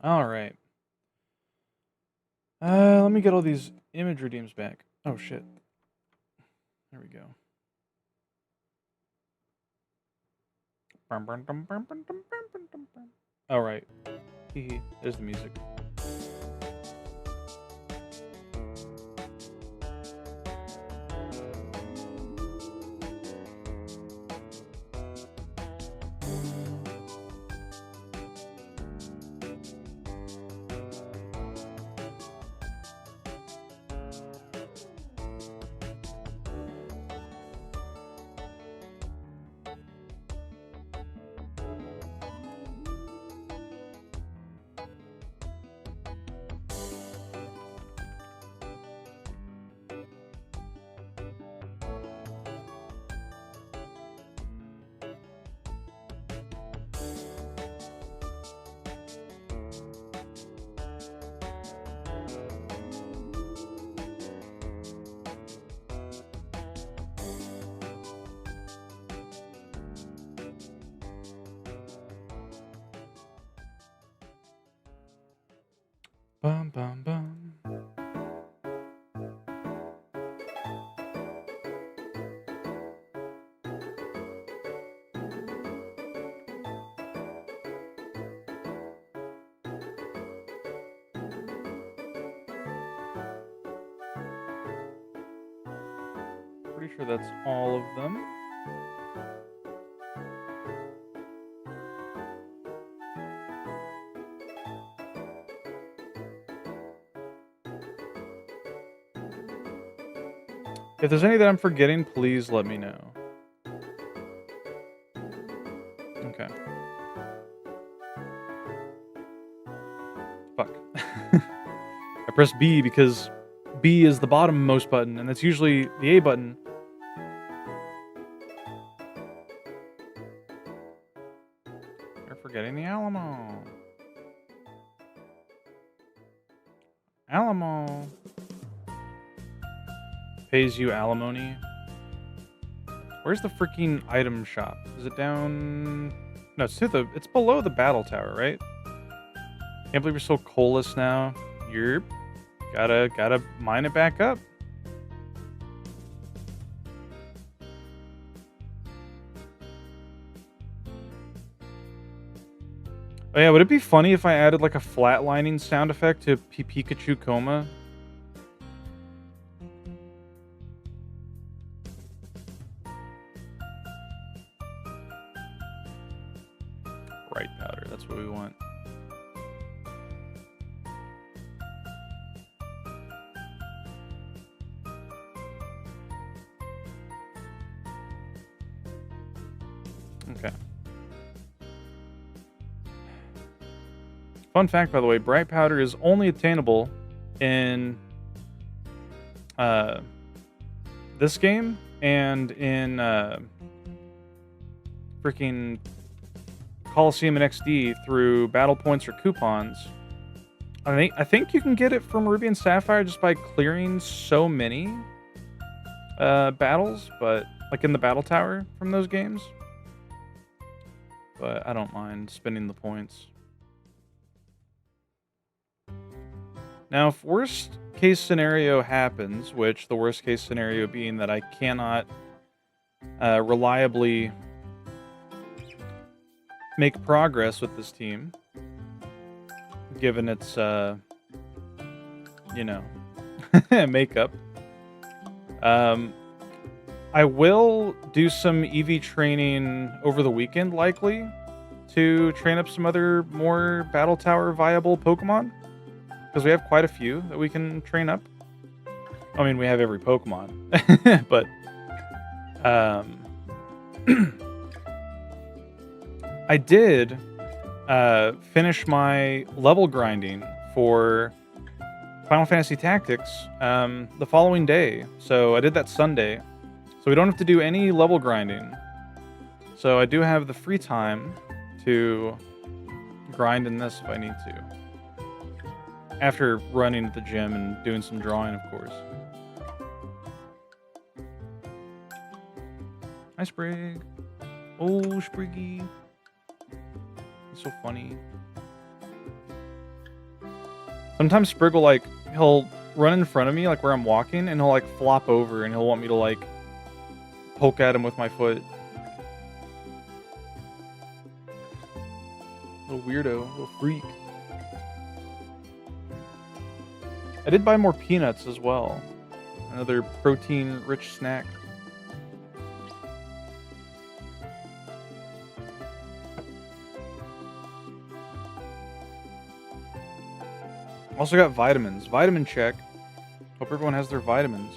All right. Let me get all these image redeems back. Oh shit. There we go. All right. There's the music. Bum bum bum. Pretty sure that's all of them. If there's any that I'm forgetting, please let me know. Okay. Fuck. I press B because B is the bottommost button, and that's usually the A button. You're forgetting the Alamo. Alamo. Pays you alimony. Where's the freaking item shop? Is it down? No, it's below the battle tower, right? Can't believe you're so coalless now. You're gotta mine it back up. Oh yeah, would it be funny if I added like a flatlining sound effect to Pikachu Coma? Bright powder, that's what we want. Okay. Fun fact, by the way, bright powder is only attainable in this game and in freaking Coliseum and XD through battle points or coupons. I think you can get it from Ruby and Sapphire just by clearing so many battles, but like in the battle tower from those games. But I don't mind spending the points. Now, if worst case scenario happens, which the worst case scenario being that I cannot reliably make progress with this team, given its, you know, makeup, I will do some EV training over the weekend, likely, to train up some other more Battle Tower viable Pokemon. Because we have quite a few that we can train up. I mean, we have every Pokemon. But, I did finish my level grinding for Final Fantasy Tactics the following day. So I did that Sunday. So we don't have to do any level grinding. So I do have the free time to grind in this if I need to. After running at the gym and doing some drawing, of course. Hi, Sprig. Oh, Spriggy. He's so funny. Sometimes Sprig will, like, he'll run in front of me, like, where I'm walking, and he'll, like, flop over, and he'll want me to, like, poke at him with my foot. Little weirdo, little freak. I did buy more peanuts as well. Another protein-rich snack. Also got vitamins. Vitamin check. Hope everyone has their vitamins.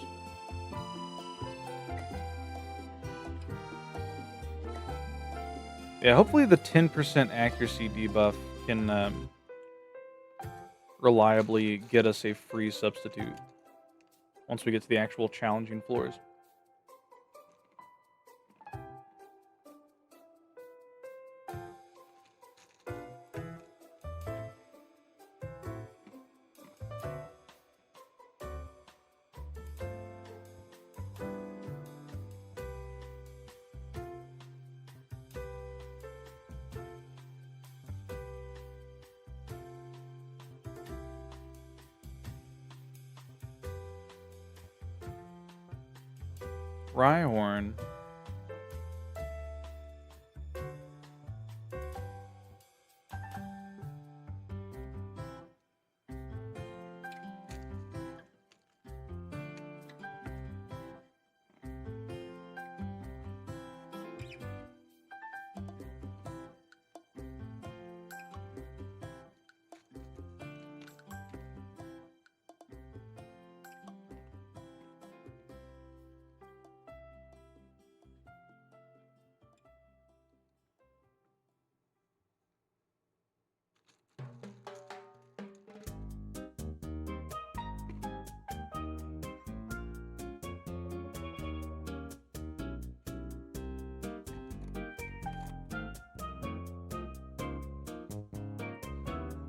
Yeah, hopefully the 10% accuracy debuff can reliably get us a free substitute once we get to the actual challenging floors. Rhyhorn.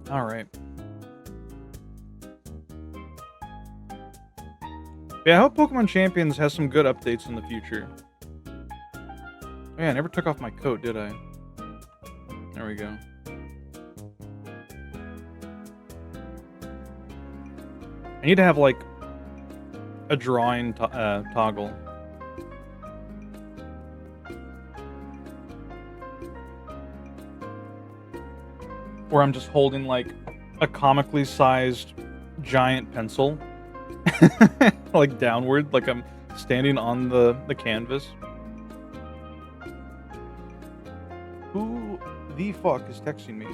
All right. Yeah, I hope Pokemon Champions has some good updates in the future. Oh yeah, I never took off my coat, did I? There we go. I need to have, like, a drawing toggle. Where I'm just holding, like, a comically sized giant pencil. Like, downward, like I'm standing on the canvas. Who the fuck is texting me?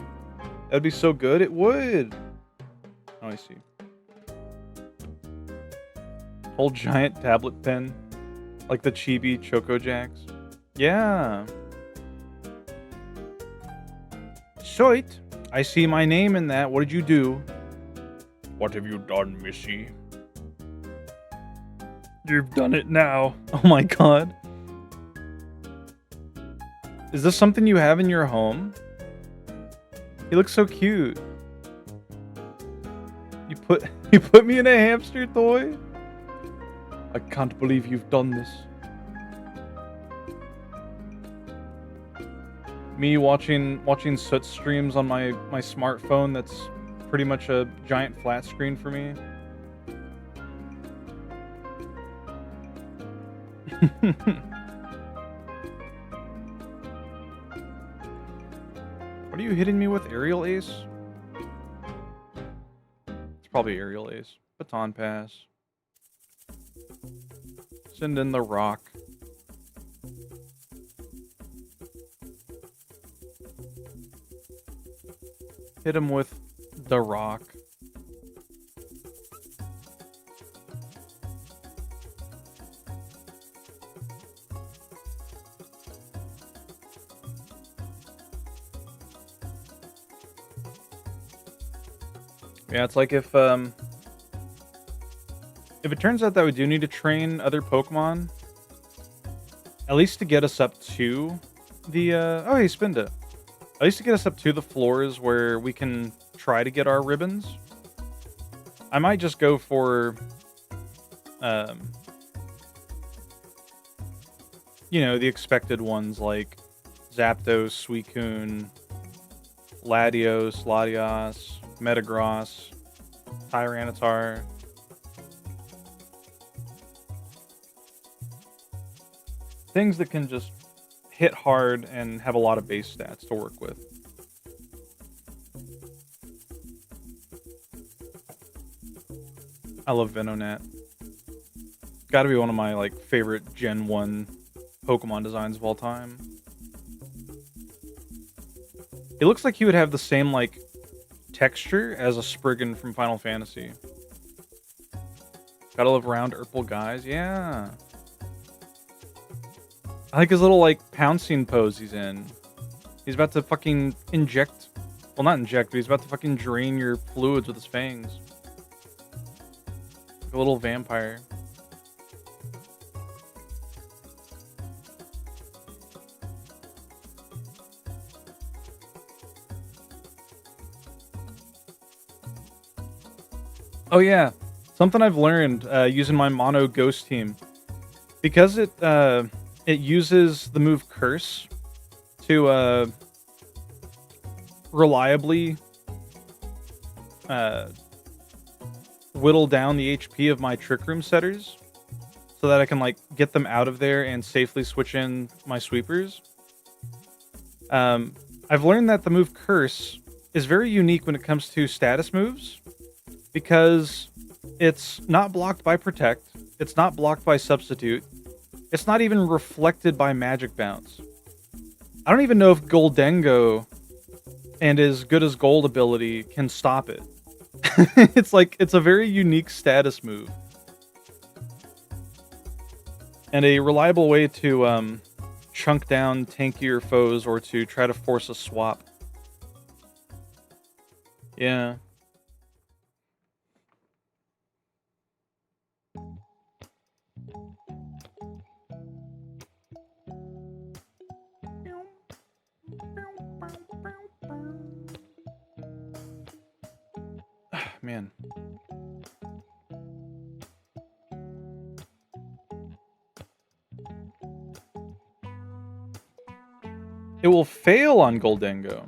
That'd be so good, it would! Oh, I see. Whole giant tablet pen. Like the chibi Choco Jacks. Yeah. Soit, I see my name in that. What did you do? What have you done, Missy? You've done it now. Oh my god. Is this something you have in your home? He looks so cute. You put me in a hamster toy? I can't believe you've done this. Me watching Soot streams on my smartphone that's pretty much a giant flat screen for me. What are you hitting me with, Aerial Ace? It's probably Aerial Ace. Baton Pass. Send in the rock. Hit him with the rock. Yeah, it's like if it turns out that we do need to train other Pokemon, at least to get us up to the oh hey Spinda. At least to get us up to the floors where we can try to get our ribbons. I might just go for you know, the expected ones like Zapdos, Suicune, Latios, Latias, Metagross, Tyranitar. Things that can just hit hard and have a lot of base stats to work with. I love Venonat. Gotta be one of my like favorite Gen 1 Pokemon designs of all time. It looks like he would have the same like texture as a Spriggan from Final Fantasy. Gotta love round Urple guys, yeah. I like his little like pouncing pose he's in. He's about to fucking inject, well not inject, but he's about to fucking drain your fluids with his fangs. Like a little vampire. Oh yeah, something I've learned using my mono ghost team, because it uses the move Curse to reliably whittle down the HP of my Trick Room setters, so that I can like get them out of there and safely switch in my sweepers. I've learned that the move Curse is very unique when it comes to status moves, because it's not blocked by Protect, it's not blocked by Substitute, it's not even reflected by Magic Bounce. I don't even know if Goldengo and his Good as Gold ability can stop it. It's a very unique status move. And a reliable way to chunk down tankier foes or to try to force a swap. Yeah. Man. It will fail on Goldengo.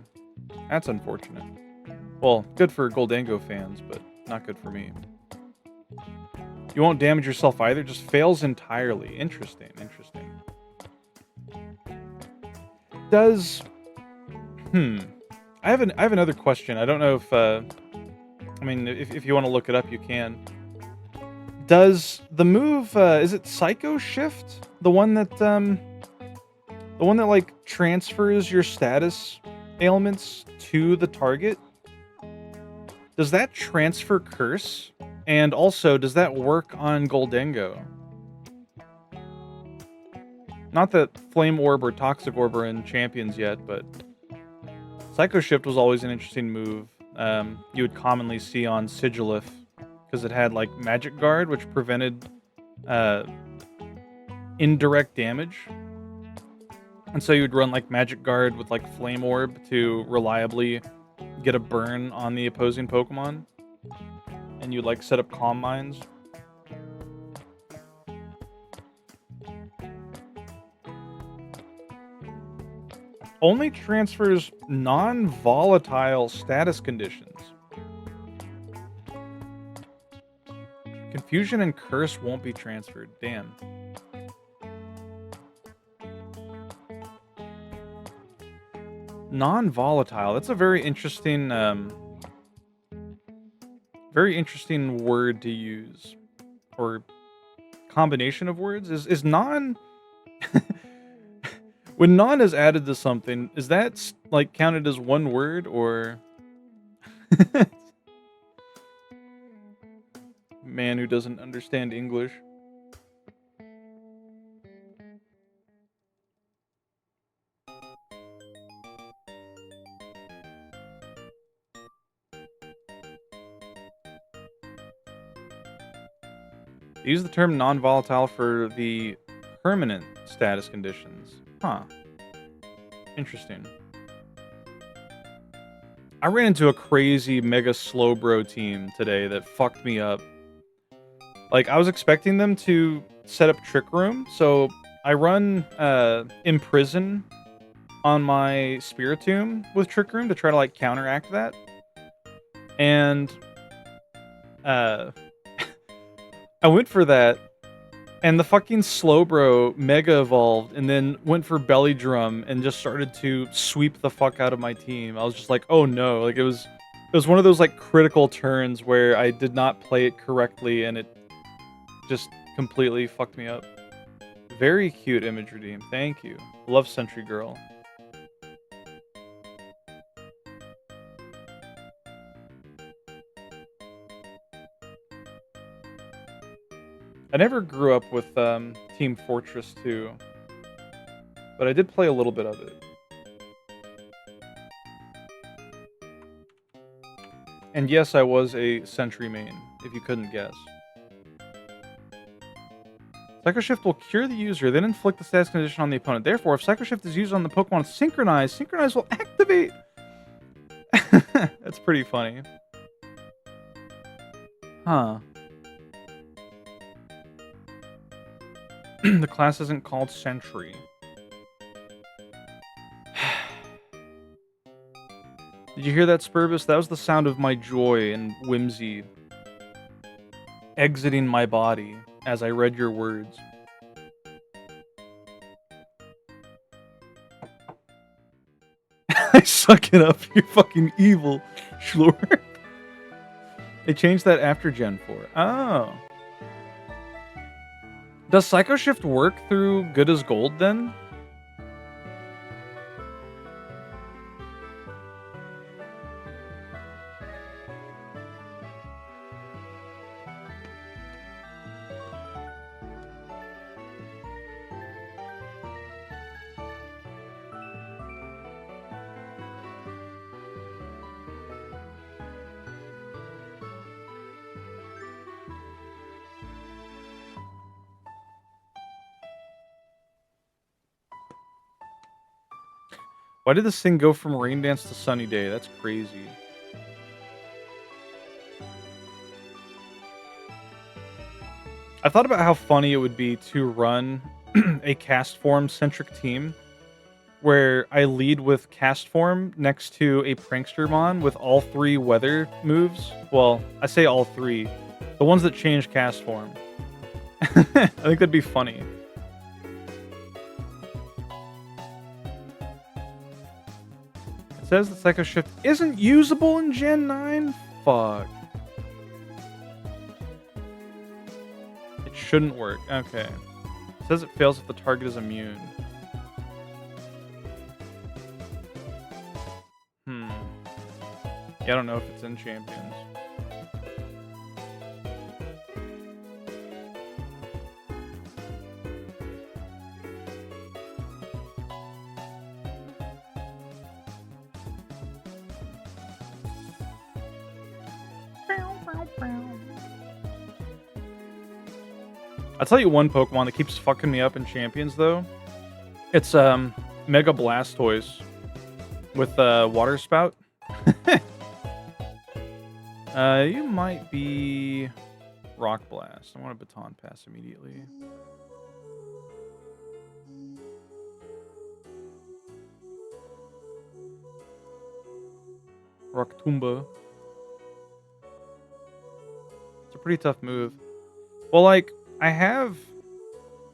That's unfortunate. Well, good for Goldengo fans, but not good for me. You won't damage yourself either, just fails entirely. Interesting, interesting. Does... I have another question. I don't know if... I mean, if you want to look it up, you can. Does the move... is it Psycho Shift? The one that... the one that, like, transfers your status ailments to the target? Does that transfer Curse? And also, does that work on Goldengo? Not that Flame Orb or Toxic Orb are in Champions yet, but... Psycho Shift was always an interesting move. You would commonly see on Sigilif, because it had, like, Magic Guard, which prevented indirect damage. And so you'd run like Magic Guard with like Flame Orb to reliably get a burn on the opposing Pokemon. And you'd like set up Calm Minds. Only transfers non-volatile status conditions. Confusion and Curse won't be transferred. Damn. Non-volatile. That's a very interesting word to use, or combination of words. Is non when non is added to something, is that like counted as one word, or man who doesn't understand English? Use the term non-volatile for the permanent status conditions. Huh. Interesting. I ran into a crazy mega Slowbro team today that fucked me up. Like, I was expecting them to set up Trick Room, so I run Imprison on my Spiritomb with Trick Room to try to, like, counteract that. And Uh, I went for that, and the fucking Slowbro mega evolved, and then went for Belly Drum, and just started to sweep the fuck out of my team. I was just like, oh no, like it was one of those like critical turns where I did not play it correctly, and it just completely fucked me up. Very cute image redeem. Thank you. Love Sentry Girl. I never grew up with Team Fortress 2, but I did play a little bit of it. And yes, I was a Sentry main, if you couldn't guess. Psycho Shift will cure the user, then inflict the status condition on the opponent. Therefore, if Psycho Shift is used on the Pokemon Synchronize, Synchronize will activate! That's pretty funny. Huh. The class isn't called Sentry. Did you hear that, Spurbus? That was the sound of my joy and whimsy exiting my body as I read your words. I suck it up. You're fucking evil, Schlor. They changed that after Gen 4. Oh. Does Psycho Shift work through Good as Gold then? Why did this thing go from Rain Dance to Sunny Day? That's crazy. I thought about how funny it would be to run a cast form centric team where I lead with cast form next to a Prankstermon with all 3 weather moves. Well, I say all 3. The ones that change cast form. I think that'd be funny. It says that Psycho Shift isn't usable in Gen 9? Fuck. It shouldn't work. Okay. It says it fails if the target is immune. Yeah, I don't know if it's in Champions. I'll tell you one Pokemon that keeps fucking me up in Champions, though. It's Mega Blastoise with Water Spout. You might be Rock Blast. I want a Baton Pass immediately. Rock Tomba. It's a pretty tough move. Well, like, I have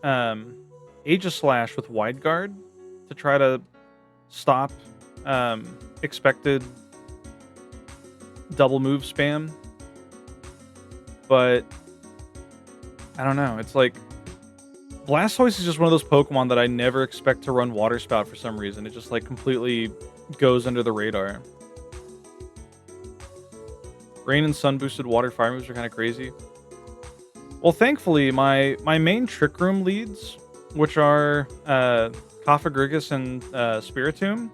Aegislash with Wide Guard to try to stop expected double move spam. But I don't know. It's like Blastoise is just one of those Pokemon that I never expect to run Water Spout for some reason. It just like completely goes under the radar. Rain and Sun boosted water fire moves are kind of crazy. Well, thankfully, my main Trick Room leads, which are Cofagrigus and Spiritomb,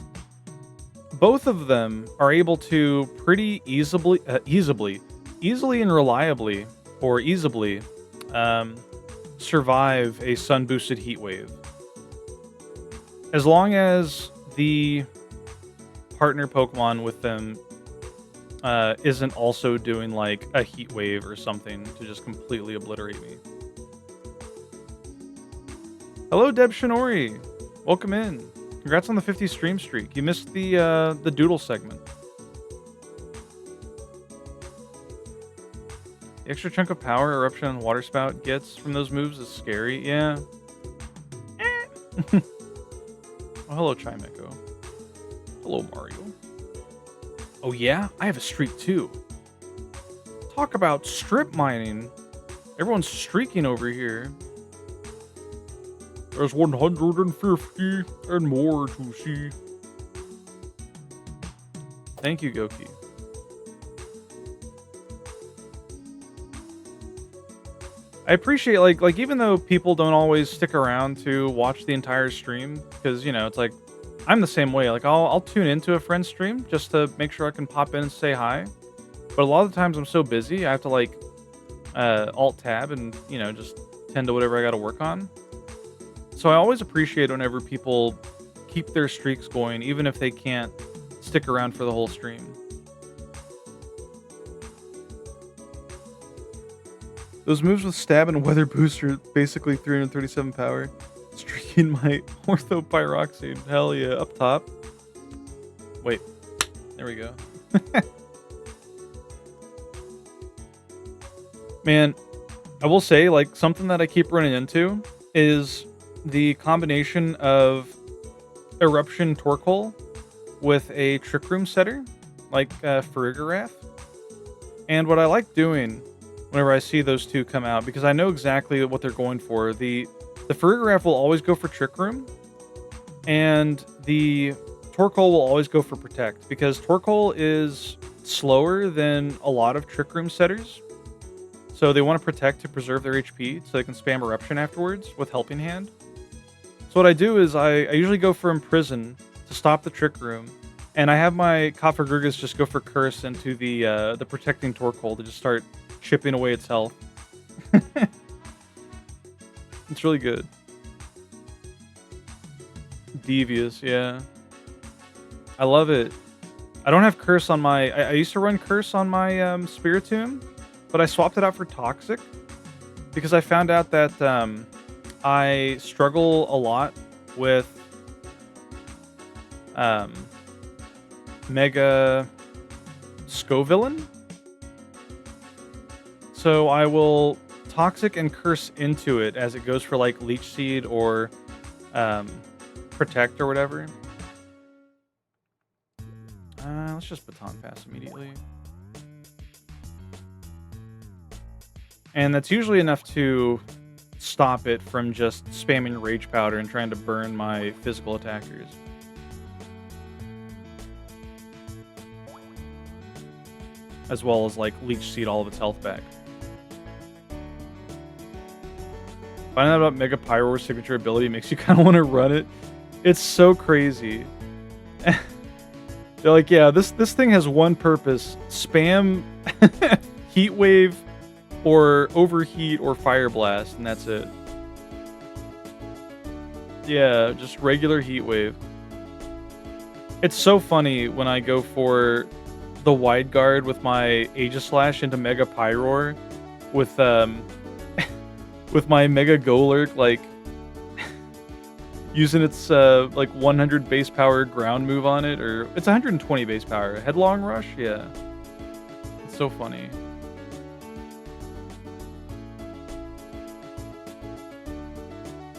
both of them are able to pretty easily and reliably, or easily, survive a Sun boosted Heat Wave. As long as the partner Pokemon with them isn't also doing like a Heat Wave or something to just completely obliterate me. Hello, Deb Shinori. Welcome in. Congrats on the 50 stream streak. You missed the Doodle segment. The extra chunk of power Eruption and Water Spout gets from those moves is scary. Yeah. Oh, hello, Chimeco. Hello, Mario. Oh, yeah? I have a streak, too. Talk about strip mining. Everyone's streaking over here. There's 150 and more to see. Thank you, Goki. I appreciate like even though people don't always stick around to watch the entire stream, because you know it's like I'm the same way. Like I'll tune into a friend's stream just to make sure I can pop in and say hi. But a lot of the times I'm so busy I have to like alt tab and you know just tend to whatever I got to work on. So I always appreciate whenever people keep their streaks going, even if they can't stick around for the whole stream. Those moves with stab and weather boost are basically 337 power. Streaking my orthopyroxene. Hell yeah, up top. Wait, there we go. Man, I will say, like, something that I keep running into is the combination of Eruption Torkoal with a Trick Room setter, like Farigarath. And what I like doing whenever I see those two come out, because I know exactly what they're going for. The Farigarath will always go for Trick Room, and the Torkoal will always go for Protect, because Torkoal is slower than a lot of Trick Room setters. So they want to Protect to preserve their HP, so they can spam Eruption afterwards with Helping Hand. So what I do is I usually go for Imprison to stop the Trick Room, and I have my Kafagrugas just go for Curse into the Protecting Torkoal to just start chipping away its health. It's really good. Devious, yeah. I love it. I don't have Curse on my... I used to run Curse on my Spiritomb, but I swapped it out for Toxic because I found out that I struggle a lot with Mega Scovillain. So I will Toxic and Curse into it as it goes for like Leech Seed or Protect or whatever. Let's just Baton Pass immediately. And that's usually enough to stop it from just spamming Rage Powder and trying to burn my physical attackers. As well as like Leech Seed all of its health back. Finding out about Mega Pyroar's signature ability makes you kind of want to run it. It's so crazy. They're like, yeah, this thing has one purpose. Spam Heat Wave or Overheat or Fire Blast, and that's it. Yeah, just regular Heat Wave. It's so funny when I go for the Wide Guard with my Aegislash into Mega Pyroar with with my Mega Golurk, like using its like 100 base power ground move on it, or it's 120 base power. Headlong Rush, yeah. It's so funny.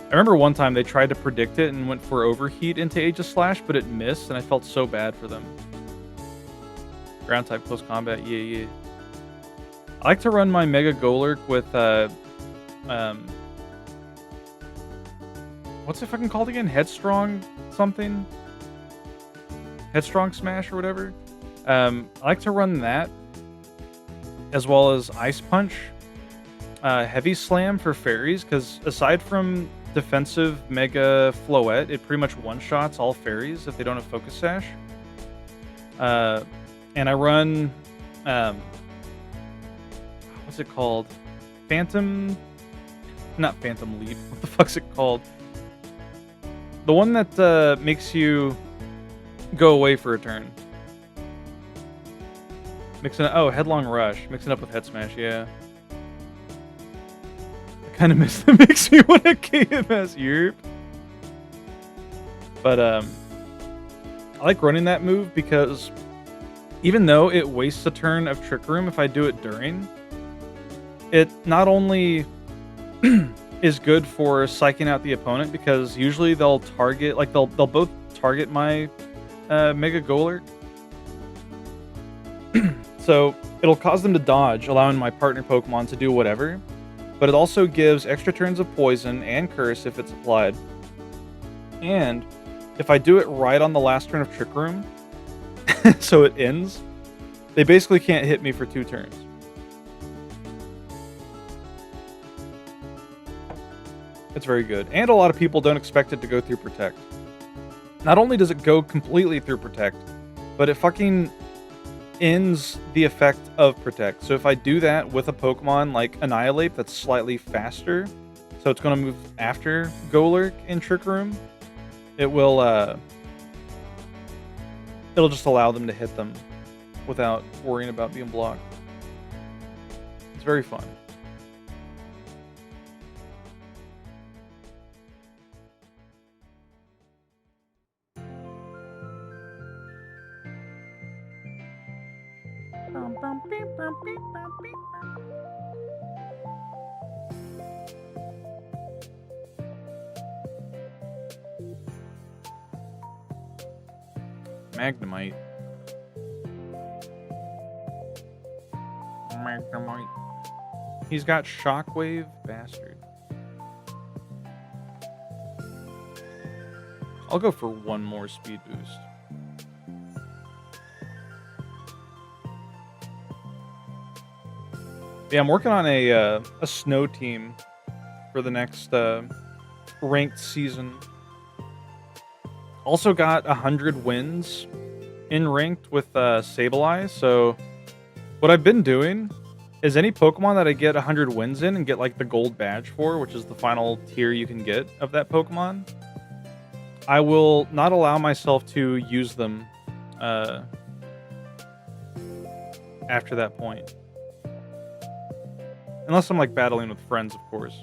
I remember one time they tried to predict it and went for Overheat into Aegislash, but it missed, and I felt so bad for them. Ground type close combat, yeah. I like to run my Mega Golurk with what's it fucking called again? Headstrong something? Headstrong Smash or whatever. I like to run that as well as Ice Punch, Heavy Slam for fairies, because aside from defensive Mega Floette, it pretty much one-shots all fairies if they don't have Focus Sash. And I run, what's it called? Not Phantom Leap. What the fuck's it called? The one that makes you go away for a turn. Headlong Rush. Mixing up with Head Smash, yeah. I kind of miss that. Makes me want to KMS Europe. But I like running that move because even though it wastes a turn of Trick Room if I do it during, it not only is good for psyching out the opponent because usually they'll target, like they'll both target my Mega Golurk. So it'll cause them to dodge, allowing my partner Pokemon to do whatever. But it also gives extra turns of poison and curse if it's applied. And if I do it right on the last turn of Trick Room, so it ends, they basically can't hit me for 2 turns. It's very good. And a lot of people don't expect it to go through Protect. Not only does it go completely through Protect, but it fucking ends the effect of Protect. So if I do that with a Pokemon like Annihilate that's slightly faster, so it's going to move after Golurk in Trick Room, it will it'll just allow them to hit them without worrying about being blocked. It's very fun. Magnemite. Magnemite. He's got Shockwave, bastard. I'll go for 1 more speed boost. Yeah, I'm working on a snow team for the next ranked season. Also got 100 wins in ranked with Sableye. So what I've been doing is any Pokemon that I get 100 wins in and get like the gold badge for, which is the final tier you can get of that Pokemon, I will not allow myself to use them after that point. Unless I'm like battling with friends, of course.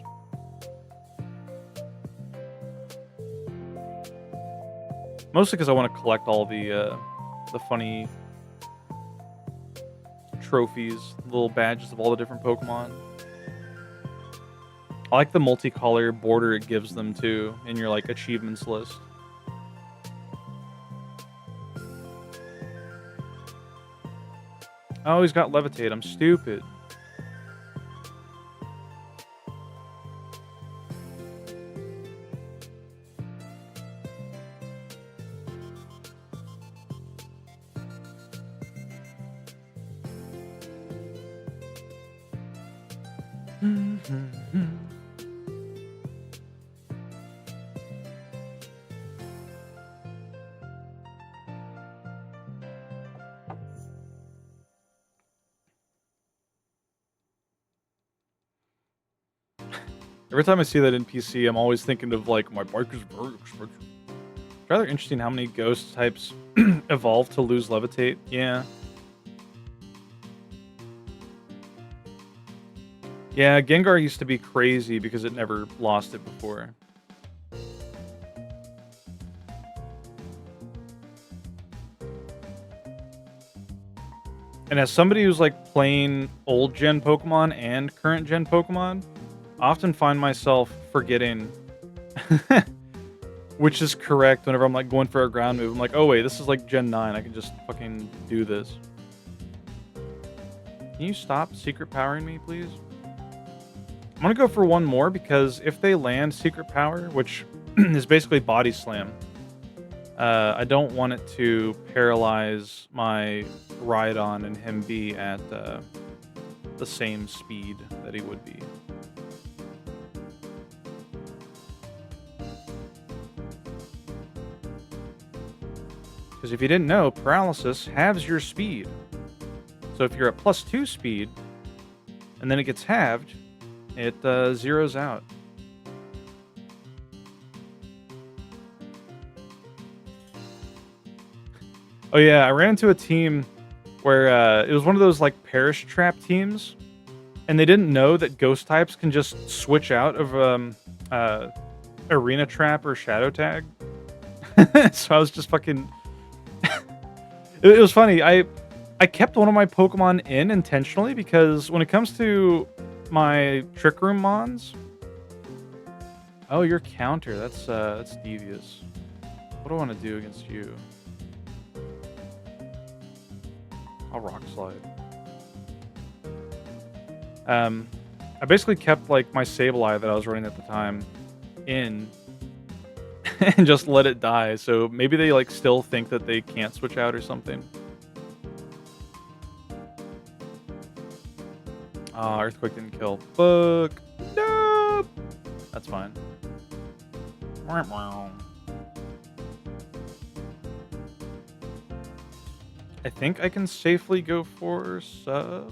Mostly because I want to collect all the funny trophies, little badges of all the different Pokemon. I like the multicolor border it gives them too in your like achievements list. Oh, he's got Levitate. I'm stupid. Every time I see that NPC, I'm always thinking of like, my bike is very expensive. It's rather interesting how many ghost types evolve to lose Levitate. Yeah. Yeah, Gengar used to be crazy because it never lost it before. And as somebody who's like playing old gen Pokemon and current gen Pokemon, I often find myself forgetting which is correct whenever I'm like going for a ground move. I'm like, oh wait, this is like Gen 9. I can just fucking do this. Can you stop secret powering me, please? I'm gonna go for 1 more because if they land secret power, which is basically body slam, I don't want it to paralyze my Rhydon and him be at the same speed that he would be. Because if you didn't know, paralysis halves your speed. So if you're at +2 speed, and then it gets halved, it zeroes out. Oh yeah, I ran into a team where it was one of those like Perish Trap teams, and they didn't know that ghost types can just switch out of Arena Trap or Shadow Tag. So I was just fucking... It was funny. I kept one of my Pokemon in intentionally because when it comes to my Trick Room Mons. Oh, your counter. That's devious. What do I want to do against you? I'll Rock Slide. I basically kept like my Sableye that I was running at the time in and just let it die. So maybe they like still think that they can't switch out or something. Ah, Earthquake didn't kill. Fuck. Nope. That's fine. I think I can safely go for sub.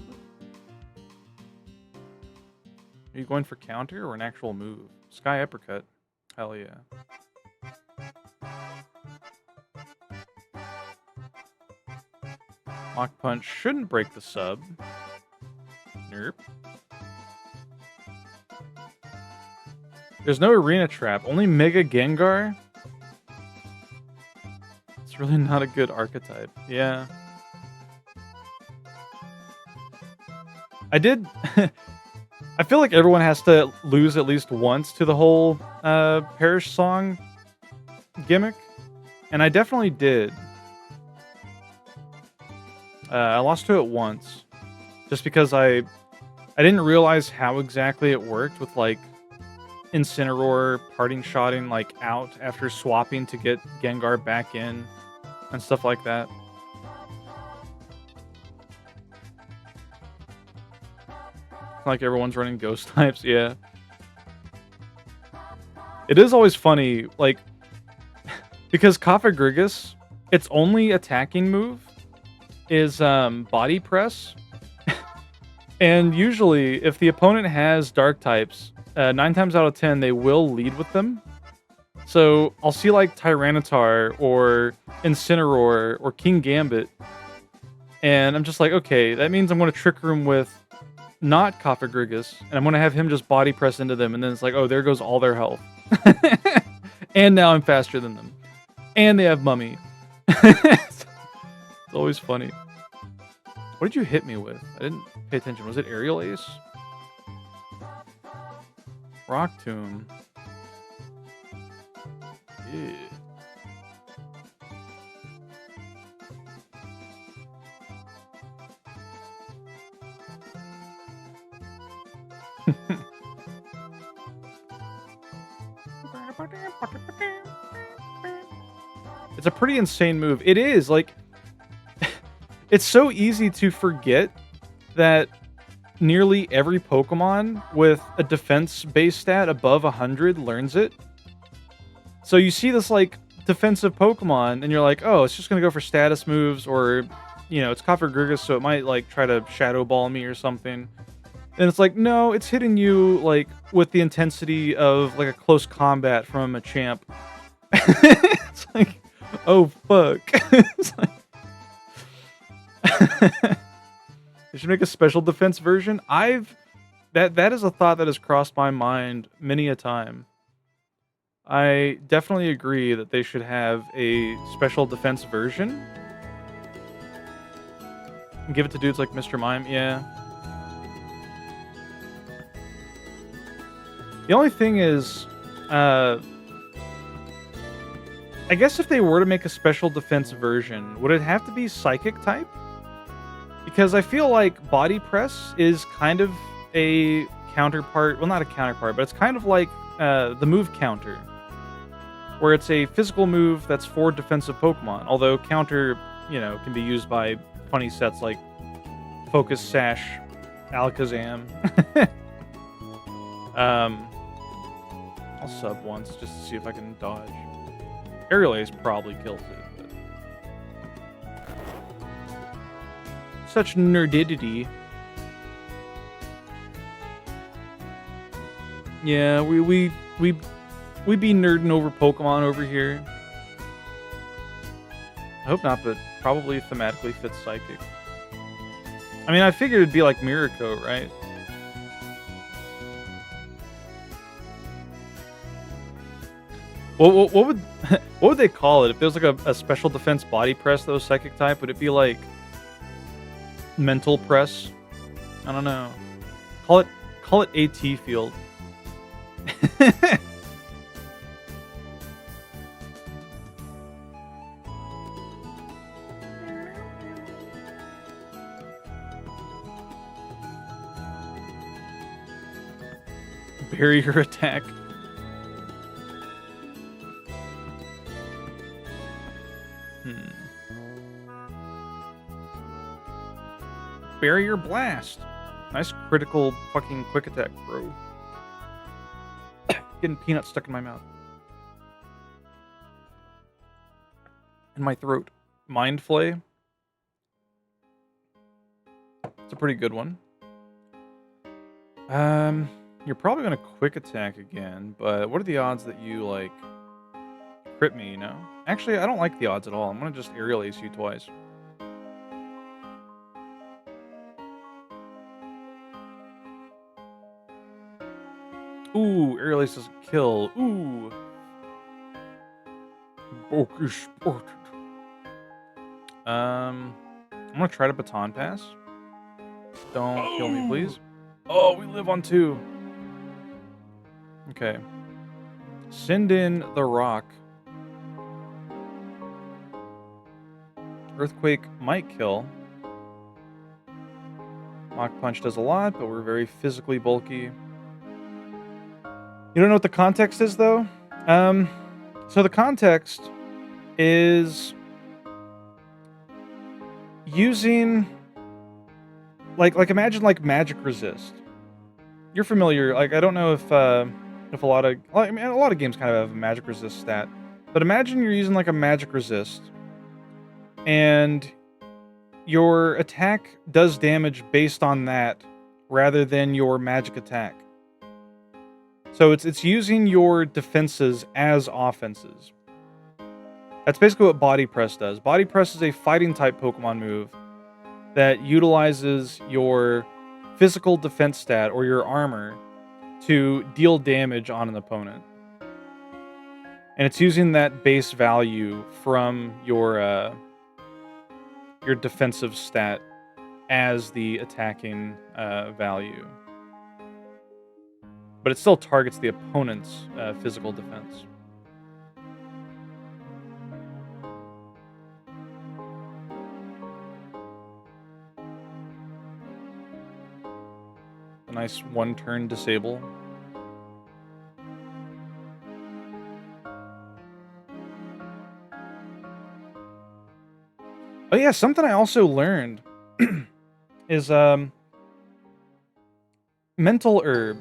Are you going for counter or an actual move? Sky Uppercut. Hell yeah. Mach Punch shouldn't break the sub. Nerp. There's no Arena Trap, only Mega Gengar. It's really not a good archetype. Yeah. I did... I feel like everyone has to lose at least once to the whole Perish Song gimmick. And I definitely did. I lost to it once. Just because I didn't realize how exactly it worked with like Incineroar parting shotting like out after swapping to get Gengar back in and stuff like that. Like everyone's running ghost types, yeah. It is always funny, like, because Cofagrigus, its only attacking move is Body Press. And usually, if the opponent has dark types, 9 times out of 10, they will lead with them. So I'll see like Tyranitar or Incineroar or King Gambit. And I'm just like, okay, that means I'm going to Trick Room with not Cofagrigus, and I'm going to have him just body press into them, and then it's like, oh, there goes all their health. And now I'm faster than them. And they have Mummy. It's always funny. What did you hit me with? I didn't pay attention. Was it Aerial Ace? Rock Tomb. Yeah. It's a pretty insane move. It is, like... It's so easy to forget that nearly every Pokemon with a defense-based stat above 100 learns it. So you see this, like, defensive Pokemon, and you're like, oh, it's just gonna go for status moves, or, you know, it's Cofagrigus, so it might, like, try to Shadow Ball me or something. And it's like, no, it's hitting you, like, with the intensity of, like, a close combat from a Machamp. It's like, oh, fuck. It's like... They should make a special defense version. That is a thought that has crossed my mind many a time. I definitely agree that they should have a special defense version. And give it to dudes like Mr. Mime, yeah. The only thing is, I guess if they were to make a special defense version, would it have to be Psychic type? Because I feel like Body Press is kind of a counterpart, well, not a counterpart, but it's kind of like the move Counter, where it's a physical move that's for defensive Pokemon, although Counter, you know, can be used by funny sets like Focus Sash, Alakazam. I'll sub once just to see if I can dodge. Aerial Ace probably kills it. Such nerdidity. Yeah, we be nerding over Pokemon over here. I hope not, but probably thematically fits Psychic. I mean, I figured it'd be like Miracle, right? What would they call it if there was like a special defense body press that was Psychic type? Would it be like Mental Press? I don't know. Call Call it AT field. Barrier attack. Barrier blast. Nice critical fucking quick attack, bro. Getting peanuts stuck in my mouth. In my throat. Mind Flay. It's a pretty good one. You're probably gonna quick attack again, but what are the odds that you, like, crit me, you know? Actually, I don't like the odds at all. I'm gonna just aerial ace you twice. Ooh, aerial ace doesn't kill. Ooh. Book sport. I'm gonna try to baton pass. Don't kill me, please. Oh, we live on 2. Okay. Send in the rock. Earthquake might kill. Mach Punch does a lot, but we're very physically bulky. You don't know what the context is, though? So the context is using, like imagine like magic resist. You're familiar. Like, I don't know if a lot of, I mean, a lot of games kind of have a magic resist stat, but imagine you're using like a magic resist, and your attack does damage based on that rather than your magic attack. So it's using your defenses as offenses. That's basically what Body Press does. Body Press is a fighting type Pokemon move that utilizes your physical defense stat or your armor to deal damage on an opponent. And it's using that base value from your defensive stat as the attacking value. But it still targets the opponent's physical defense. A nice one-turn disable. Oh yeah, something I also learned is Mental Herb,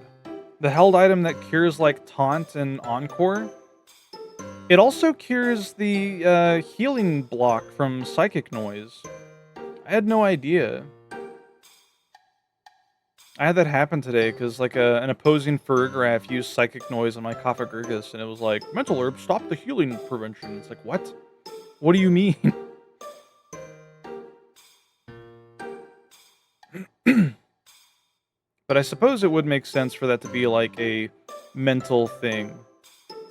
the held item that cures like Taunt and Encore. It also cures the healing block from Psychic Noise. I had no idea. I had that happen today because like an opposing Farigiraf used Psychic Noise on my Cofagrigus, and it was like, Mental Herb, stop the healing prevention. It's like, what? What do you mean? But I suppose it would make sense for that to be like a mental thing,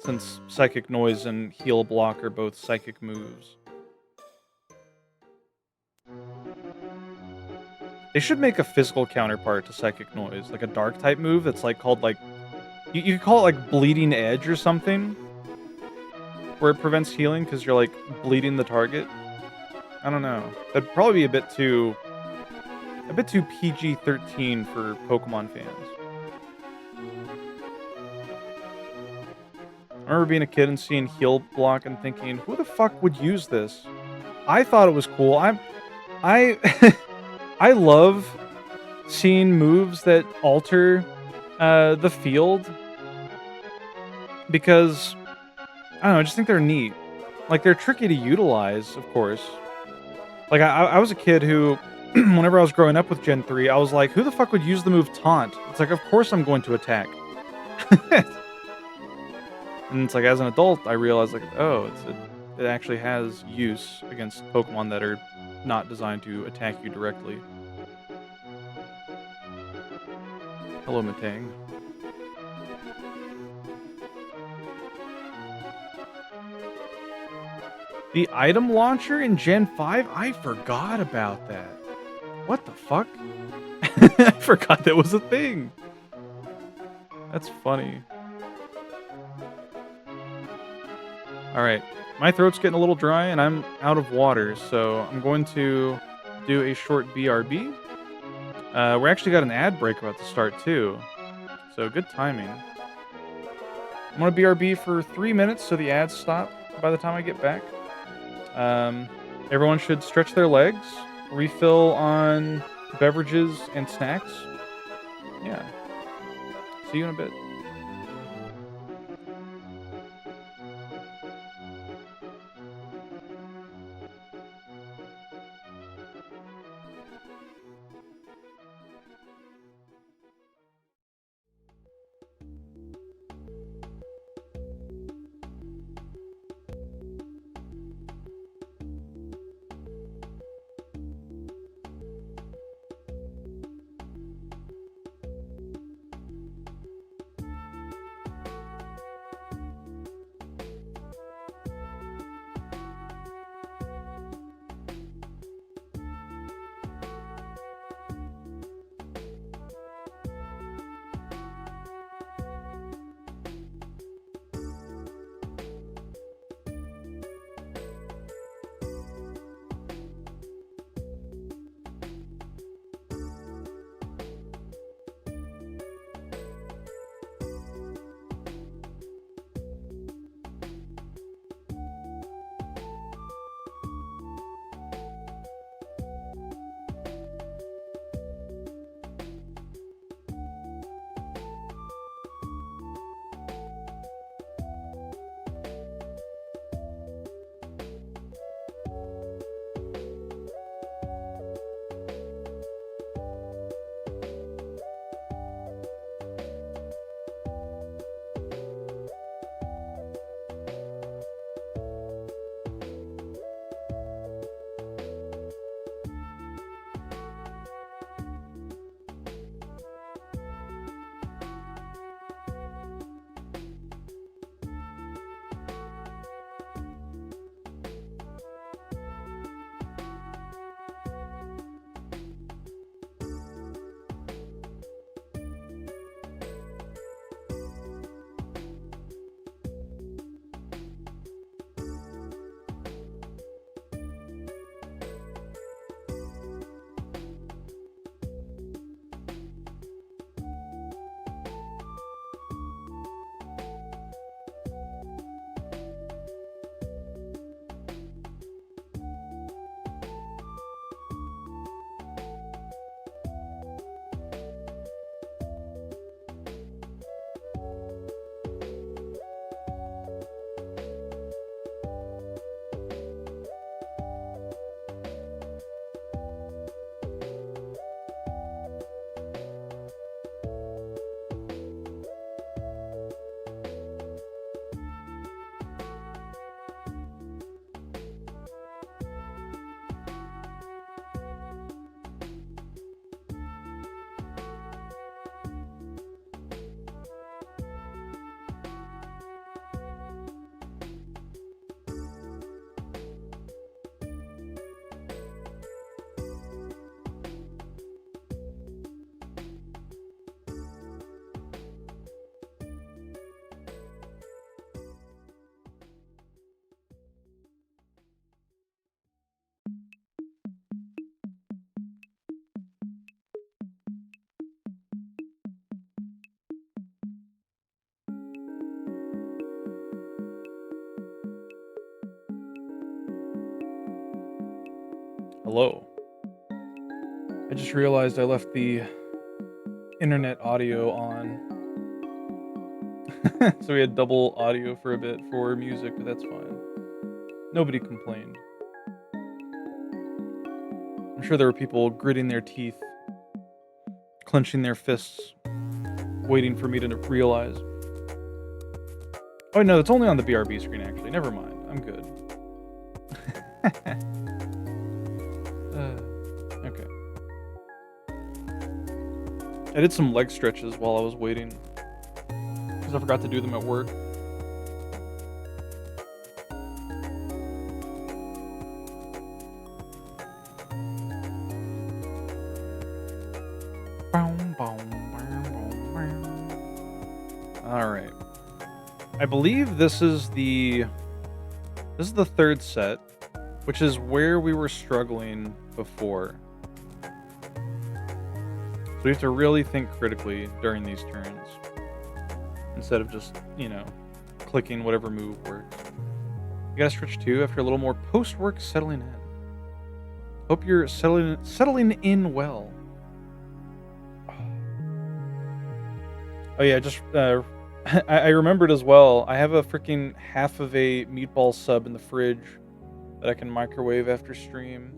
since Psychic Noise and Heal Block are both psychic moves. They should make a physical counterpart to Psychic Noise, like a dark type move that's like called like, you could call it like Bleeding Edge or something, where it prevents healing because you're like bleeding the target. I don't know. That'd probably be a bit too PG-13 for Pokemon fans. I remember being a kid and seeing Heal Block and thinking, who the fuck would use this? I thought it was cool. I love seeing moves that alter the field because, I don't know, I just think they're neat. Like, they're tricky to utilize, of course. Like, I was a kid who, whenever I was growing up with Gen 3, I was like, who the fuck would use the move Taunt? It's like, of course I'm going to attack. And it's like, as an adult, I realized, like, oh, it actually has use against Pokemon that are not designed to attack you directly. Hello, Matang. The item launcher in Gen 5? I forgot about that. What the fuck? I forgot that was a thing. That's funny. All right. My throat's getting a little dry and I'm out of water, so I'm going to do a short BRB. We actually got an ad break about to start too, so good timing. I'm gonna BRB for 3 minutes so the ads stop by the time I get back. Everyone should stretch their legs, refill on beverages and snacks. Yeah. See you in a bit. Hello. I just realized I left the internet audio on. So we had double audio for a bit for music, but that's fine. Nobody complained. I'm sure there were people gritting their teeth, clenching their fists, waiting for me to realize. Oh no, it's only on the BRB screen actually. Never mind. I'm good. Okay. I did some leg stretches while I was waiting because I forgot to do them at work. All right. I believe this is the third set, which is where we were struggling before. So we have to really think critically during these turns instead of just, clicking whatever move works. You gotta stretch too after a little more post-work settling in. Hope you're settling in well. Oh yeah, just I remembered as well. I have a freaking half of a meatball sub in the fridge that I can microwave after stream.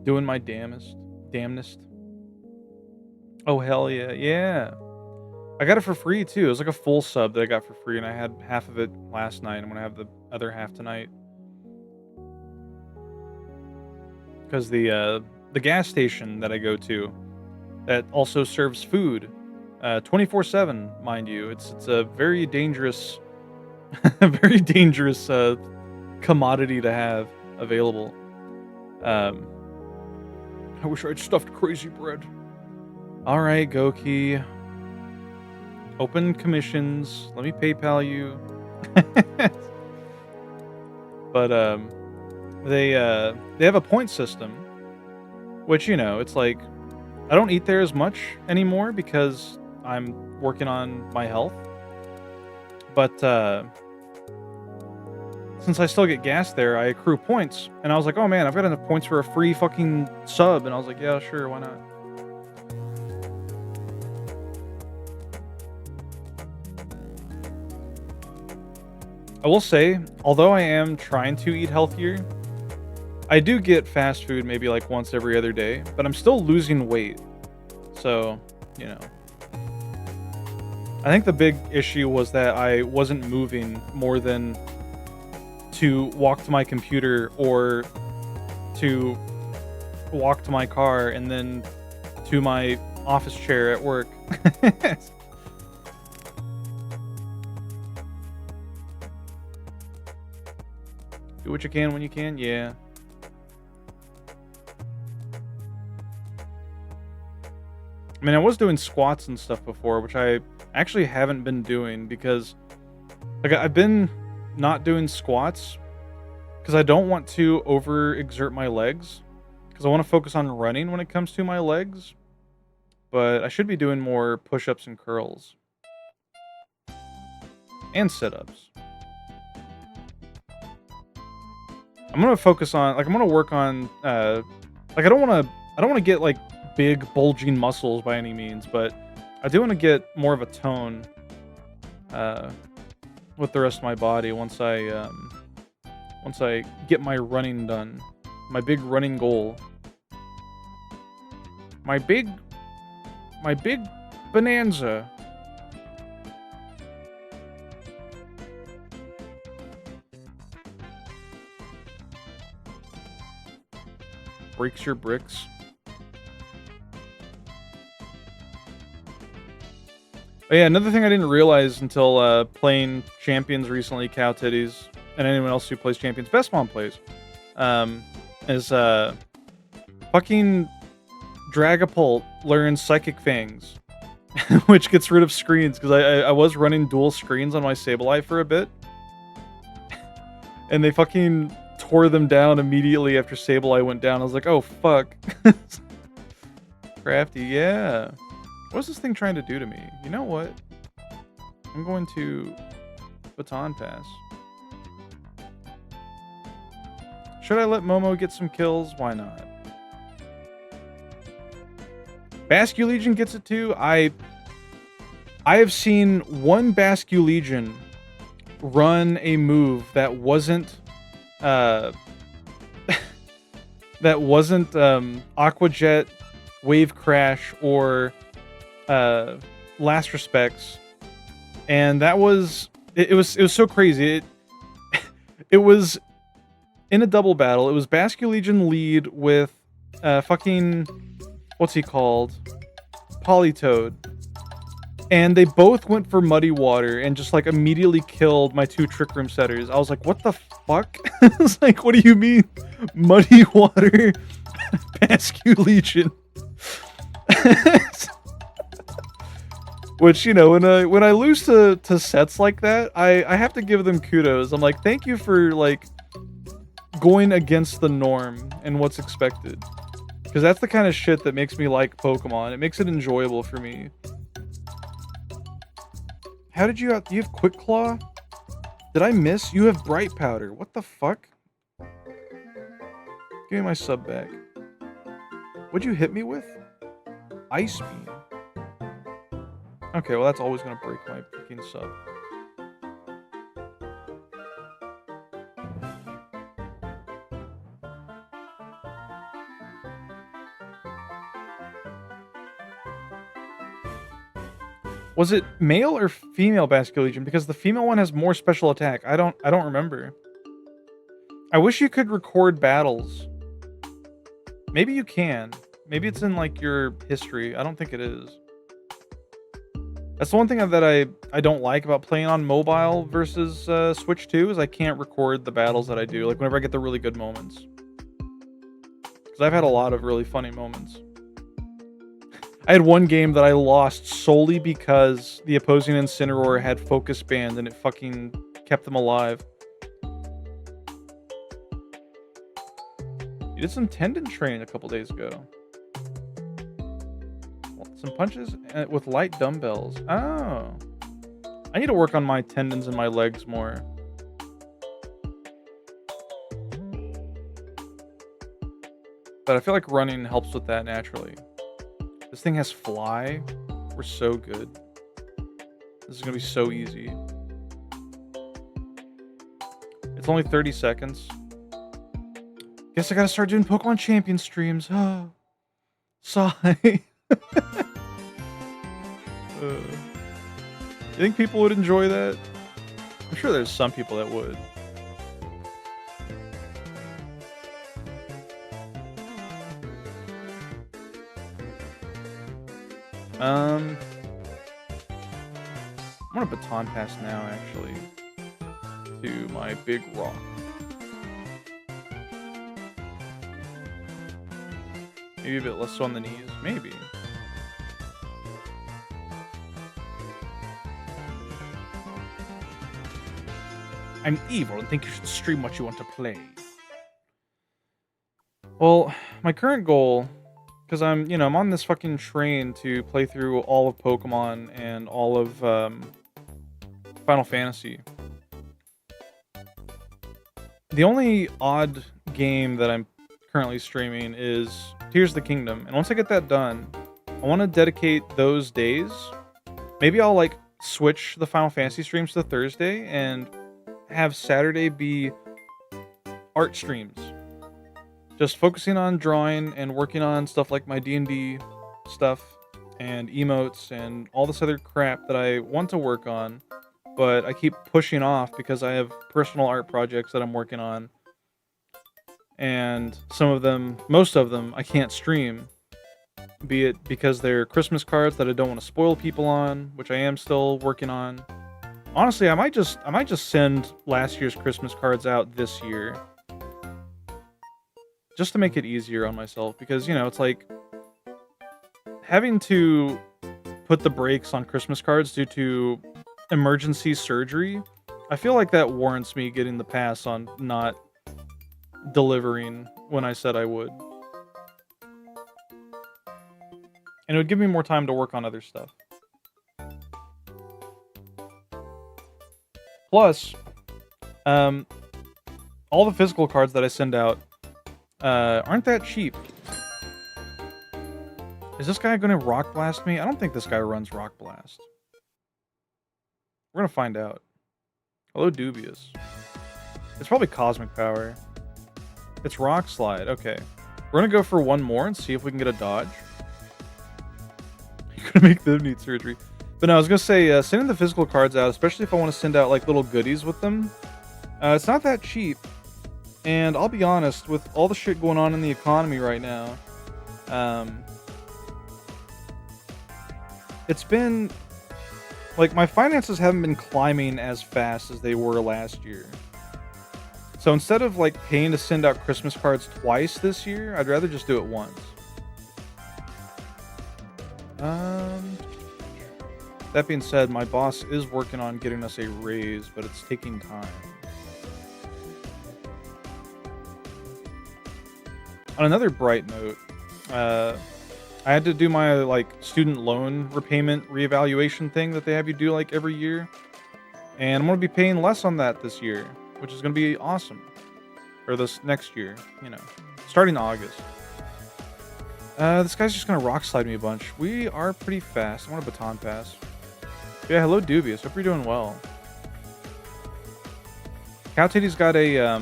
Doing my damnest. Oh hell yeah, yeah. I got it for free too. It was like a full sub that I got for free, and I had half of it last night. I'm gonna have the other half tonight. Because the gas station that I go to, that also serves food, 24/7, mind you. It's a very dangerous, very dangerous commodity to have available. I wish I'd stuffed crazy bread. All right, Goki. Open commissions. Let me PayPal you. But they have a point system, which it's like I don't eat there as much anymore because I'm working on my health. But since I still get gas there, I accrue points, and I was like, oh man, I've got enough points for a free fucking sub, and I was like, yeah, sure, why not? I will say, although I am trying to eat healthier, I do get fast food maybe like once every other day, but I'm still losing weight. So, I think the big issue was that I wasn't moving more than to walk to my computer or to walk to my car and then to my office chair at work. Do what you can when you can, yeah. I mean, I was doing squats and stuff before, which I actually haven't been doing because, like, I've been not doing squats because I don't want to overexert my legs because I want to focus on running when it comes to my legs, but I should be doing more push-ups and curls and sit-ups. I'm gonna focus on, like, I'm gonna work on, like, I don't want to get like big bulging muscles by any means, but I do want to get more of a tone with the rest of my body once I get my running done. My big running goal. My big bonanza. Breaks your bricks. Oh yeah, another thing I didn't realize until playing Champions recently, Cow Titties, and anyone else who plays Champions, Best Mom plays, is fucking Dragapult learns Psychic Fangs, which gets rid of screens, because I was running dual screens on my Sableye for a bit, and they fucking tore them down immediately after Sableye went down. I was like, oh fuck. Crafty, yeah. What's this thing trying to do to me? You know what? I'm going to baton pass. Should I let Momo get some kills? Why not? Basculegion gets it too. I have seen one Basculegion run a move that wasn't Aqua Jet, Wave Crash, or Last Respects, and that was it was so crazy. It was in a double battle. It was Basculegion lead with fucking, what's he called, Politoed, and they both went for Muddy Water and just like immediately killed my two Trick Room setters. I was like, what the fuck? I was like, what do you mean Muddy Water Basculegion? Which, you know, when I lose to sets like that, I have to give them kudos. I'm like, thank you for like going against the norm and what's expected. Because that's the kind of shit that makes me like Pokemon. It makes it enjoyable for me. How did you have... Do you have Quick Claw? Did I miss? You have Bright Powder. What the fuck? Give me my sub back. What'd you hit me with? Ice Beam. Okay, well that's always gonna break my freaking sub. Was it male or female Basculegion? Because the female one has more special attack. I don't remember. I wish you could record battles. Maybe you can. Maybe it's in like your history. I don't think it is. That's the one thing that I don't like about playing on mobile versus Switch 2 is I can't record the battles that I do. Like whenever I get the really good moments. Because I've had a lot of really funny moments. I had one game that I lost solely because the opposing Incineroar had Focus Band and it fucking kept them alive. You did some tendon training a couple days ago. Some punches with light dumbbells. Oh. I need to work on my tendons in my legs more. But I feel like running helps with that naturally. This thing has fly. We're so good. This is gonna be so easy. It's only 30 seconds. Guess I gotta start doing Pokemon Champion streams. Oh, sigh. You think people would enjoy that? I'm sure there's some people that would. I'm gonna baton pass now, actually, to my big rock. Maybe a bit less so on the knees. Maybe. I'm evil and think you should stream what you want to play. Well, my current goal, because I'm on this fucking train to play through all of Pokemon and all of Final Fantasy. The only odd game that I'm currently streaming is Tears of the Kingdom. And once I get that done, I want to dedicate those days. Maybe I'll like switch the Final Fantasy streams to Thursday and have Saturday be art streams. Just focusing on drawing and working on stuff like my D&D stuff and emotes and all this other crap that I want to work on, but I keep pushing off because I have personal art projects that I'm working on. And some of them, most of them, I can't stream. Be it because they're Christmas cards that I don't want to spoil people on, which I am still working on. Honestly, I might just send last year's Christmas cards out this year. Just to make it easier on myself, because, it's like having to put the brakes on Christmas cards due to emergency surgery. I feel like that warrants me getting the pass on not delivering when I said I would. And it would give me more time to work on other stuff. Plus, all the physical cards that I send out aren't that cheap. Is this guy going to Rock Blast me? I don't think this guy runs Rock Blast. We're going to find out. Hello, Dubious. It's probably Cosmic Power. It's Rock Slide. Okay. We're going to go for one more and see if we can get a dodge. You're going to make them need surgery. But no, I was going to say, sending the physical cards out, especially if I want to send out like little goodies with them, it's not that cheap. And I'll be honest, with all the shit going on in the economy right now, it's been, like, my finances haven't been climbing as fast as they were last year. So instead of, like, paying to send out Christmas cards twice this year, I'd rather just do it once. That being said, my boss is working on getting us a raise, but it's taking time. On another bright note, I had to do my like student loan repayment reevaluation thing that they have you do like every year, and I'm gonna be paying less on that this year, which is gonna be awesome. Or this next year, you know, starting August. This guy's just gonna rock slide me a bunch. We are pretty fast. I want a baton pass. Yeah, hello Dubious. Hope you're doing well. Cow Titty's got a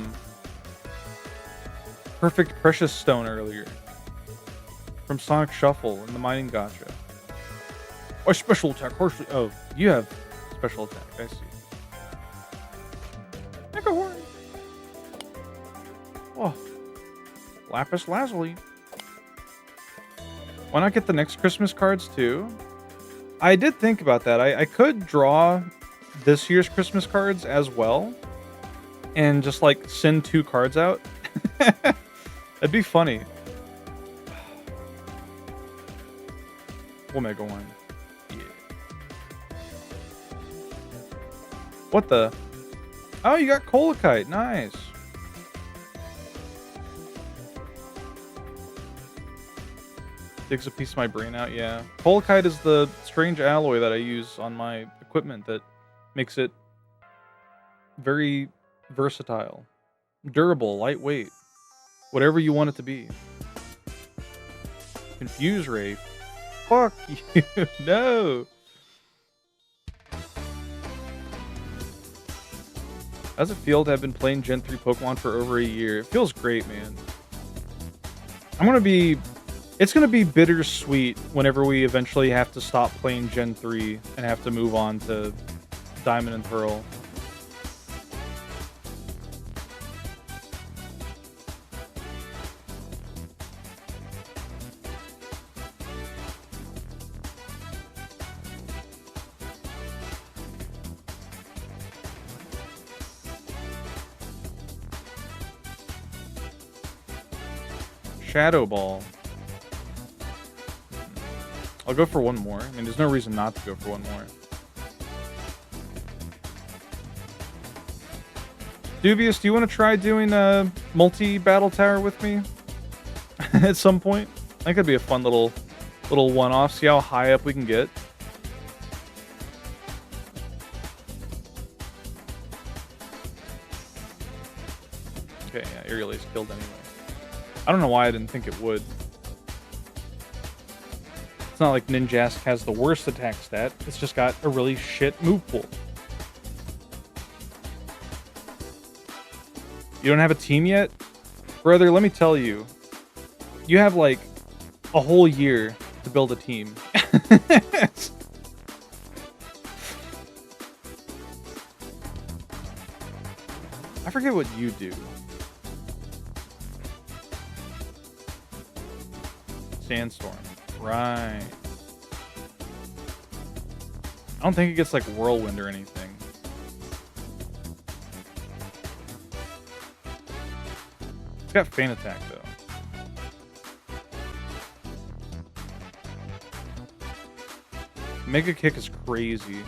perfect precious stone earlier from Sonic Shuffle in the mining gotcha. Oh, special attack. Harshly. Oh, you have special attack. I see. Mega Horn. Oh, Lapis Lazuli. Why not get the next Christmas cards too? I did think about that. I could draw this year's Christmas cards as well and just like send 2 cards out. That'd be funny. Omega One. Yeah. What the? Oh, you got Colakite. Nice. Digs a piece of my brain out, yeah. Colakite is the strange alloy that I use on my equipment that makes it very versatile, durable, lightweight, whatever you want it to be. Confuse Ray. Fuck you. No. How's it feel to have been playing Gen 3 Pokemon for over a year? It feels great, man. It's gonna be bittersweet whenever we eventually have to stop playing Gen 3 and have to move on to Diamond and Pearl. Shadow Ball. I'll go for one more. I mean, there's no reason not to go for one more. Dubious, do you want to try doing a multi-battle tower with me at some point? I think that'd be a fun little one-off. See how high up we can get. Okay, yeah, Aerial Ace killed anyway. I don't know why I didn't think it would. It's not like Ninjask has the worst attack stat. It's just got a really shit move pool. You don't have a team yet? Brother, let me tell you. You have like a whole year to build a team. I forget what you do. Sandstorm. Right. I don't think it gets like Whirlwind or anything. It's got Feint Attack though. Mega Kick is crazy.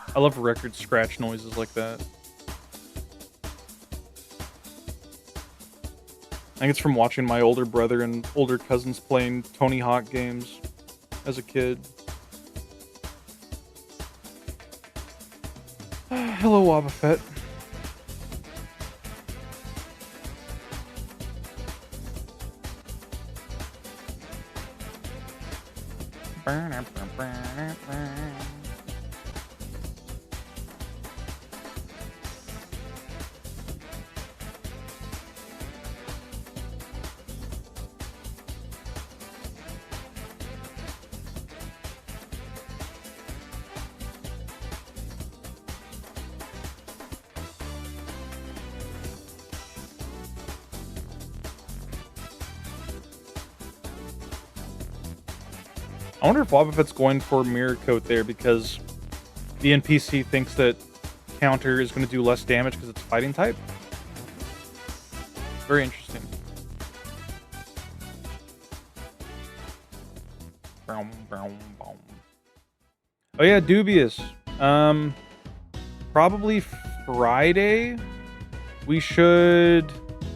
I love record scratch noises like that. I think it's from watching my older brother and older cousins playing Tony Hawk games as a kid. Hello, Wobbuffet. I wonder if Wobbuffet's going for Mirror Coat there because the NPC thinks that Counter is going to do less damage because it's fighting type. Very interesting. Oh yeah, Dubious. Probably Friday we should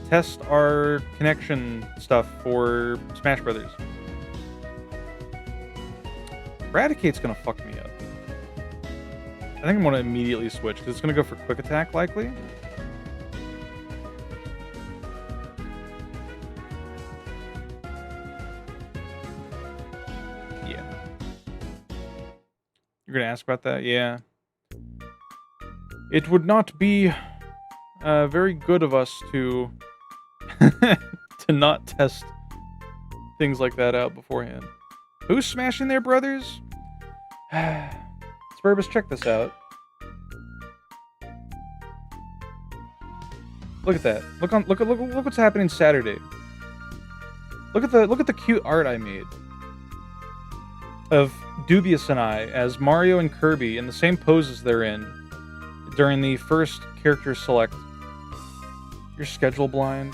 test our connection stuff for Smash Brothers. Radicate's gonna fuck me up. I think I'm gonna immediately switch because it's gonna go for quick attack likely. Yeah. You're gonna ask about that? Yeah. It would not be very good of us to to not test things like that out beforehand. Who's smashing their brothers? Spurbus, check this out. Look at that. Look what's happening Saturday. Look at the cute art I made of Dubious and I as Mario and Kirby in the same poses they're in during the first character select. You're schedule blind.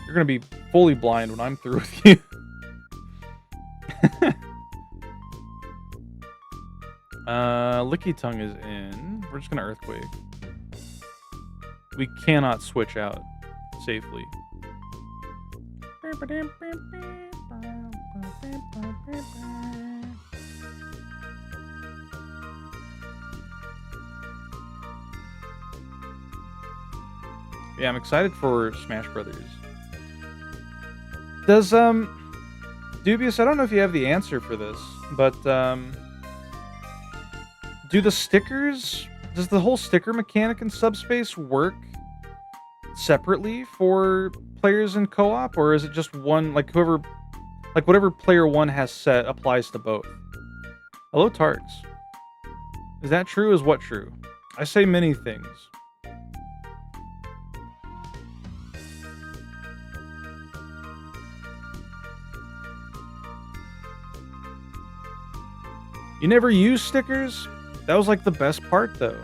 You're gonna be fully blind when I'm through with you. Licky Tongue is in. We're just gonna Earthquake. We cannot switch out safely. Yeah, I'm excited for Smash Brothers. Does Dubious, I don't know if you have the answer for this, but do the stickers, does the whole sticker mechanic in Subspace work separately for players in co-op, or is it just one, like whatever player one has set applies to both? Hello, Tarks. Is that true? Is what true? I say many things. You never use stickers? That was like the best part, though.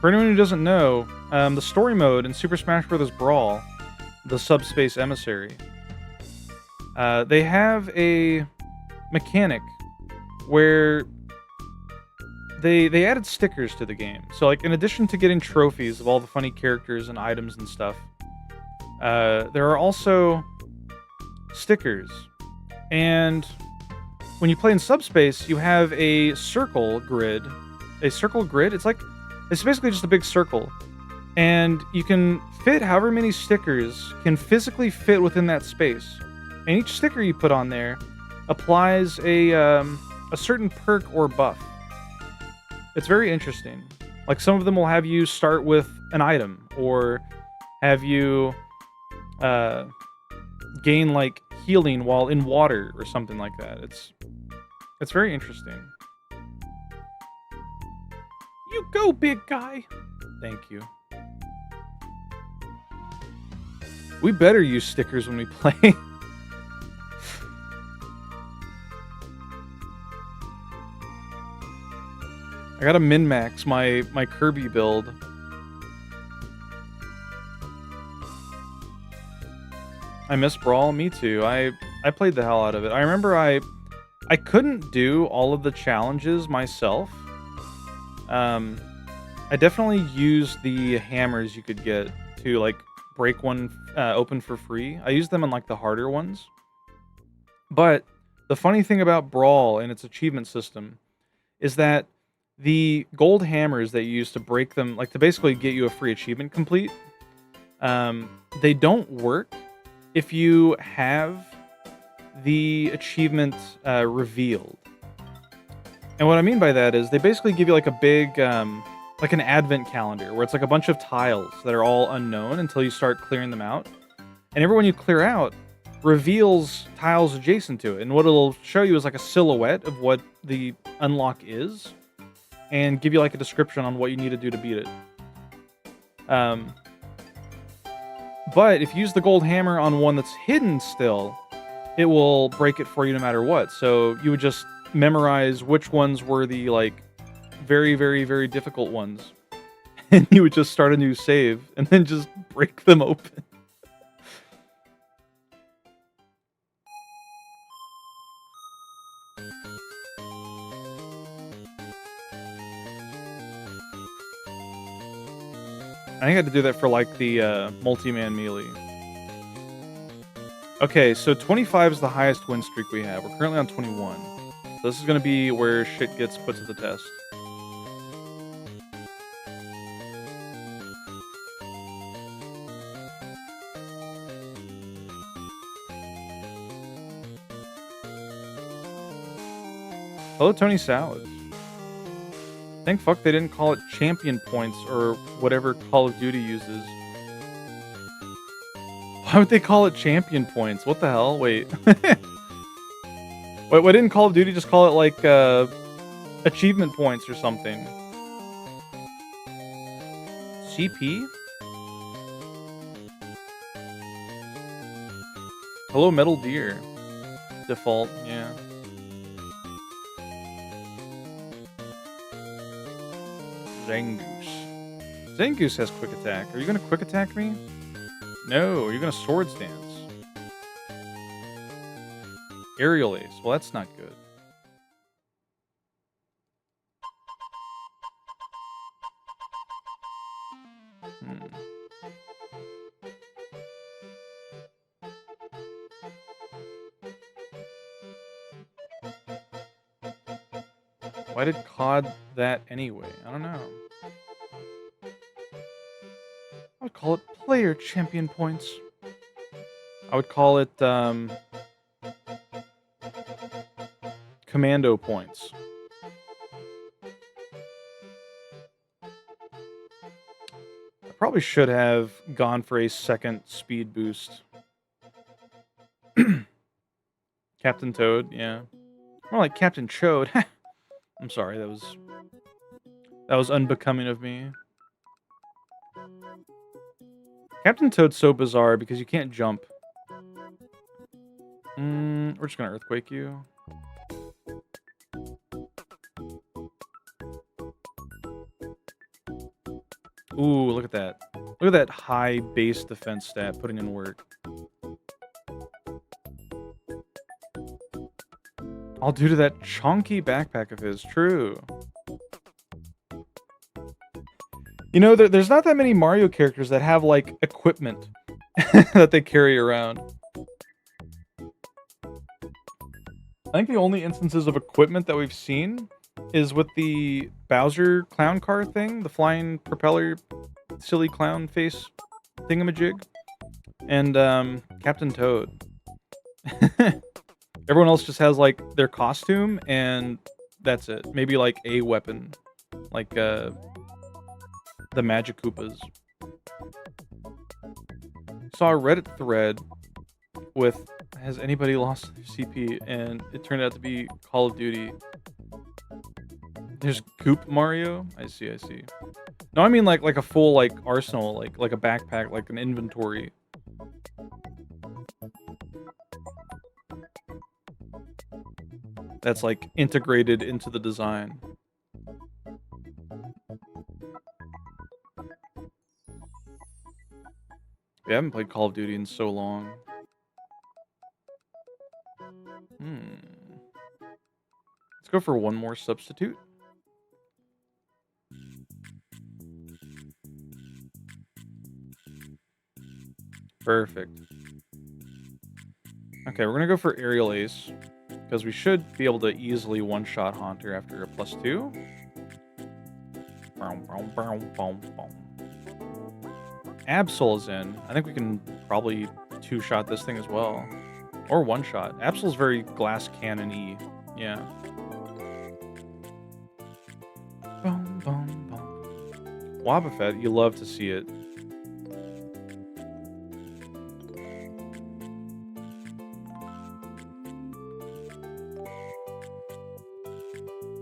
For anyone who doesn't know, the story mode in Super Smash Bros. Brawl, the Subspace Emissary, they have a mechanic where they added stickers to the game. So, like, in addition to getting trophies of all the funny characters and items and stuff, there are also stickers. And when you play in Subspace, you have a circle grid. A circle grid? It's basically just a big circle. And you can fit however many stickers can physically fit within that space. And each sticker you put on there applies a certain perk or buff. It's very interesting. Like, some of them will have you start with an item, or have you gain, like, healing while in water or something like that. It's very interesting. You go, big guy. Thank you. We better use stickers when we play. I gotta min-max my Kirby build. I miss Brawl. Me too. I played the hell out of it. I remember I couldn't do all of the challenges myself. I definitely used the hammers you could get to, like, break one open for free. I used them on, like, the harder ones. But the funny thing about Brawl and its achievement system is that the gold hammers that you use to break them, like, to basically get you a free achievement complete, they don't work if you have the achievement revealed. And what I mean by that is they basically give you, like, a big, like an advent calendar, where it's like a bunch of tiles that are all unknown until you start clearing them out. And every one you clear out reveals tiles adjacent to it. And what it'll show you is like a silhouette of what the unlock is, and give you like a description on what you need to do to beat it. But if you use the gold hammer on one that's hidden still, it will break it for you no matter what. So you would just memorize which ones were the like very, very, very difficult ones, and you would just start a new save and then just break them open. I think I had to do that for like the multi-man melee. Okay, so 25 is the highest win streak we have. We're currently on 21. So this is gonna be where shit gets put to the test. Hello, Tony Salad. Thank fuck they didn't call it champion points or whatever Call of Duty uses. Why would they call it champion points? What the hell? Wait. Wait, why didn't Call of Duty just call it like achievement points or something? CP? Hello, Metal Deer. Default, yeah. Zangoose. Zangoose has quick attack. Are you gonna quick attack me? No, you're gonna sword stance. Aerial Ace. Well, that's not good. Why did COD that anyway? I don't know. I would call it player champion points. I would call it commando points. I probably should have gone for a second speed boost. Captain Toad, yeah. More like Captain Chode. I'm sorry, that was unbecoming of me. Captain Toad's so bizarre because you can't jump. We're just gonna earthquake you. Ooh, look at that. Look at that high base defense stat putting in work. All due to that chonky backpack of his. True. You know, there's not that many Mario characters that have, like, equipment that they carry around. I think the only instances of equipment that we've seen is with the Bowser clown car thing, the flying propeller, silly clown face thingamajig, and Captain Toad. Everyone else just has, like, their costume, and that's it. Maybe, like, a weapon. Like, the Magic Koopas. Saw a Reddit thread with, has anybody lost their CP? And it turned out to be Call of Duty. There's Goop Mario? I see. No, I mean, like a full, like, arsenal, like a backpack, like an inventory. That's, like, integrated into the design. We haven't played Call of Duty in so long. Let's go for one more substitute. Perfect. Okay, we're gonna go for Aerial Ace, because we should be able to easily one-shot Haunter after a +2. Absol is in. I think we can probably two-shot this thing as well. Or one-shot. Absol's very glass cannon-y. Yeah. Boom, boom, boom. Wobbuffet, you love to see it.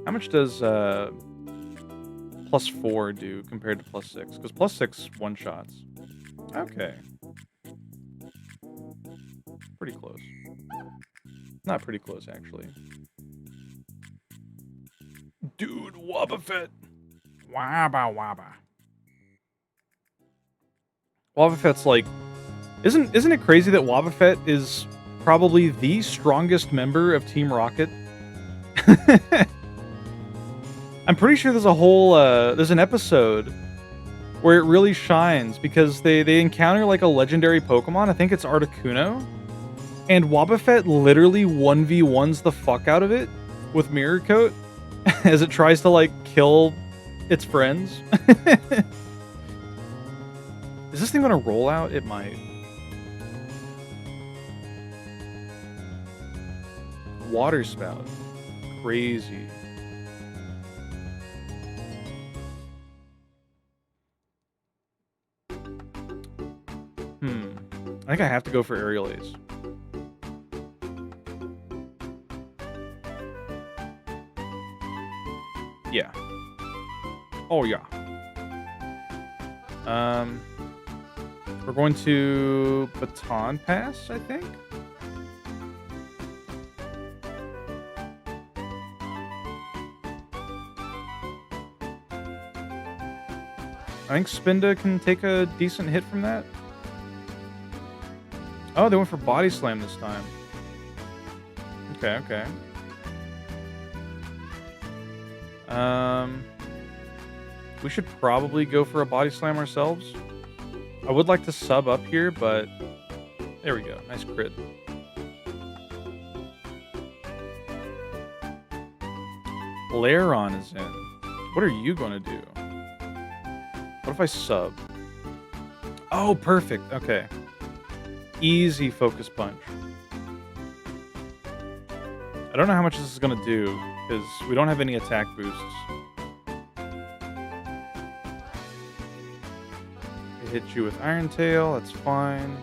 How much does +4 do compared to +6? Because +6 one-shots. Okay. Pretty close. Not pretty close, actually. Dude, Wobbuffet. Wabba wabba. Wobbuffet's like... Isn't it crazy that Wobbuffet is probably the strongest member of Team Rocket? I'm pretty sure there's a whole... there's an episode where it really shines because they encounter like a legendary Pokemon. I think it's Articuno. And Wobbuffet literally 1v1s the fuck out of it with Mirror Coat as it tries to like kill its friends. Is this thing gonna roll out? It might. Water Spout. Crazy. I think I have to go for Aerial Ace. Yeah. Oh, yeah. We're going to Baton Pass, I think? I think Spinda can take a decent hit from that. Oh, they went for Body Slam this time. Okay, okay. We should probably go for a Body Slam ourselves. I would like to sub up here, but there we go. Nice crit. Lairon is in. What are you going to do? What if I sub? Oh, perfect. Okay. Easy Focus Punch. I don't know how much this is going to do, because we don't have any attack boosts. It hit you with Iron Tail, that's fine.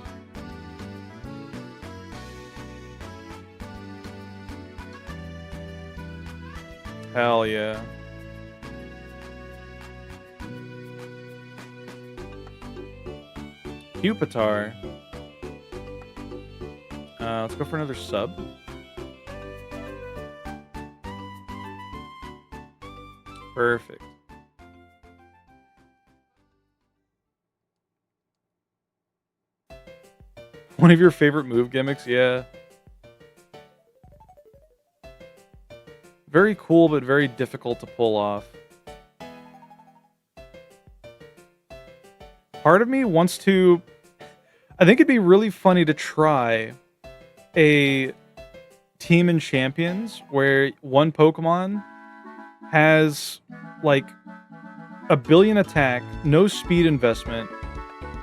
Hell yeah. Pupitar. Let's go for another sub. Perfect. One of your favorite move gimmicks? Yeah. Very cool, but very difficult to pull off. Part of me wants to... I think it'd be really funny to try a Team in Champions where one Pokemon has like 1 billion attack, no speed investment,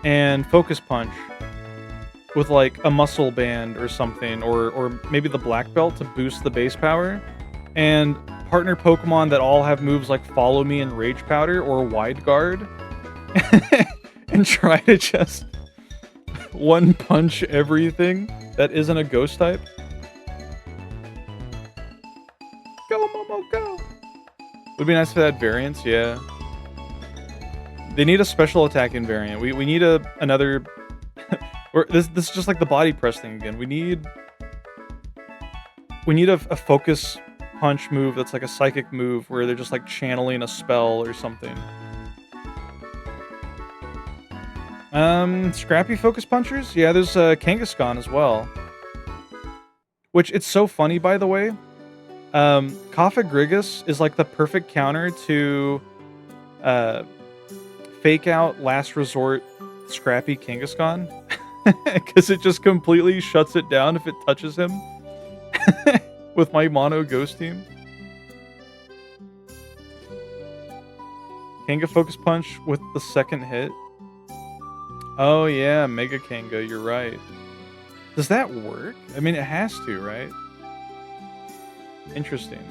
and Focus Punch with like a muscle band or something, or maybe the black belt to boost the base power, and partner Pokemon that all have moves like Follow Me and Rage Powder or Wide Guard, and try to just one punch everything that isn't a ghost type. Go, Momo, go! Would be nice for that variance, yeah. They need a special attacking variant. We need another... or this is just like the body press thing again. We need a focus punch move that's like a psychic move where they're just like channeling a spell or something. Scrappy focus punchers? Yeah, there's Kangaskhan as well. Which, it's so funny, by the way. Cofagrigus is like the perfect counter to fake out Last Resort Scrappy Kangaskhan. Because it just completely shuts it down if it touches him. With my mono ghost team. Kanga focus punch with the second hit. Oh yeah, Mega Kanga, you're right. Does that work? I mean, it has to, right? Interesting.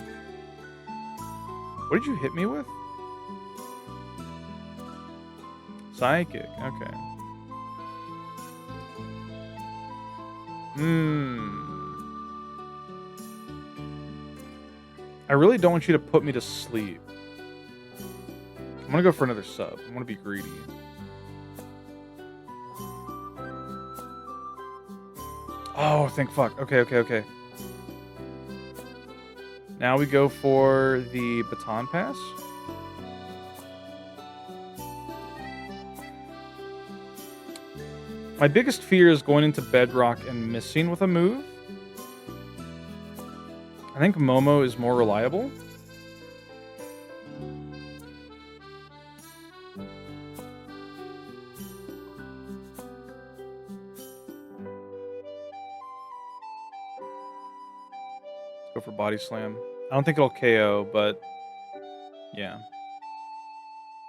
What did you hit me with? Psychic, okay. I really don't want you to put me to sleep. I'm gonna go for another sub. I'm gonna be greedy. Oh, thank fuck. Okay. Now we go for the Baton Pass. My biggest fear is going into Bedrock and missing with a move. I think Momo is more reliable. Go for Body Slam. I don't think it'll KO, but yeah.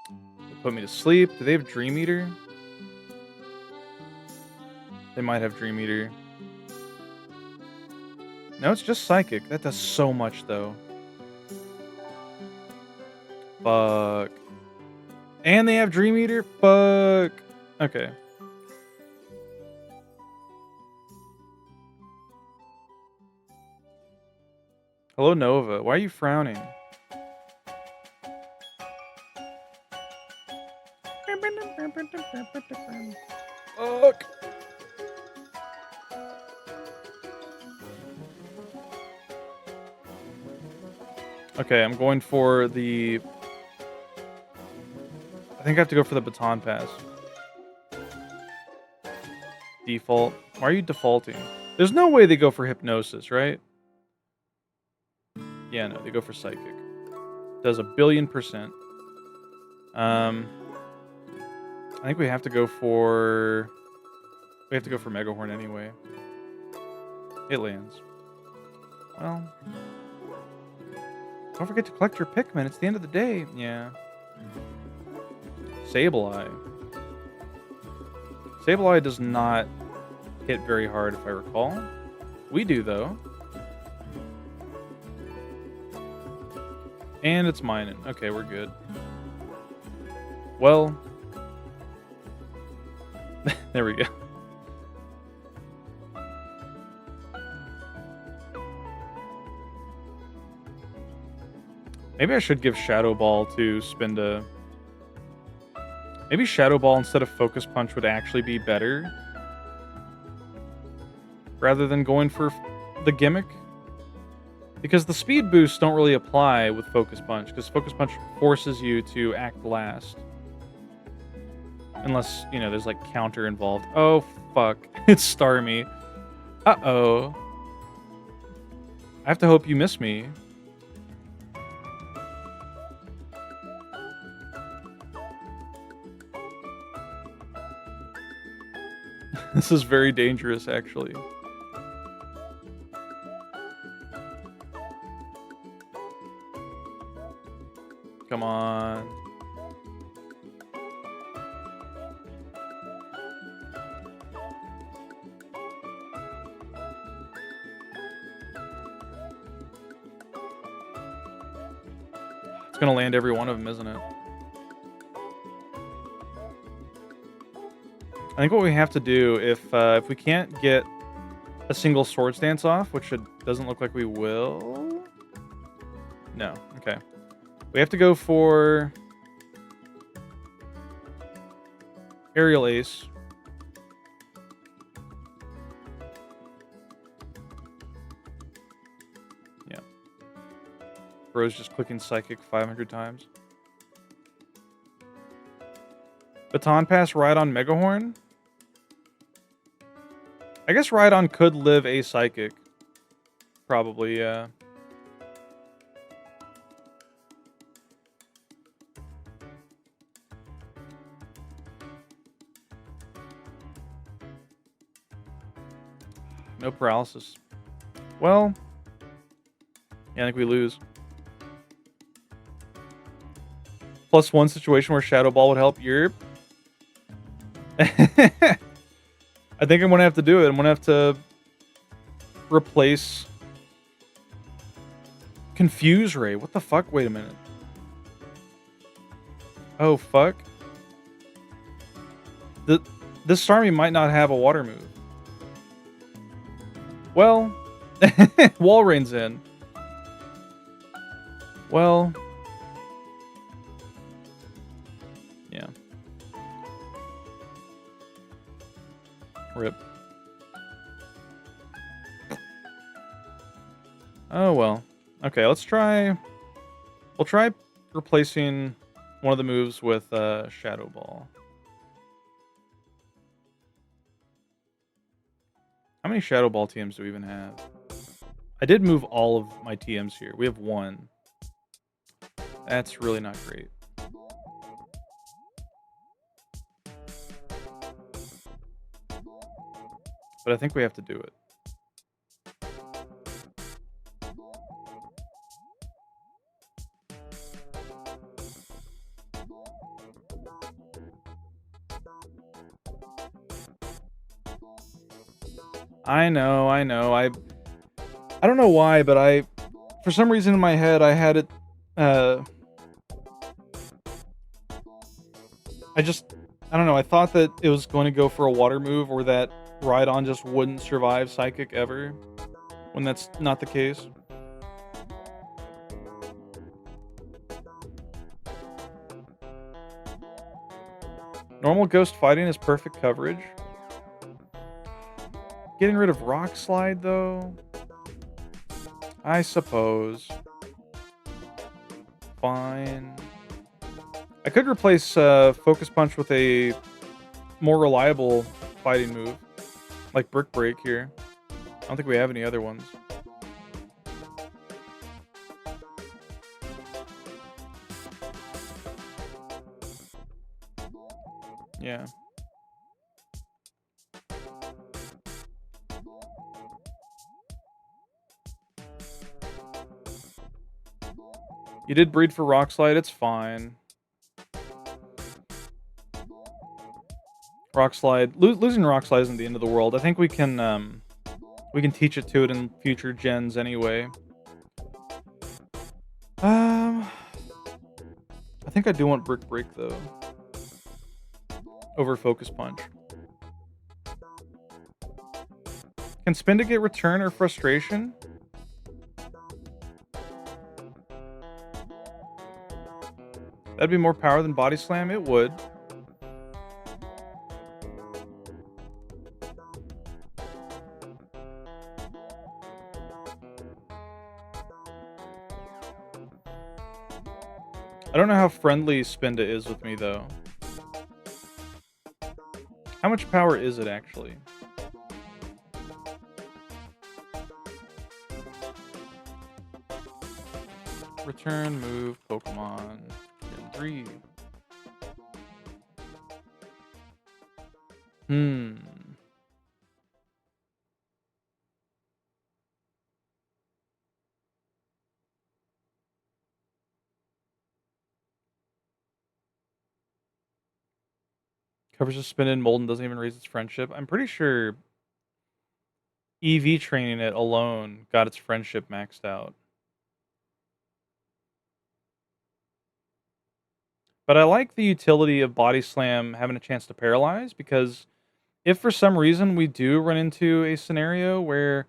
It'll put me to sleep. Do they have Dream Eater? They might have Dream Eater. No, it's just Psychic. That does so much, though. Fuck. And they have Dream Eater? Fuck. Okay. Hello, Nova. Why are you frowning? Fuck. Okay, I'm going for the... I think I have to go for the Baton Pass. Default. Why are you defaulting? There's no way they go for Hypnosis, right? Yeah, no, they go for Psychic. Does 1,000,000,000%. I think we have to go for... We have to go for Megahorn anyway. It lands. Well... Don't forget to collect your Pikmin. It's the end of the day. Yeah. Sableye. Sableye does not hit very hard, if I recall. We do, though. And it's mining. Okay, we're good. Well. There we go. Maybe I should give Shadow Ball to Spinda. Maybe Shadow Ball instead of Focus Punch would actually be better. Rather than going for the gimmick. Because the speed boosts don't really apply with Focus Punch. Because Focus Punch forces you to act last. Unless, you know, there's like counter involved. Oh, fuck. It's Starmie. Uh-oh. I have to hope you miss me. This is very dangerous, actually. Come on. It's gonna land every one of them, isn't it? I think what we have to do, if we can't get a single Swords Dance off, which it doesn't look like we will... No, okay. We have to go for... Aerial Ace. Yeah. Bro's just clicking Psychic 500 times. Baton Pass Rhydon Megahorn? I guess Rhydon could live a Psychic. Probably, yeah. No paralysis. Well... Yeah, I think we lose. +1 situation where Shadow Ball would help Yerp. I think I'm gonna have to do it. I'm gonna have to replace Confuse Ray. What the fuck? Wait a minute. Oh fuck. This Starmie might not have a water move. Well, Walreign's in. Well, yeah. Rip. Oh well. Okay. Okay, let's try. We'll try replacing one of the moves with Shadow Ball. How many Shadow Ball TMs do we even have? I did move all of my TMs here. We have one. That's really not great. But I think we have to do it. I know. I don't know why, but for some reason in my head, I had it, I don't know, I thought that it was going to go for a water move or that Rhydon just wouldn't survive Psychic ever, when that's not the case. Normal Ghost fighting is perfect coverage. Getting rid of Rock Slide, though? I suppose. Fine. I could replace Focus Punch with a more reliable fighting move, like Brick Break here. I don't think we have any other ones. Yeah. You did breed for Rock Slide, it's fine. Rock Slide, losing Rock Slide isn't the end of the world. I think we can teach it to it in future gens anyway. I think I do want Brick Break though, over Focus Punch. Can Spinda get Return or Frustration? That'd be more power than Body Slam? It would. I don't know how friendly Spinda is with me, though. How much power is it, actually? Return, move, Pokemon, Gen 3. Covers a spin in Molden, doesn't even raise its friendship. I'm pretty sure EV training it alone got its friendship maxed out. But I like the utility of Body Slam having a chance to paralyze, because if for some reason we do run into a scenario where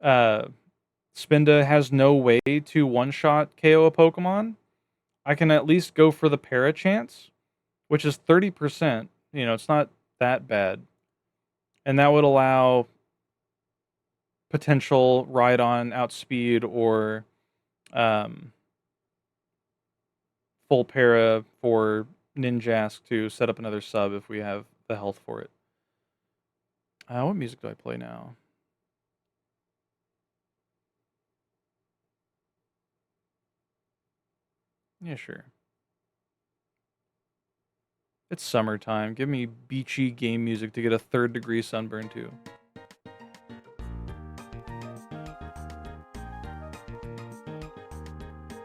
Spinda has no way to one-shot KO a Pokemon, I can at least go for the para chance, which is 30%. You know, it's not that bad. And that would allow potential Rhydon outspeed or full para for Ninjask to set up another sub if we have the health for it. What music do I play now? Yeah, sure. It's summertime. Give me beachy game music to get a 3rd degree sunburn to.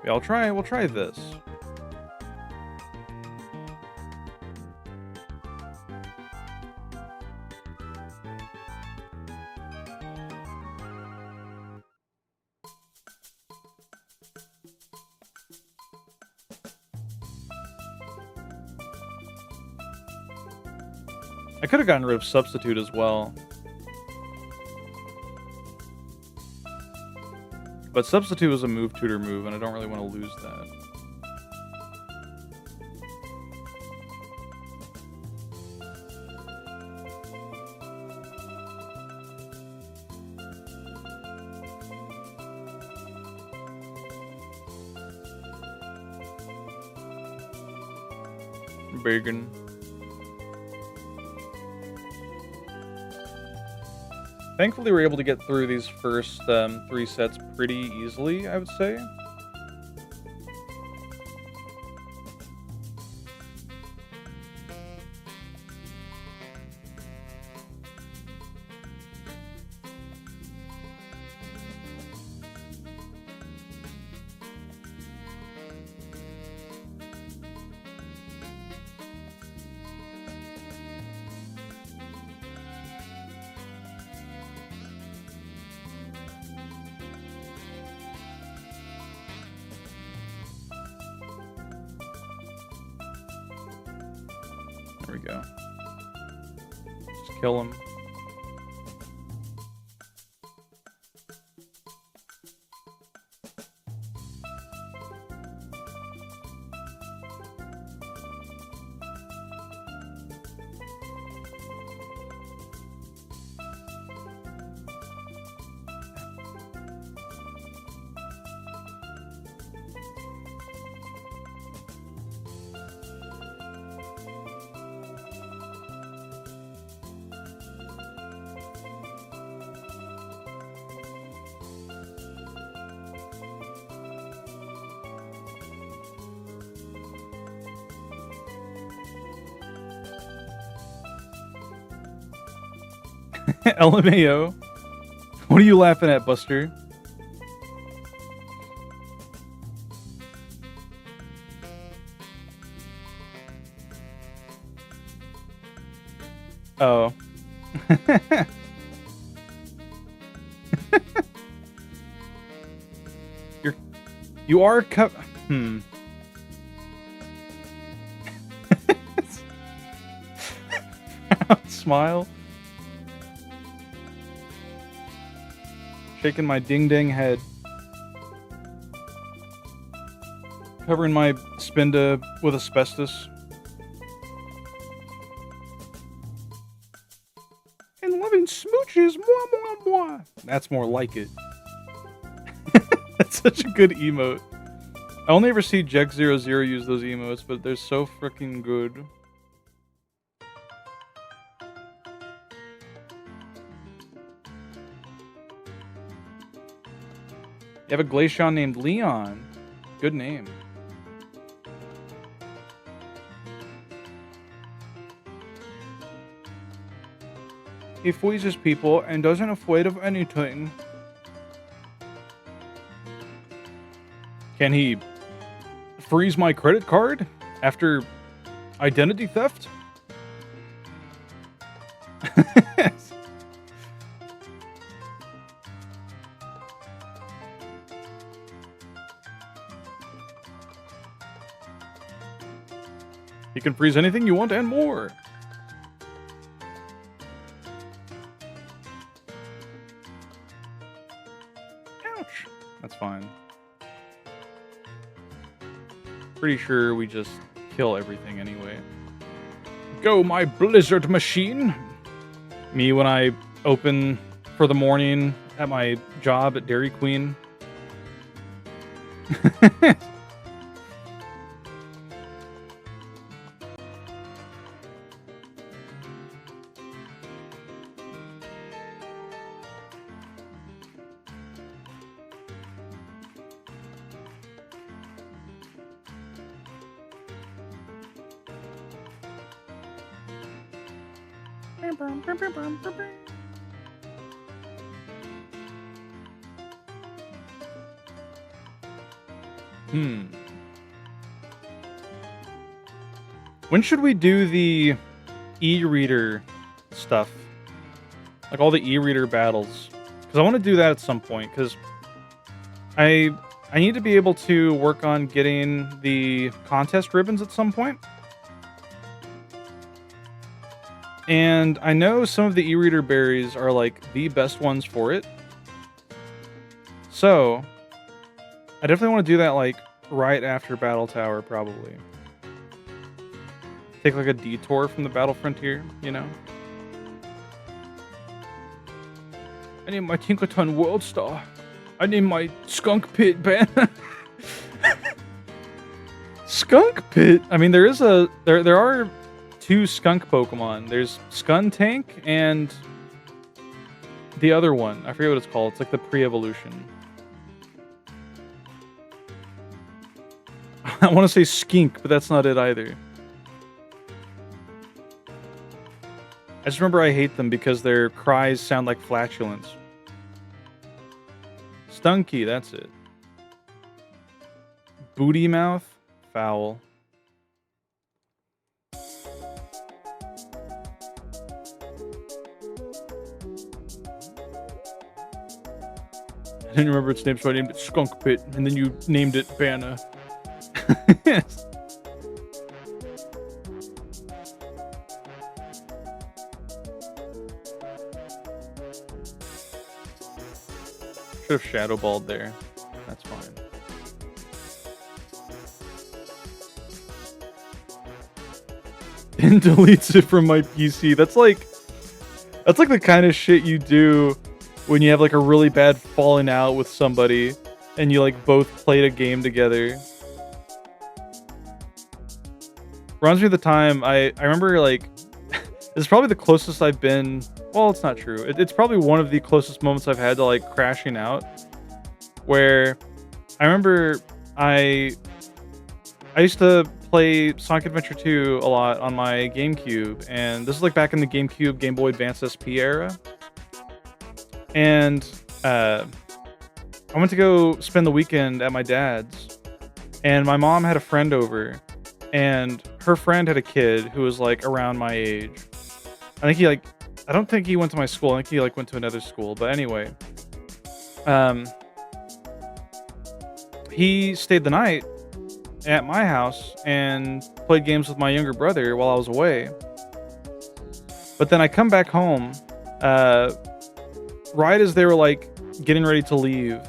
Yeah, we'll try this. I could have gotten rid of Substitute as well. But Substitute was a move tutor move, and I don't really want to lose that. Bacon. Thankfully, we're able to get through these first 3 sets pretty easily, I would say. There we go. Just kill him. LMAO. What are you laughing at, Buster? Oh. You are Smile. Shaking my ding-dang head. Covering my spinda with asbestos. And loving smooches. Mwah, mwah, mwah. That's more like it. That's such a good emote. I only ever see Jex00 use those emotes, but they're so freaking good. You have a Glaceon named Leon. Good name. He freezes people and doesn't afraid of anything. Can he freeze my credit card after identity theft? You can freeze anything you want and more. Ouch. That's fine. Pretty sure we just kill everything anyway. Go, my blizzard machine! Me when I open for the morning at my job at Dairy Queen. When should we do the e-reader stuff? Like all the e-reader battles? Because I want to do that at some point, because I need to be able to work on getting the contest ribbons at some point. And I know some of the e-reader berries are like the best ones for it. So I definitely want to do that like right after Battle Tower, probably. Take like a detour from the Battle Frontier, you know? I need my Tinkaton World Star. I need my Skunk Pit banner. Skunk Pit. I mean, there are two skunk Pokemon. There's Skuntank and the other one. I forget what it's called. It's like the pre-evolution. I want to say Skink, but that's not it either. I just remember I hate them because their cries sound like flatulence. Stunky, that's it. Booty mouth? Foul. I didn't remember its name, so I named it Skunk Pit, and then you named it Banna. Should have Shadow Balled there. That's fine. And deletes it from my PC. That's like the kind of shit you do when you have like a really bad falling out with somebody and you like both played a game together. Reminds me of the time I remember like it's probably the closest I've been. Well, it's not true. It's probably one of the closest moments I've had to like crashing out. Where I remember I used to play Sonic Adventure 2 a lot on my GameCube, and this is like back in the GameCube, Game Boy Advance SP era. And I went to go spend the weekend at my dad's, and my mom had a friend over, and her friend had a kid who was like around my age. I don't think he went to my school. I think he like went to another school. But anyway, he stayed the night at my house and played games with my younger brother while I was away. But then I come back home, right as they were like getting ready to leave,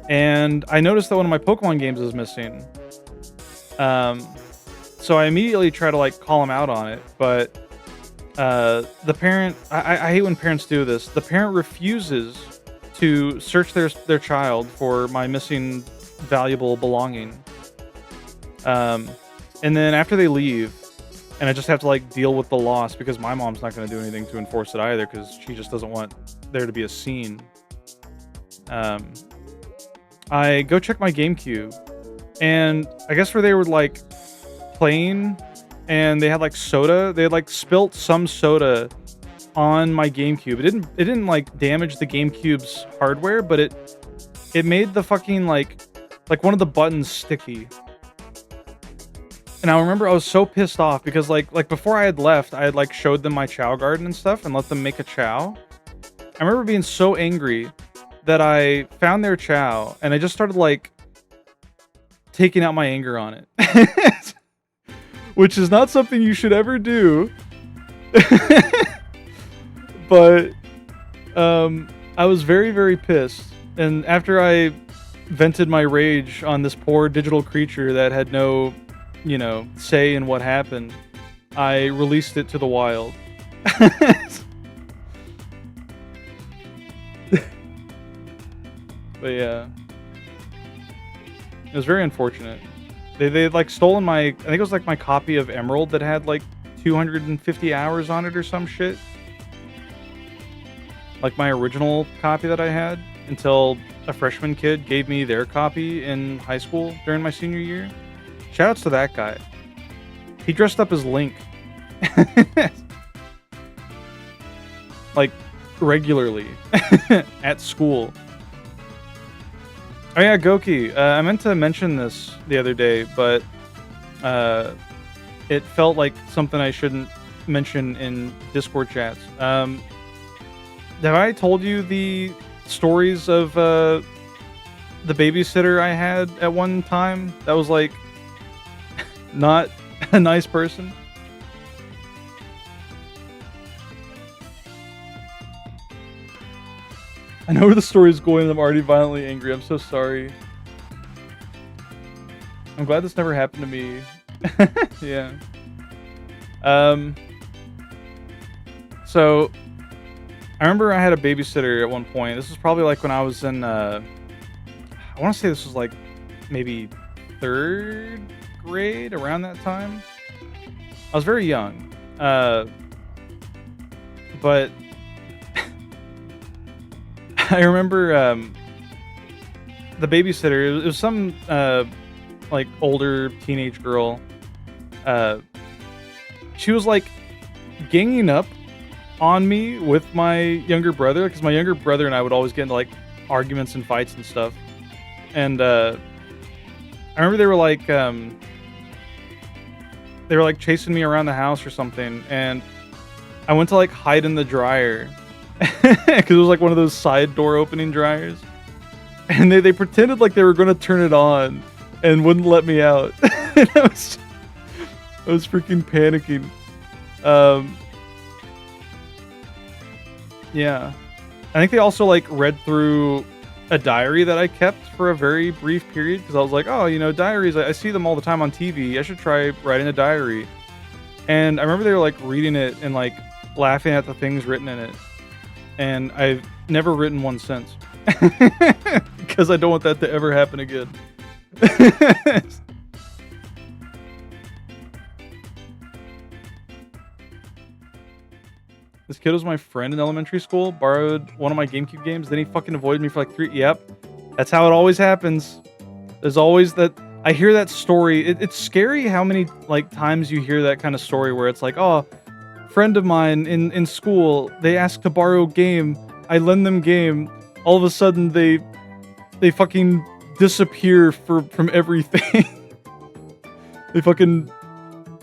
and I noticed that one of my Pokemon games is missing. So I immediately try to like call him out on it, but the parent, I hate when parents do this. The parent refuses to search their child for my missing valuable belonging. And then after they leave, and I just have to like deal with the loss because my mom's not going to do anything to enforce it either because she just doesn't want there to be a scene. I go check my GameCube, and I guess where they were like playing and they had like soda, they had like spilt some soda on my GameCube. It didn't like damage the GameCube's hardware, but it made the fucking like one of the buttons sticky. And I remember I was so pissed off because like before I had left, I had like showed them my Chow garden and stuff and let them make a Chow. I remember being so angry that I found their Chow and I just started like taking out my anger on it. Which is not something you should ever do. But I was very, very pissed. And after I vented my rage on this poor digital creature that had no, say in what happened, I released it to the wild. But yeah. It was very unfortunate. They like stolen my, I think it was like my copy of Emerald that had like 250 hours on it or some shit. Like my original copy that I had until a freshman kid gave me their copy in high school during my senior year. Shoutouts to that guy. He dressed up as Link. Like regularly at school. Oh yeah, Goki. I meant to mention this the other day, but it felt like something I shouldn't mention in Discord chats. Have I told you the stories of the babysitter I had at one time that was like not a nice person? I know where the story is going and I'm already violently angry. I'm so sorry. I'm glad this never happened to me. Yeah. So I remember I had a babysitter at one point. This was probably like when I was in I want to say this was like maybe third grade, around that time. I was very young. But I remember the babysitter, it was some like older teenage girl. She was like ganging up on me with my younger brother, because my younger brother and I would always get into like arguments and fights and stuff. And I remember they were like chasing me around the house or something, and I went to like hide in the dryer because it was like one of those side door opening dryers, and they pretended like they were going to turn it on and wouldn't let me out. And I was freaking panicking. Yeah, I think they also like read through a diary that I kept for a very brief period, because I was like, oh, you know, diaries, I see them all the time on TV. I should try writing a diary. And I remember they were like reading it and like laughing at the things written in it. And I've never written one since. Because I don't want that to ever happen again. This kid was my friend in elementary school, borrowed one of my GameCube games, then he fucking avoided me for like 3... Yep. That's how it always happens. There's always that... I hear that story. It's scary how many like times you hear that kind of story where it's like, oh, friend of mine in school, they asked to borrow game. I lend them game. All of a sudden they fucking disappear from everything. They fucking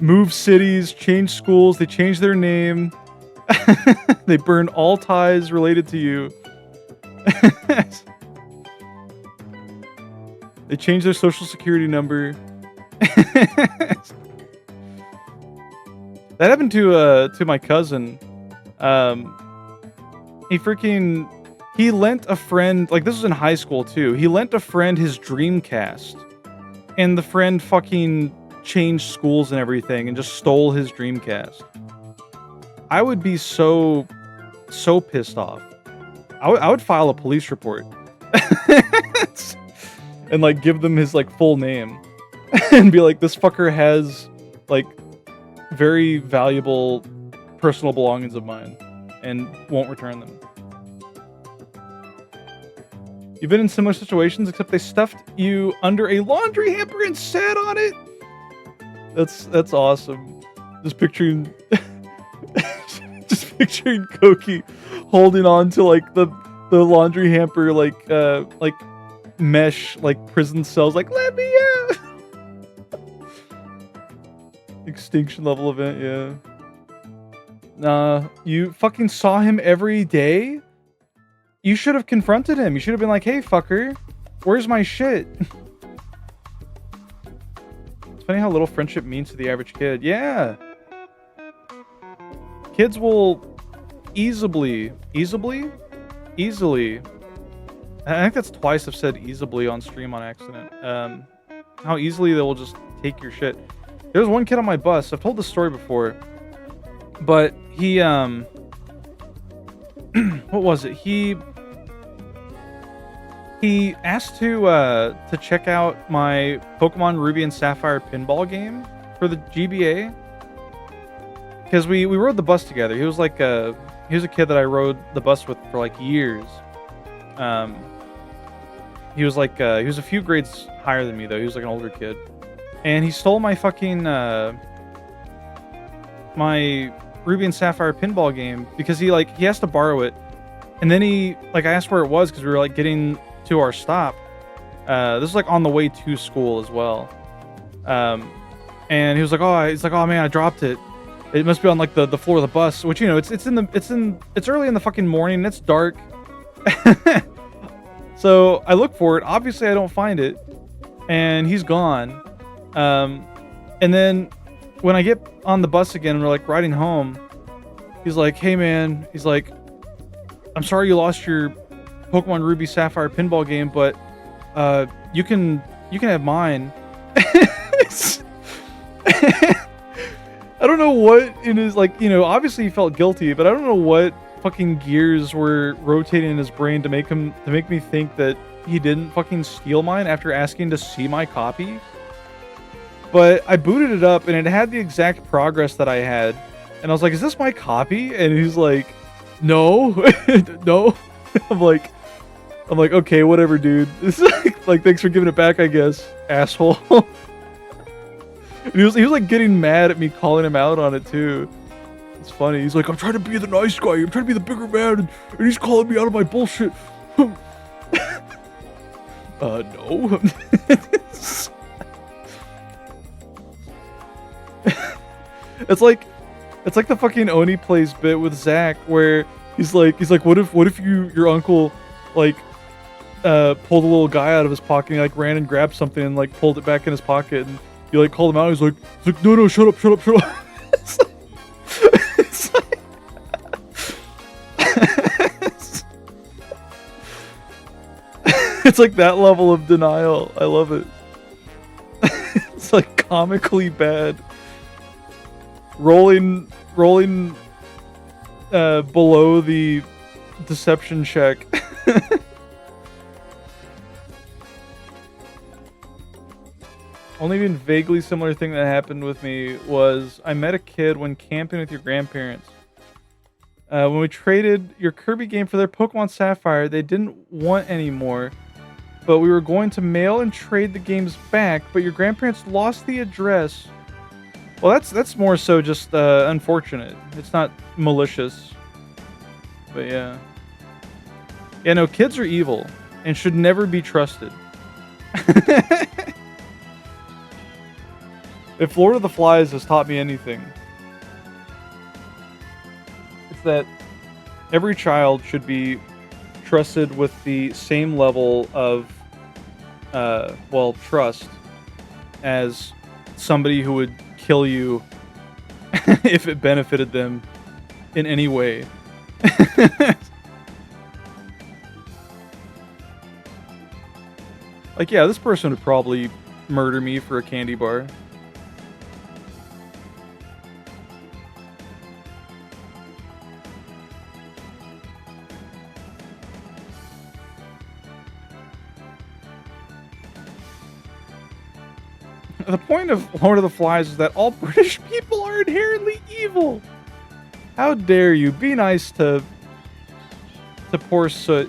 move cities, change schools, they change their name. They burn all ties related to you. They change their social security number. That happened to my cousin. He lent a friend, like this was in high school too. He lent a friend his Dreamcast, and the friend fucking changed schools and everything and just stole his Dreamcast. I would be so pissed off. I would file a police report. And like give them his like full name and be like, this fucker has like very valuable personal belongings of mine and won't return them. You've been in similar situations, except they stuffed you under a laundry hamper and sat on it. That's awesome. Just picturing Koki holding on to like the laundry hamper, like mesh, like prison cells, like let me out. Extinction level event, yeah. Nah, you fucking saw him every day? You should have confronted him. You should have been like, hey fucker, where's my shit? It's funny how little friendship means to the average kid. Yeah. Kids will easily. I think that's twice I've said easily on stream on accident. How easily they will just take your shit. There was one kid on my bus. I've told this story before, but he what was it? He asked to check out my Pokemon Ruby and Sapphire pinball game for the GBA, because we rode the bus together. He was like he was a kid that I rode the bus with for like years. He was like he was a few grades higher than me though. He was like an older kid, and he stole my fucking my Ruby and Sapphire pinball game because he has to borrow it, and then I asked where it was because we were like getting to our stop. This is like on the way to school as well, and he was like, oh man, I dropped it. It must be on like the floor of the bus, which, you know, it's early in the fucking morning. It's dark. So I look for it. Obviously, I don't find it, and he's gone. And then when I get on the bus again and we're like riding home, he's like, "Hey man," he's like, "I'm sorry you lost your Pokemon Ruby Sapphire pinball game, but you can have mine." I don't know what in his, like, you know, obviously he felt guilty, but I don't know what fucking gears were rotating in his brain to make me think that he didn't fucking steal mine after asking to see my copy. But I booted it up and it had the exact progress that I had. And I was like, is this my copy? And he's like, no, no. I'm like, okay, whatever, dude. This is like, thanks for giving it back, I guess, asshole. And he was like getting mad at me calling him out on it too. It's funny. He's like, I'm trying to be the nice guy. I'm trying to be the bigger man, and he's calling me out of my bullshit. No. It's like the fucking Oni Plays bit with Zach where he's like, what if your uncle like pulled a little guy out of his pocket and he, like ran and grabbed something and like pulled it back in his pocket and you like called him out. He's like no, shut up. It's like it's like that level of denial. I love it. It's like comically bad. Rolling below the deception check. Only even vaguely similar thing that happened with me was I met a kid when camping with your grandparents. When we traded your Kirby game for their Pokemon Sapphire, they didn't want any more, but we were going to mail and trade the games back, but your grandparents lost the address. Well, that's more so just unfortunate. It's not malicious. But yeah. Yeah, no, kids are evil and should never be trusted. If Lord of the Flies has taught me anything, it's that every child should be trusted with the same level of, trust as somebody who would kill you if it benefited them in any way. Like, yeah, this person would probably murder me for a candy bar. The point of Lord of the Flies is that all British people are inherently evil. How dare you? Be nice to poor Soot.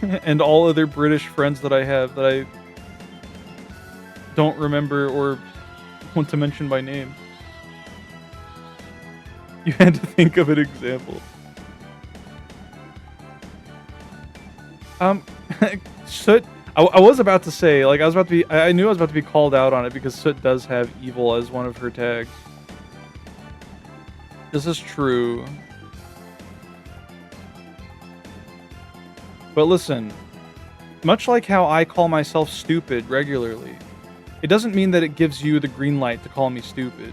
And all other British friends that I have that I don't remember or want to mention by name. You had to think of an example. Soot... I was about to say, like, I knew I was about to be called out on it because Soot does have evil as one of her tags. This is true. But listen, much like how I call myself stupid regularly, it doesn't mean that it gives you the green light to call me stupid.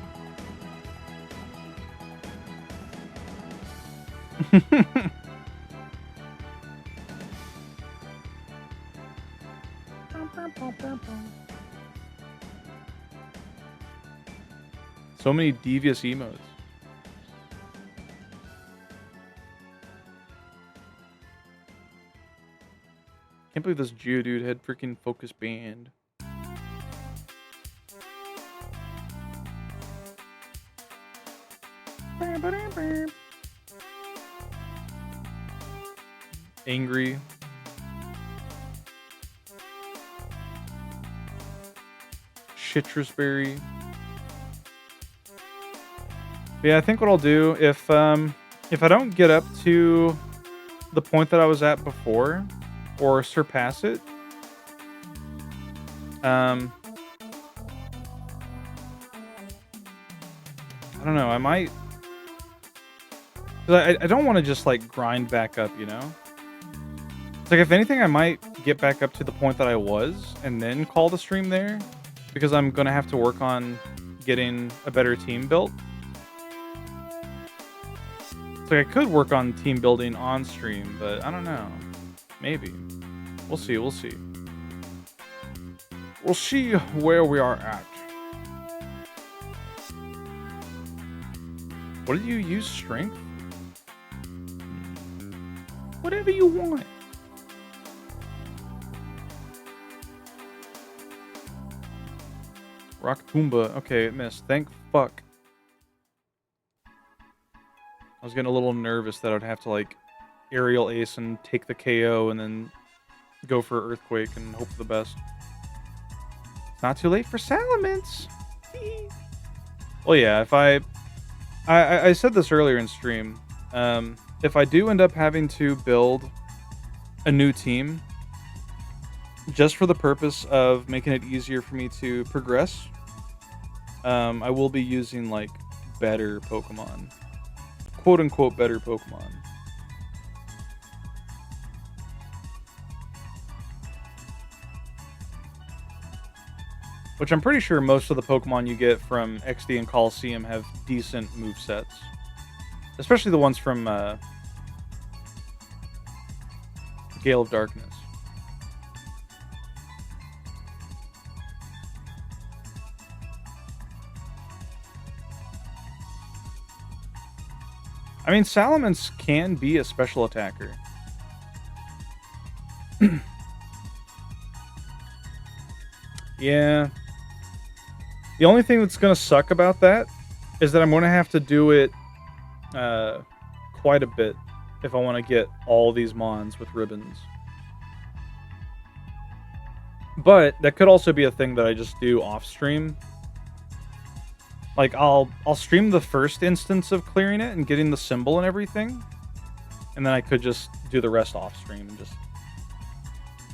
So many devious emotes. Can't believe this Geodude had freaking focus band. Angry. Citrus berry. But yeah, I think what I'll do if I don't get up to the point that I was at before or surpass it, I don't know. I might. 'Cause I don't want to just like grind back up, you know? It's like if anything, I might get back up to the point that I was and then call the stream there. Because I'm going to have to work on getting a better team built. So I could work on team building on stream, but I don't know. Maybe. We'll see, we'll see. We'll see where we are at. What did you use? Strength? Whatever you want. Rock Toomba. Okay, it missed. Thank fuck. I was getting a little nervous that I'd have to, like, aerial ace and take the KO and then go for Earthquake and hope for the best. It's not too late for Salamence. Well, yeah, if I said this earlier in stream. If I do end up having to build a new team just for the purpose of making it easier for me to progress, I will be using, like, better Pokemon. Quote-unquote better Pokemon. Which I'm pretty sure most of the Pokemon you get from XD and Coliseum have decent movesets. Especially the ones from Gale of Darkness. I mean, Salamence can be a special attacker. Yeah. The only thing that's going to suck about that is that I'm going to have to do it quite a bit if I want to get all these Mons with ribbons. But that could also be a thing that I just do off stream. Like, I'll stream the first instance of clearing it and getting the symbol and everything. And then I could just do the rest off stream and just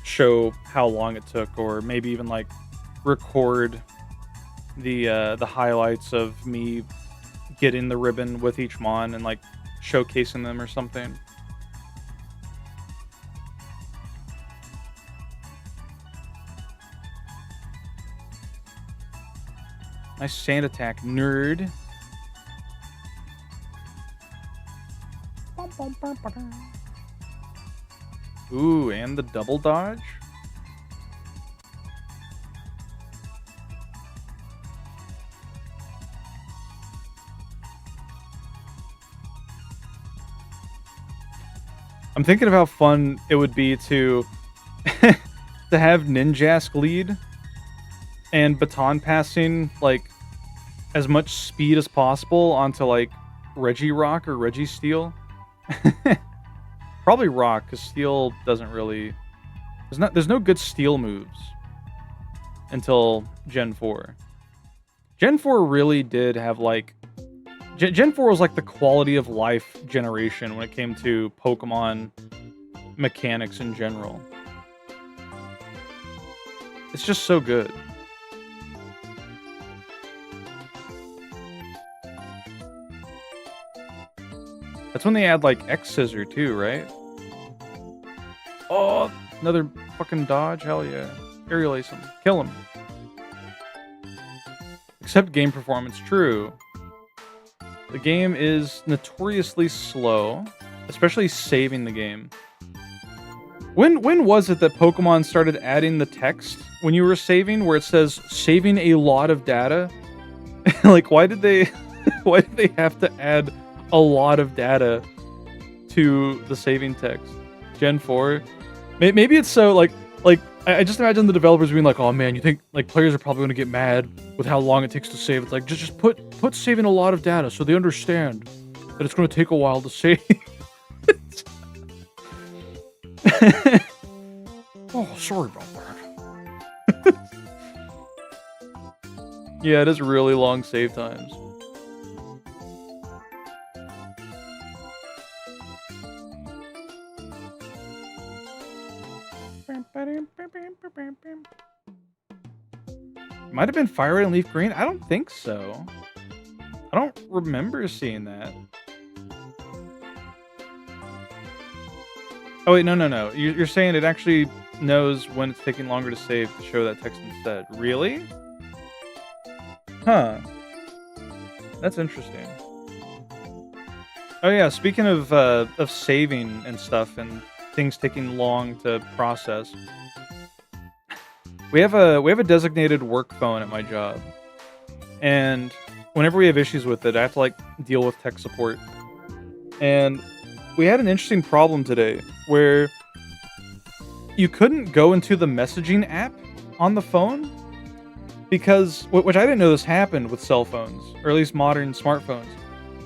show how long it took, or maybe even, like, record the highlights of me getting the ribbon with each Mon and, like, showcasing them or something. Nice sand attack, nerd. Ooh, and the double dodge? I'm thinking of how fun it would be to to have Ninjask lead and baton passing, like, as much speed as possible onto, like, Regirock or Registeel. Probably Rock, because Steel doesn't really... There's no good Steel moves until Gen 4. Gen 4 really did have, like... Gen 4 was, like, the quality of life generation when it came to Pokemon mechanics in general. It's just so good. That's when they add, like, X-Scissor, too, right? Oh, another fucking dodge? Hell yeah. Aerial Ace him. Kill him. Except game performance. True. The game is notoriously slow, especially saving the game. When was it that Pokemon started adding the text when you were saving, where it says, saving a lot of data? Like, why did they have to add a lot of data to the saving text? Gen 4? Maybe it's so, like, I just imagine the developers being like, oh man, you think, like, players are probably going to get mad with how long it takes to save. It's like, just put saving a lot of data so they understand that it's going to take a while to save. Oh, sorry about that. Yeah, it is really long save times. Might have been Fire Red and Leaf Green? I don't think so. I don't remember seeing that. Oh wait, no. You're saying it actually knows when it's taking longer to save to show that text instead. Really? Huh. That's interesting. Oh yeah, speaking of saving and stuff and things taking long to process. We have a designated work phone at my job. And whenever we have issues with it, I have to, like, deal with tech support. And we had an interesting problem today where you couldn't go into the messaging app on the phone because which I didn't know this happened with cell phones, or at least modern smartphones.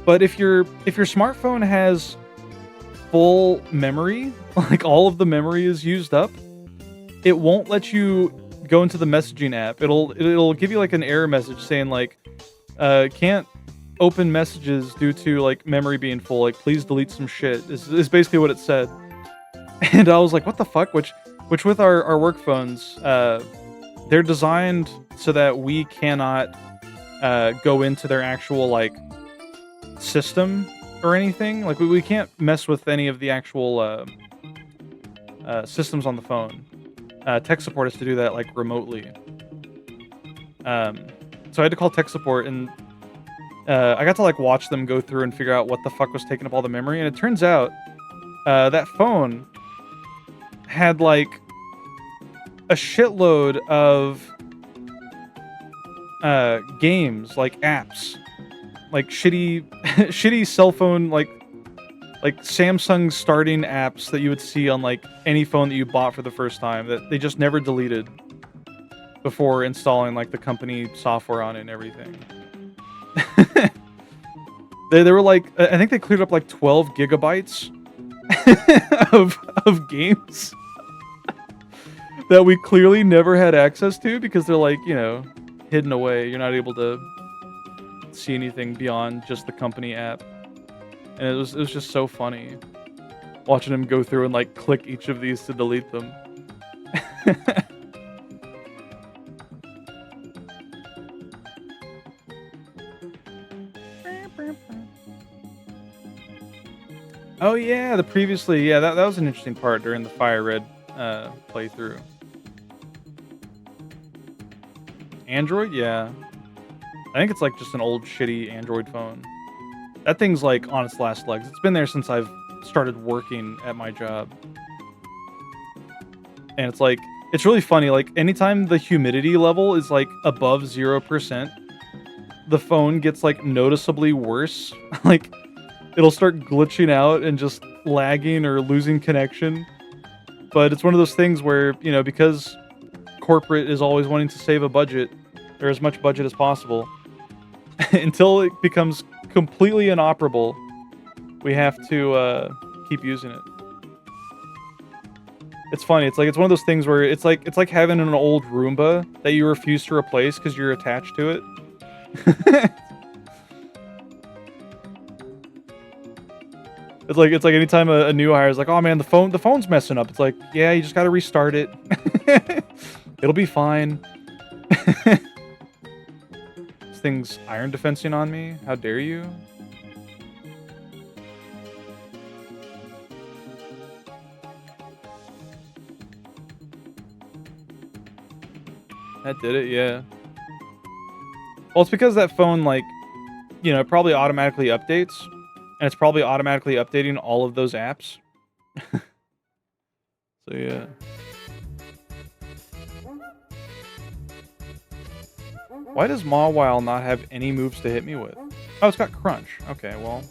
But if your smartphone has full memory, like all of the memory is used up, it won't let you go into the messaging app. It'll give you like an error message saying like, can't open messages due to like memory being full. Like, please delete some shit. Is basically what it said. And I was like, what the fuck? Which with our work phones, they're designed so that we cannot go into their actual like system or anything. Like we can't mess with any of the actual systems on the phone. Tech support has to do that like remotely. So I had to call tech support, and I got to like watch them go through and figure out what the fuck was taking up all the memory. And it turns out that phone had like a shitload of games, like apps, like shitty cell phone, like Samsung starting apps that you would see on like any phone that you bought for the first time that they just never deleted before installing like the company software on it and everything. They were like, I think they cleared up like 12 gigabytes of games that we clearly never had access to because they're like, hidden away. You're not able to see anything beyond just the company app. And it was just so funny watching him go through and like click each of these to delete them. Oh yeah, that was an interesting part during the Fire Red playthrough. Android, yeah. I think it's like just an old shitty Android phone. That thing's like on its last legs. It's been there since I've started working at my job. And it's like, it's really funny. Like anytime the humidity level is like above 0%, the phone gets like noticeably worse. Like it'll start glitching out and just lagging or losing connection. But it's one of those things where, because corporate is always wanting to save a budget, or as much budget as possible, until it becomes completely inoperable, we have to keep using it. It's funny. It's one of those things where it's like having an old Roomba that you refuse to replace because you're attached to it. It's like anytime a new hire is like, oh man, the phone's messing up. It's like, yeah, you just gotta restart it. It'll be fine. This thing's iron defensing on me. How dare you? That did it, yeah. Well, it's because that phone, like, it probably automatically updates. And it's probably automatically updating all of those apps. So, yeah. Why does Mawile not have any moves to hit me with? Oh, it's got Crunch. Okay, well.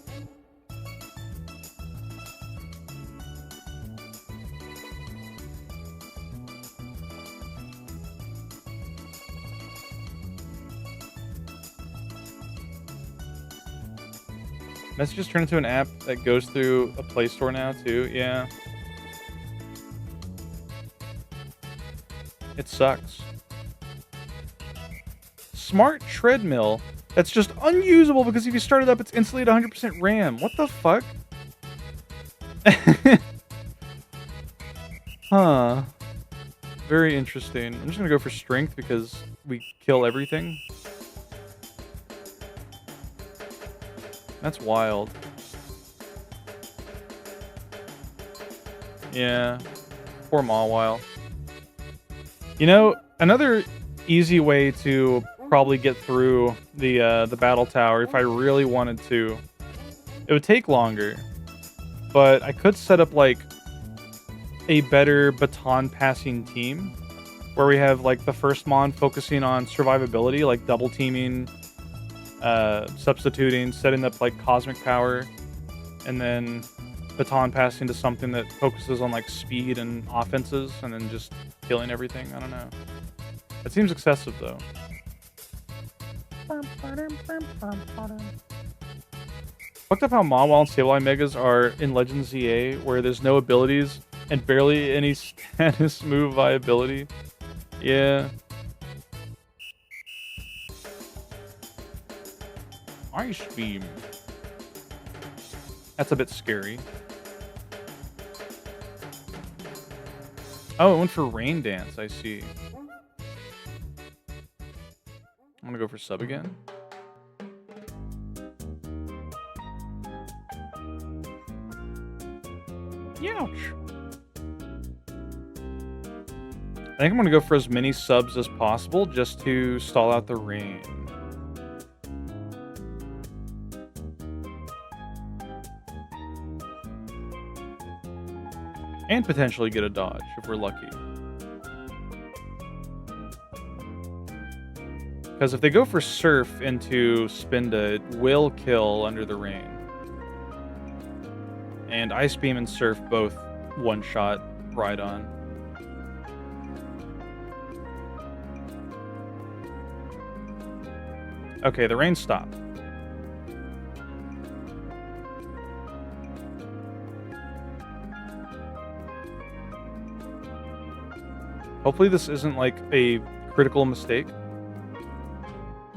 Messages turn into an app that goes through a Play Store now, too. Yeah. It sucks. Smart treadmill that's just unusable because if you start it up, it's instantly at 100% RAM. What the fuck? Huh. Very interesting. I'm just gonna go for strength because we kill everything. That's wild. Yeah. Poor Mawile. Another easy way to probably get through the battle tower if I really wanted to, it would take longer, but I could set up like a better baton passing team where we have like the first mon focusing on survivability, like double teaming, substituting, setting up like cosmic power, and then baton passing to something that focuses on like speed and offenses, and then just killing everything. I don't know. It seems excessive though. Fucked up how Mawile and Sableye Megas are in Legends ZA, where there's no abilities and barely any status move viability. Yeah. Ice Beam. That's a bit scary. Oh, it went for Rain Dance, I see. I'm gonna go for sub again. Ouch. I think I'm gonna go for as many subs as possible just to stall out the rain. And potentially get a dodge if we're lucky. Because if they go for Surf into Spinda, it will kill under the rain. And Ice Beam and Surf both one-shot Rhydon. Okay, the rain stopped. Hopefully this isn't like a critical mistake.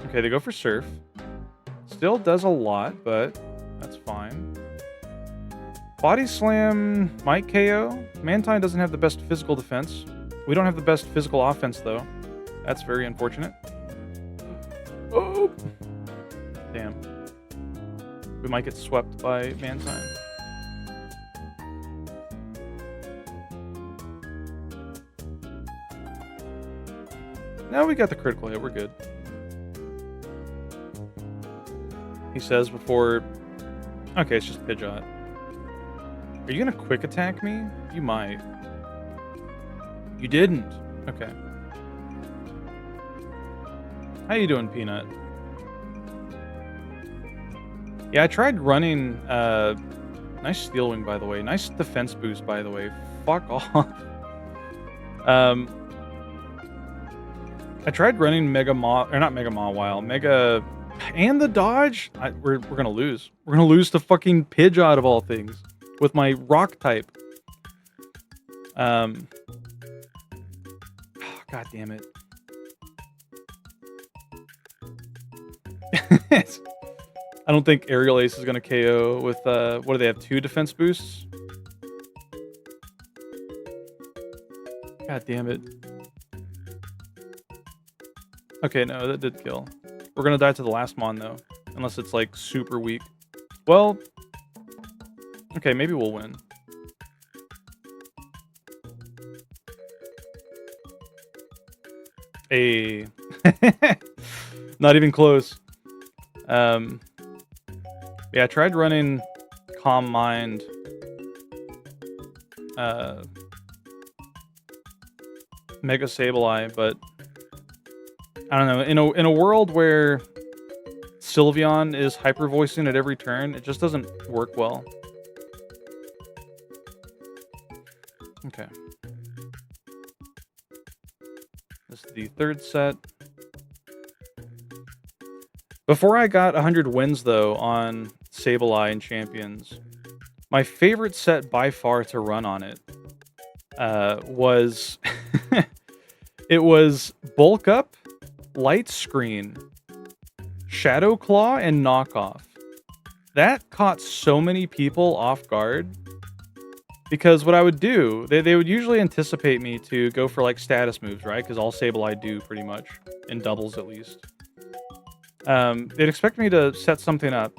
Okay, they go for Surf. Still does a lot, but that's fine. Body Slam might KO. Mantine doesn't have the best physical defense. We don't have the best physical offense, though. That's very unfortunate. Oh! Damn. We might get swept by Mantine. No, we got the critical hit. We're good. He says before... Okay, it's just Pidgeot. Are you gonna quick attack me? You might. You didn't. Okay. How you doing, Peanut? Yeah, I tried running... nice Steel Wing, by the way. Nice defense boost, by the way. Fuck off. I tried running Mega Maw... Or not Mega Mawile. Mega... And the dodge? We're gonna lose. We're gonna lose to fucking Pidgeot of all things. With my rock type. Oh, God damn it. I don't think Aerial Ace is gonna KO with what do they have? 2 defense boosts? God damn it. Okay, no, that did kill. We're gonna die to the last Mon though. Unless it's like super weak. Well, okay, maybe we'll win. Not even close. Yeah, I tried running Calm Mind. Mega Sableye, but I don't know. In a world where Sylveon is hyper voicing at every turn, it just doesn't work well. Okay. This is the 3rd set. Before I got 100 wins, though, on Sableye and Champions, my favorite set by far to run on it was... it was Bulk Up, Light Screen, Shadow Claw, and Knockoff. That caught so many people off guard. Because what I would do, they would usually anticipate me to go for like status moves, right? Because all Sableye do pretty much, in doubles at least. They'd expect me to set something up,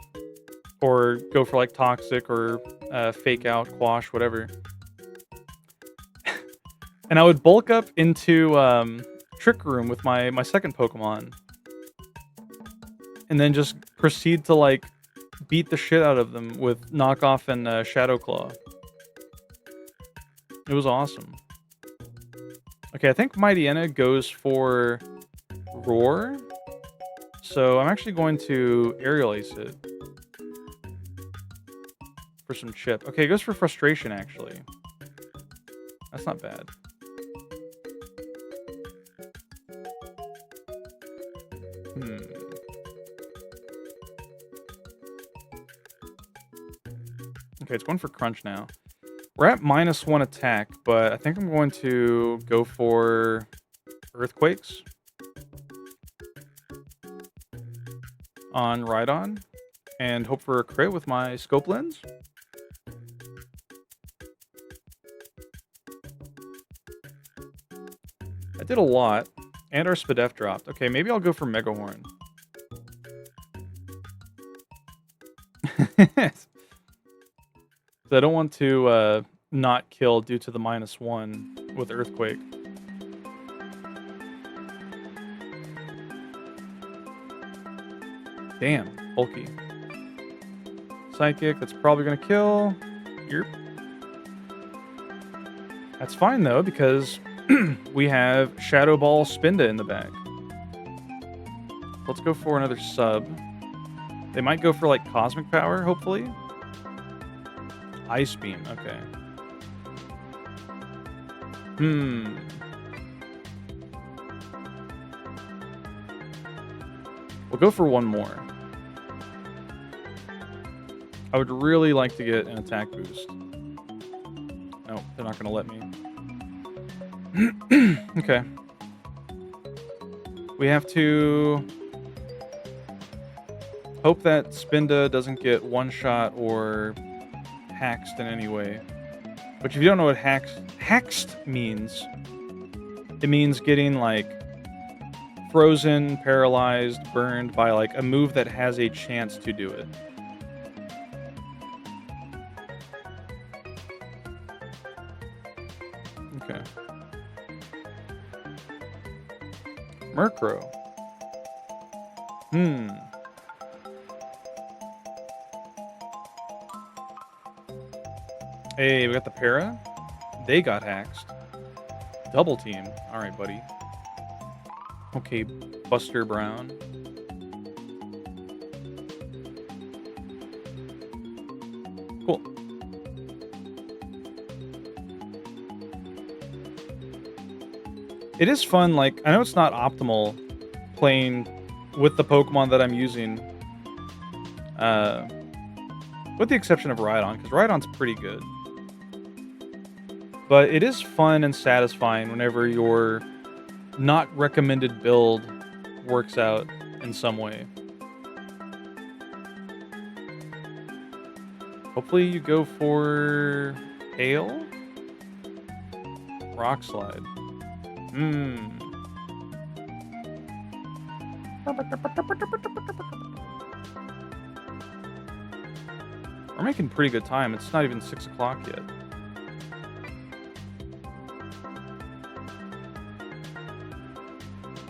or go for like Toxic, or Fake Out, Quash, whatever. And I would bulk up into Trick Room with my second Pokemon. And then just proceed to like beat the shit out of them with Knockoff and Shadow Claw. It was awesome. Okay, I think Mightyena goes for Roar. So I'm actually going to Aerial Ace it. For some chip. Okay, it goes for Frustration, actually. That's not bad. Okay, it's going for crunch now. We're at -1 attack, but I think I'm going to go for earthquakes on Rhydon and hope for a crit with my scope lens. I did a lot, and our Spadef dropped. Okay, maybe I'll go for Megahorn. I don't want to not kill due to the -1 with Earthquake. Damn, bulky. Psychic, that's probably gonna kill. Yerp. That's fine though, because we have Shadow Ball Spinda in the back. Let's go for another sub. They might go for like Cosmic Power, hopefully. Ice Beam, okay. We'll go for one more. I would really like to get an attack boost. No, they're not gonna let me. Okay. We have to hope that Spinda doesn't get one-shot or haxed in any way. Which, if you don't know what haxed means, it means getting, like, frozen, paralyzed, burned by, like, a move that has a chance to do it. Okay. Murkrow. Hey, we got the para. They got haxed. Double team. Alright, buddy. Okay, Buster Brown. Cool. It is fun, like, I know it's not optimal playing with the Pokemon that I'm using. With the exception of Rhydon, because Rhydon's pretty good. But it is fun and satisfying whenever your not recommended build works out in some way. Hopefully you go for Hail? Rock Slide. We're making pretty good time. It's not even 6 o'clock yet.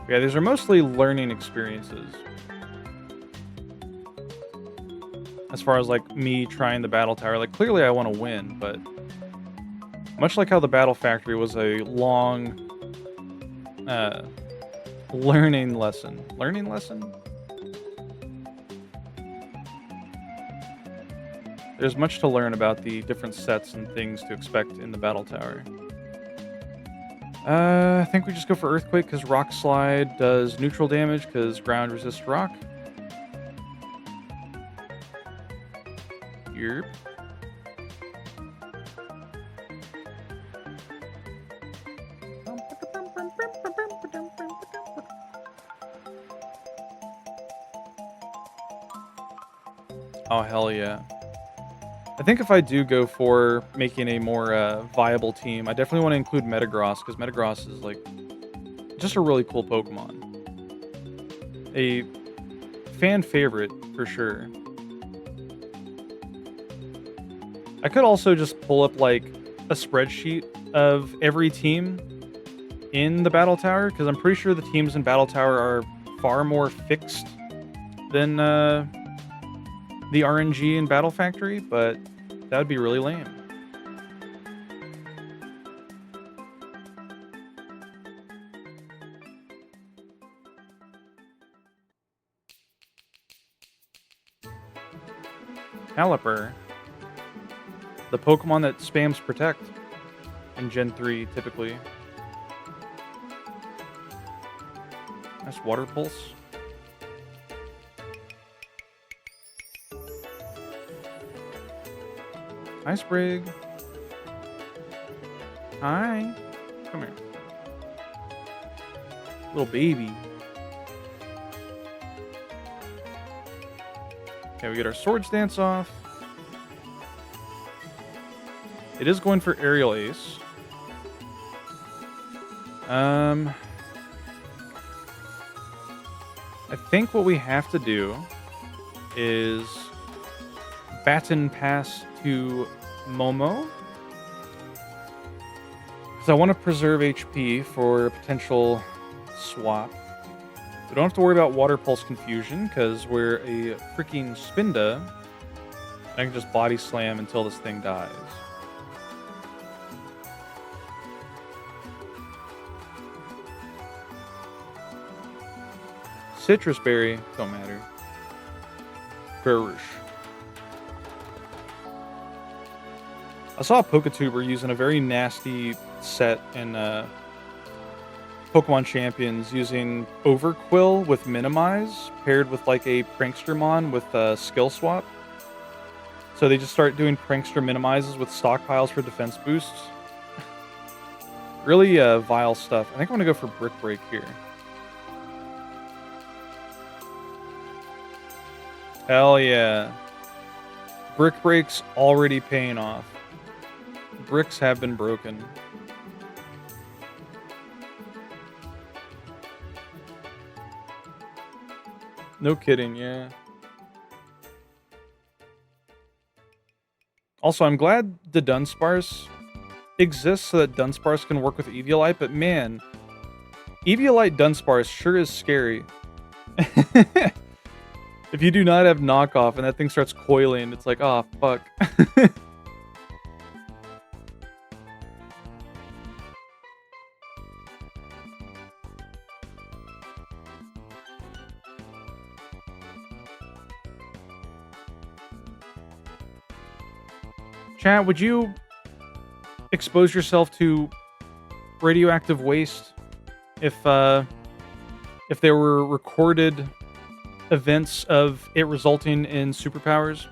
Yeah, these are mostly learning experiences. As far as, like, me trying the Battle Tower. Like, clearly I want to win, but much like how the Battle Factory was a long learning lesson. Learning lesson? There's much to learn about the different sets and things to expect in the Battle Tower. I think we just go for Earthquake because Rock Slide does neutral damage because ground resists rock. Yerp. Oh, hell yeah. I think if I do go for making a more viable team, I definitely want to include Metagross, because Metagross is, like, just a really cool Pokemon. A fan favorite, for sure. I could also just pull up, like, a spreadsheet of every team in the Battle Tower, because I'm pretty sure the teams in Battle Tower are far more fixed than the RNG in Battle Factory, but that would be really lame. Caliper. The Pokemon that spams Protect in Gen 3, typically. Nice Water Pulse. Hi, Sprig. Hi. Come here. Little baby. Okay, we get our Swords Dance off. It is going for Aerial Ace. I think what we have to do is Baton Pass to Momo. Because I want to preserve HP for a potential swap. We don't have to worry about Water Pulse Confusion because we're a freaking Spinda. I can just Body Slam until this thing dies. Citrus Berry, don't matter. Barush. I saw a Pokatuber using a very nasty set in Pokemon Champions using Overquill with Minimize paired with like a Prankstermon with Skill Swap. So they just start doing Prankster Minimizes with stockpiles for defense boosts. Really vile stuff. I think I'm going to go for Brick Break here. Hell yeah. Brick Break's already paying off. Bricks have been broken. No kidding, yeah. Also, I'm glad the Dunsparce exists so that Dunsparce can work with Eviolite, but man, Eviolite Dunsparce sure is scary. If you do not have knockoff and that thing starts coiling, it's like, oh, fuck. Chat, would you expose yourself to radioactive waste if there were recorded events of it resulting in superpowers?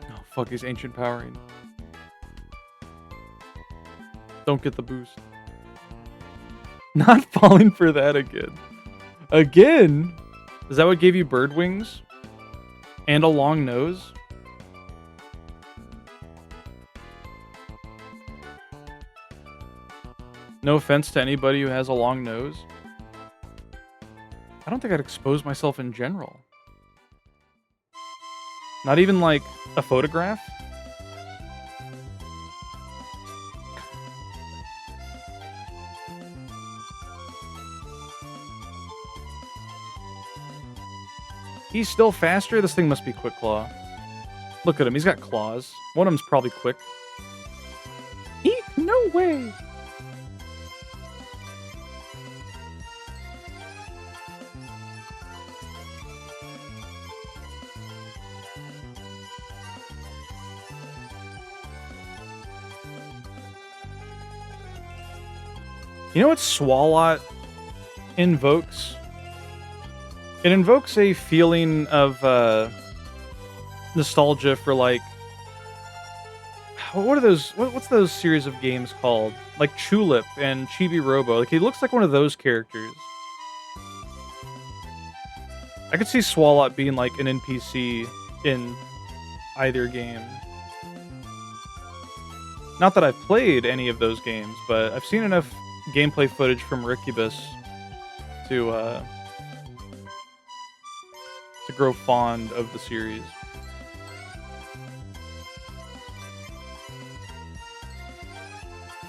Oh, fuck, he's ancient powering. Don't get the boost. Not falling for that again. Again? Is that what gave you bird wings? And a long nose? No offense to anybody who has a long nose. I don't think I'd expose myself in general. Not even like a photograph? He's still faster? This thing must be Quick Claw. Look at him, he's got claws. One of them's probably quick. Eek, no way! You know what Swalot invokes? It invokes a feeling of nostalgia for like, what are those? What's those series of games called? Like Chulip and Chibi Robo. Like he looks like one of those characters. I could see Swalot being like an NPC in either game. Not that I've played any of those games, but I've seen enough gameplay footage from Ricubus to grow fond of the series.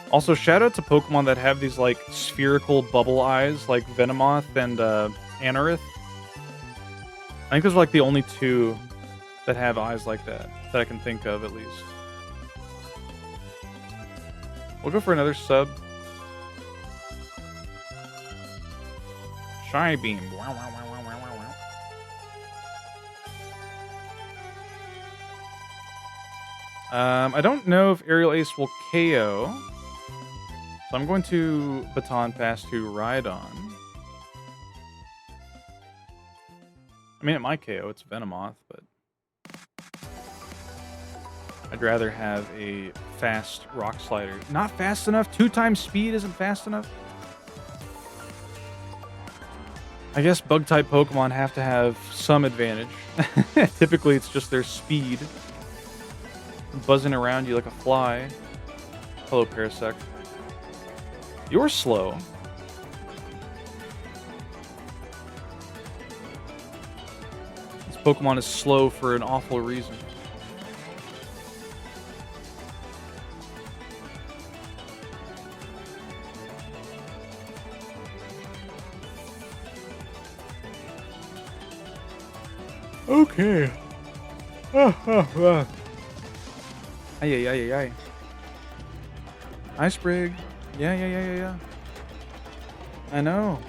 Also, shout out to Pokemon that have these like spherical bubble eyes, like Venomoth and Anorith. I think those are like the only two that have eyes like that I can think of, at least. We'll go for another sub. Shy Beam. Wow, wow, wow, wow, wow, wow, wow. I don't know if Aerial Ace will KO. So I'm going to Baton Pass to Rhydon. I mean, it might KO. It's Venomoth, but I'd rather have a fast Rock Slider. Not fast enough? 2 times speed isn't fast enough? I guess Bug-type Pokemon have to have some advantage. Typically, it's just their speed. Buzzing around you like a fly. Hello, Parasect. You're slow. This Pokemon is slow for an awful reason. Okay. Ay, ay, ay, ay. Ice Brig. Yeah. I know.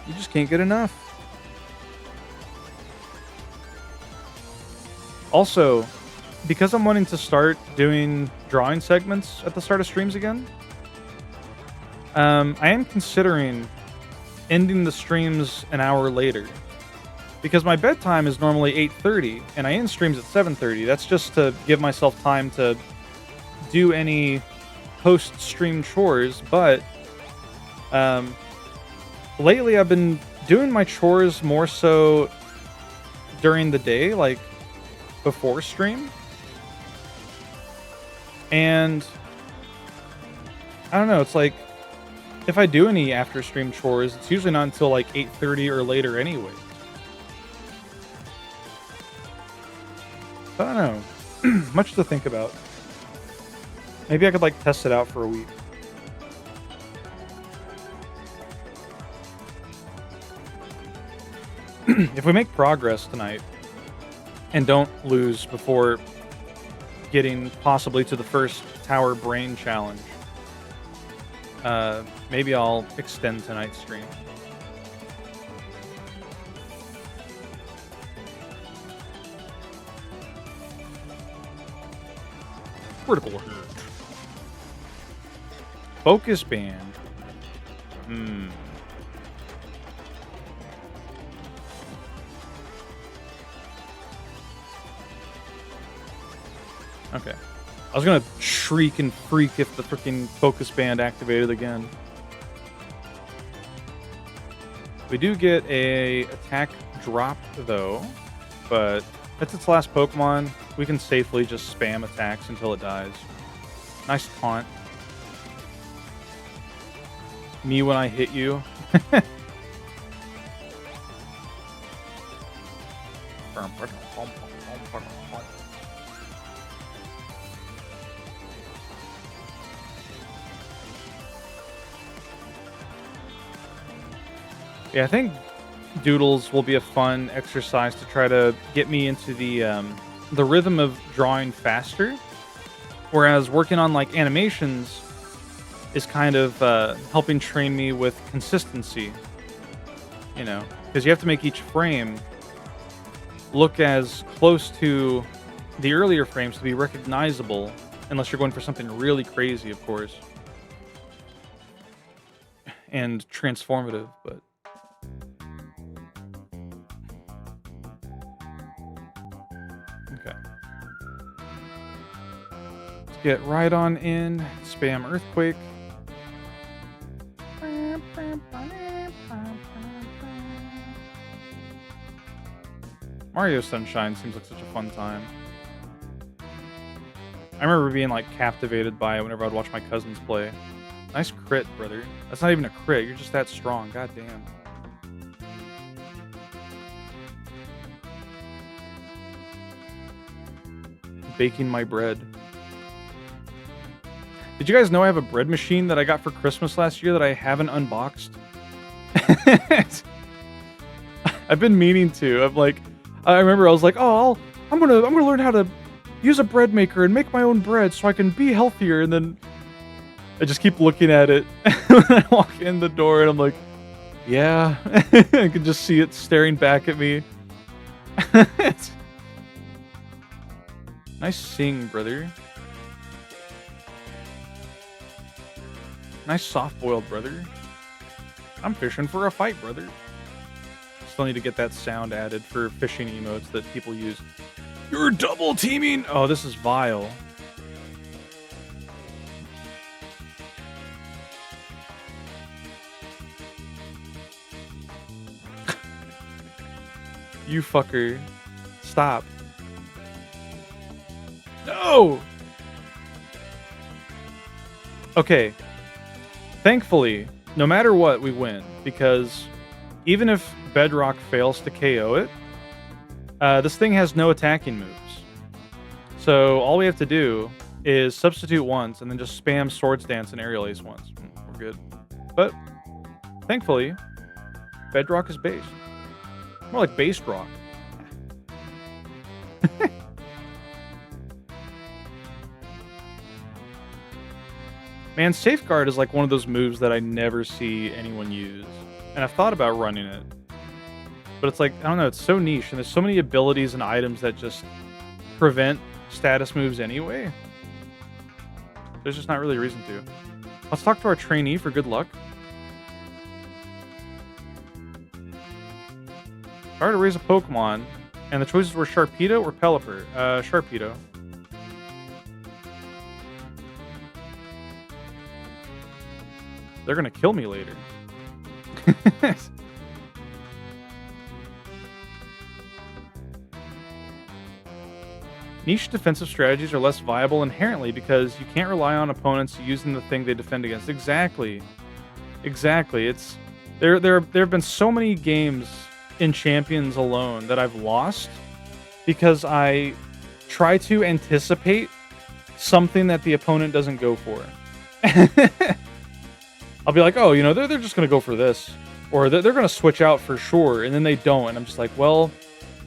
You just can't get enough. Also, because I'm wanting to start doing drawing segments at the start of streams again, I am considering ending the streams an hour later. Because my bedtime is normally 8:30, and I end streams at 7:30. That's just to give myself time to do any post-stream chores, but lately I've been doing my chores more so during the day, like before stream. And I don't know, it's like if I do any after stream chores, it's usually not until like 8:30 or later anyway. I don't know. Much to think about. Maybe I could like test it out for a week. If we make progress tonight and don't lose before getting possibly to the first Tower Brain Challenge, maybe I'll extend tonight's stream. Critical hit. Focus Band. Okay. I was gonna shriek and freak if the freaking Focus Band activated again. We do get a attack drop though, but that's its last Pokemon. We can safely just spam attacks until it dies. Nice taunt. Me when I hit you. Yeah, I think Doodles will be a fun exercise to try to get me into the rhythm of drawing faster, whereas working on like animations is kind of helping train me with consistency, you know, because you have to make each frame look as close to the earlier frames to be recognizable, unless you're going for something really crazy, of course, and transformative, but okay. Let's get right on in, spam Earthquake. Mario Sunshine seems like such a fun time. I remember being like captivated by it whenever I'd watch my cousins play. Nice crit, brother. That's not even a crit, you're just that strong, goddamn. Baking my bread. Did you guys know I have a bread machine that I got for Christmas last year that I haven't unboxed? I've been meaning to. I remember I was like, oh, I'm gonna learn how to use a bread maker and make my own bread so I can be healthier. And then I just keep looking at it when I walk in the door, and I'm like, yeah, I can just see it staring back at me. Nice sing, brother. Nice soft-boiled, brother. I'm fishing for a fight, brother. Still need to get that sound added for fishing emotes that people use. You're double teaming! Oh, this is vile. You fucker. Stop. No! Okay. Thankfully, no matter what, we win. Because even if Bedrock fails to KO it, this thing has no attacking moves. So all we have to do is substitute once and then just spam Swords Dance and Aerial Ace once. We're good. But thankfully, Bedrock is based. More like based rock. Man, Safeguard is like one of those moves that I never see anyone use. And I've thought about running it. But it's like, I don't know, it's so niche, and there's so many abilities and items that just prevent status moves anyway. There's just not really a reason to. Let's talk to our trainee for good luck. If I were to raise a Pokemon, and the choices were Sharpedo or Pelipper. Sharpedo. They're gonna kill me later. Niche defensive strategies are less viable inherently because you can't rely on opponents using the thing they defend against. Exactly. Exactly. It's there have been so many games in Champions alone that I've lost because I try to anticipate something that the opponent doesn't go for. I'll be like, oh, you know, they're just going to go for this. Or they're going to switch out for sure, and then they don't. And I'm just like, well,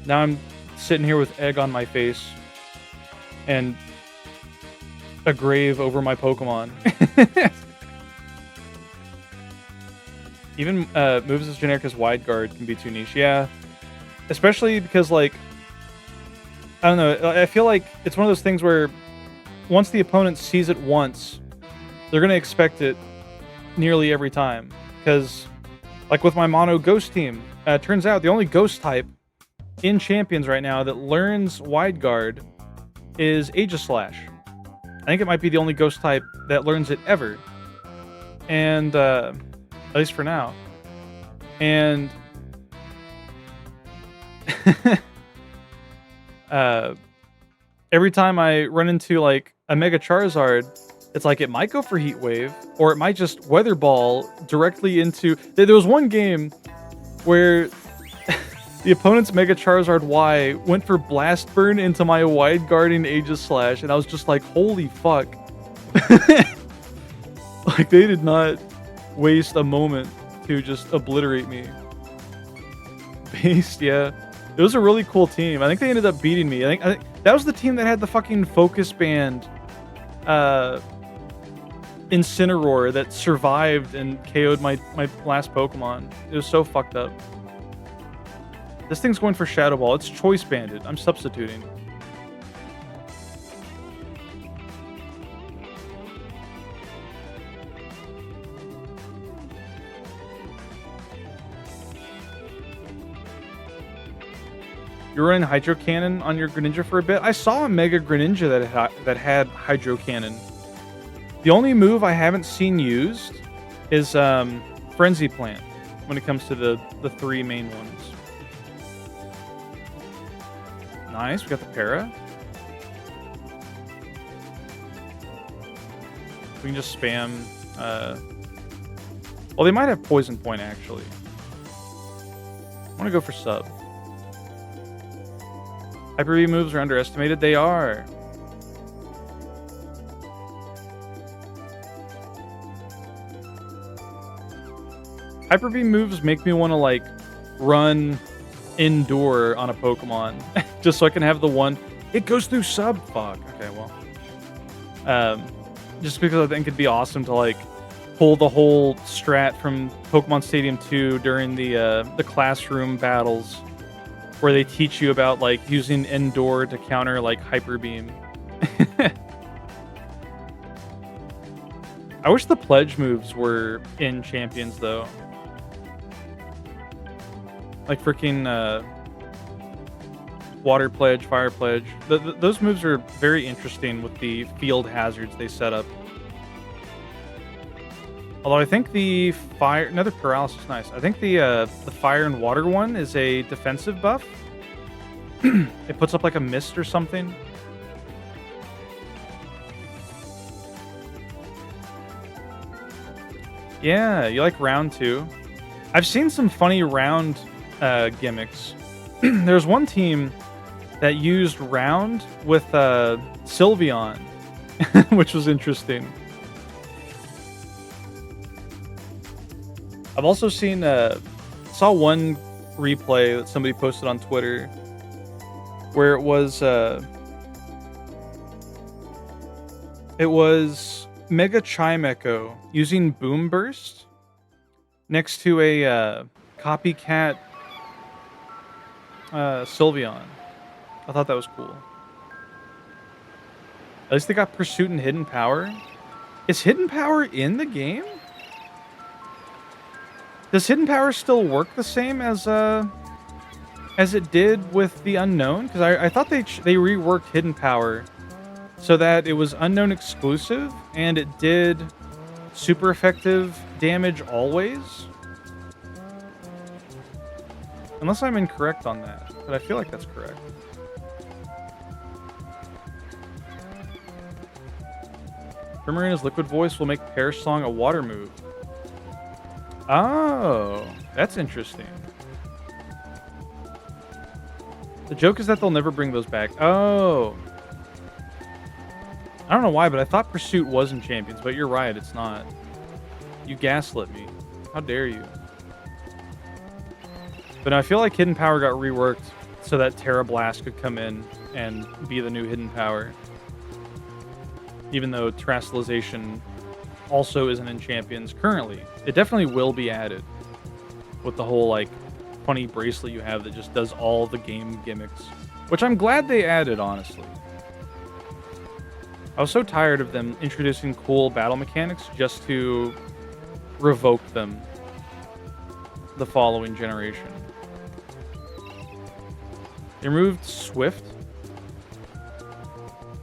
now I'm sitting here with egg on my face and a grave over my Pokemon. Even moves as generic as Wide Guard can be too niche. Yeah. Especially because, like, I don't know. I feel like it's one of those things where once the opponent sees it once, they're going to expect it nearly every time. Because, like with my mono Ghost team, turns out the only Ghost type in Champions right now that learns Wide Guard is Aegislash. I think it might be the only Ghost type that learns it ever. And, at least for now. And every time I run into like a Mega Charizard, it's like it might go for Heat Wave, or it might just Weather Ball directly into... There was one game where the opponent's Mega Charizard Y went for Blast Burn into my Wide Guarding Aegislash, and I was just like, holy fuck. Like, they did not waste a moment to just obliterate me. Based, yeah. It was a really cool team. I think they ended up beating me. I think that was the team that had the fucking Focus Band Incineroar that survived and KO'd my last Pokemon. It was so fucked up. This thing's going for Shadow Ball. It's Choice Banded. I'm substituting. You're running Hydro Cannon on your Greninja for a bit? I saw a Mega Greninja that had Hydro Cannon. The only move I haven't seen used is Frenzy Plant when it comes to the three main ones. Nice, we got the Para. We can just spam... well, they might have Poison Point, actually. I want to go for Sub. Hyper V moves are underestimated. They are. Hyper V moves make me want to, like, run Endure on a Pokemon. Just so I can have the one. It goes through Sub. Fuck. Okay, well. Just because I think it'd be awesome to, like, pull the whole strat from Pokemon Stadium 2 during the classroom battles, where they teach you about, like, using Endure to counter, like, Hyper Beam. I wish the Pledge moves were in Champions, though. Like freaking water pledge, fire pledge. Those moves are very interesting with the field hazards they set up. Although I think the fire, another paralysis, nice. I think the fire and water one is a defensive buff. It puts up like a mist or something. Yeah, you like round 2. I've seen some funny round gimmicks. There's one team that used round with Sylveon, which was interesting. I've also seen saw one replay that somebody posted on Twitter where it was Mega Chimecho using Boom Burst next to a copycat Sylveon. I thought that was cool. At least they got Pursuit and Hidden Power. Is Hidden Power in the game? Does Hidden Power still work the same as it did with the Unknown? Because I thought they reworked Hidden Power so that it was Unknown exclusive and it did super effective damage always. Unless I'm incorrect on that, but I feel like that's correct. Primarina's Liquid Voice will make Perish Song a water move. Oh, that's interesting. The joke is that they'll never bring those back. Oh. I don't know why, but I thought Pursuit was in Champions, but you're right, it's not. You gaslit me. How dare you? But no, I feel like Hidden Power got reworked so that Terra Blast could come in and be the new Hidden Power. Even though Terastallization also isn't in Champions currently. It definitely will be added with the whole, like, funny bracelet you have that just does all the game gimmicks. Which I'm glad they added, honestly. I was so tired of them introducing cool battle mechanics just to revoke them the following generation. They removed Swift.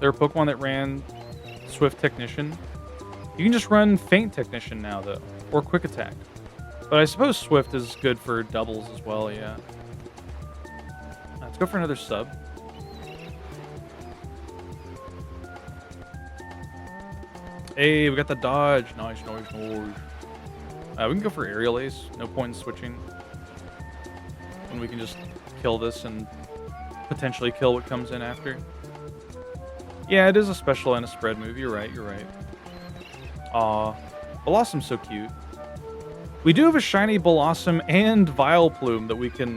They're a Pokemon that ran Swift Technician. You can just run Feint Technician now, though, or Quick Attack. But I suppose Swift is good for doubles as well, yeah. Let's go for another sub. Hey, we got the dodge. Nice. We can go for Aerial Ace. No point in switching. And we can just kill this and potentially kill what comes in after. Yeah, it is a special and a spread move. You're right. Aw, Blossom's so cute. We do have a shiny Blossom and Vileplume that we can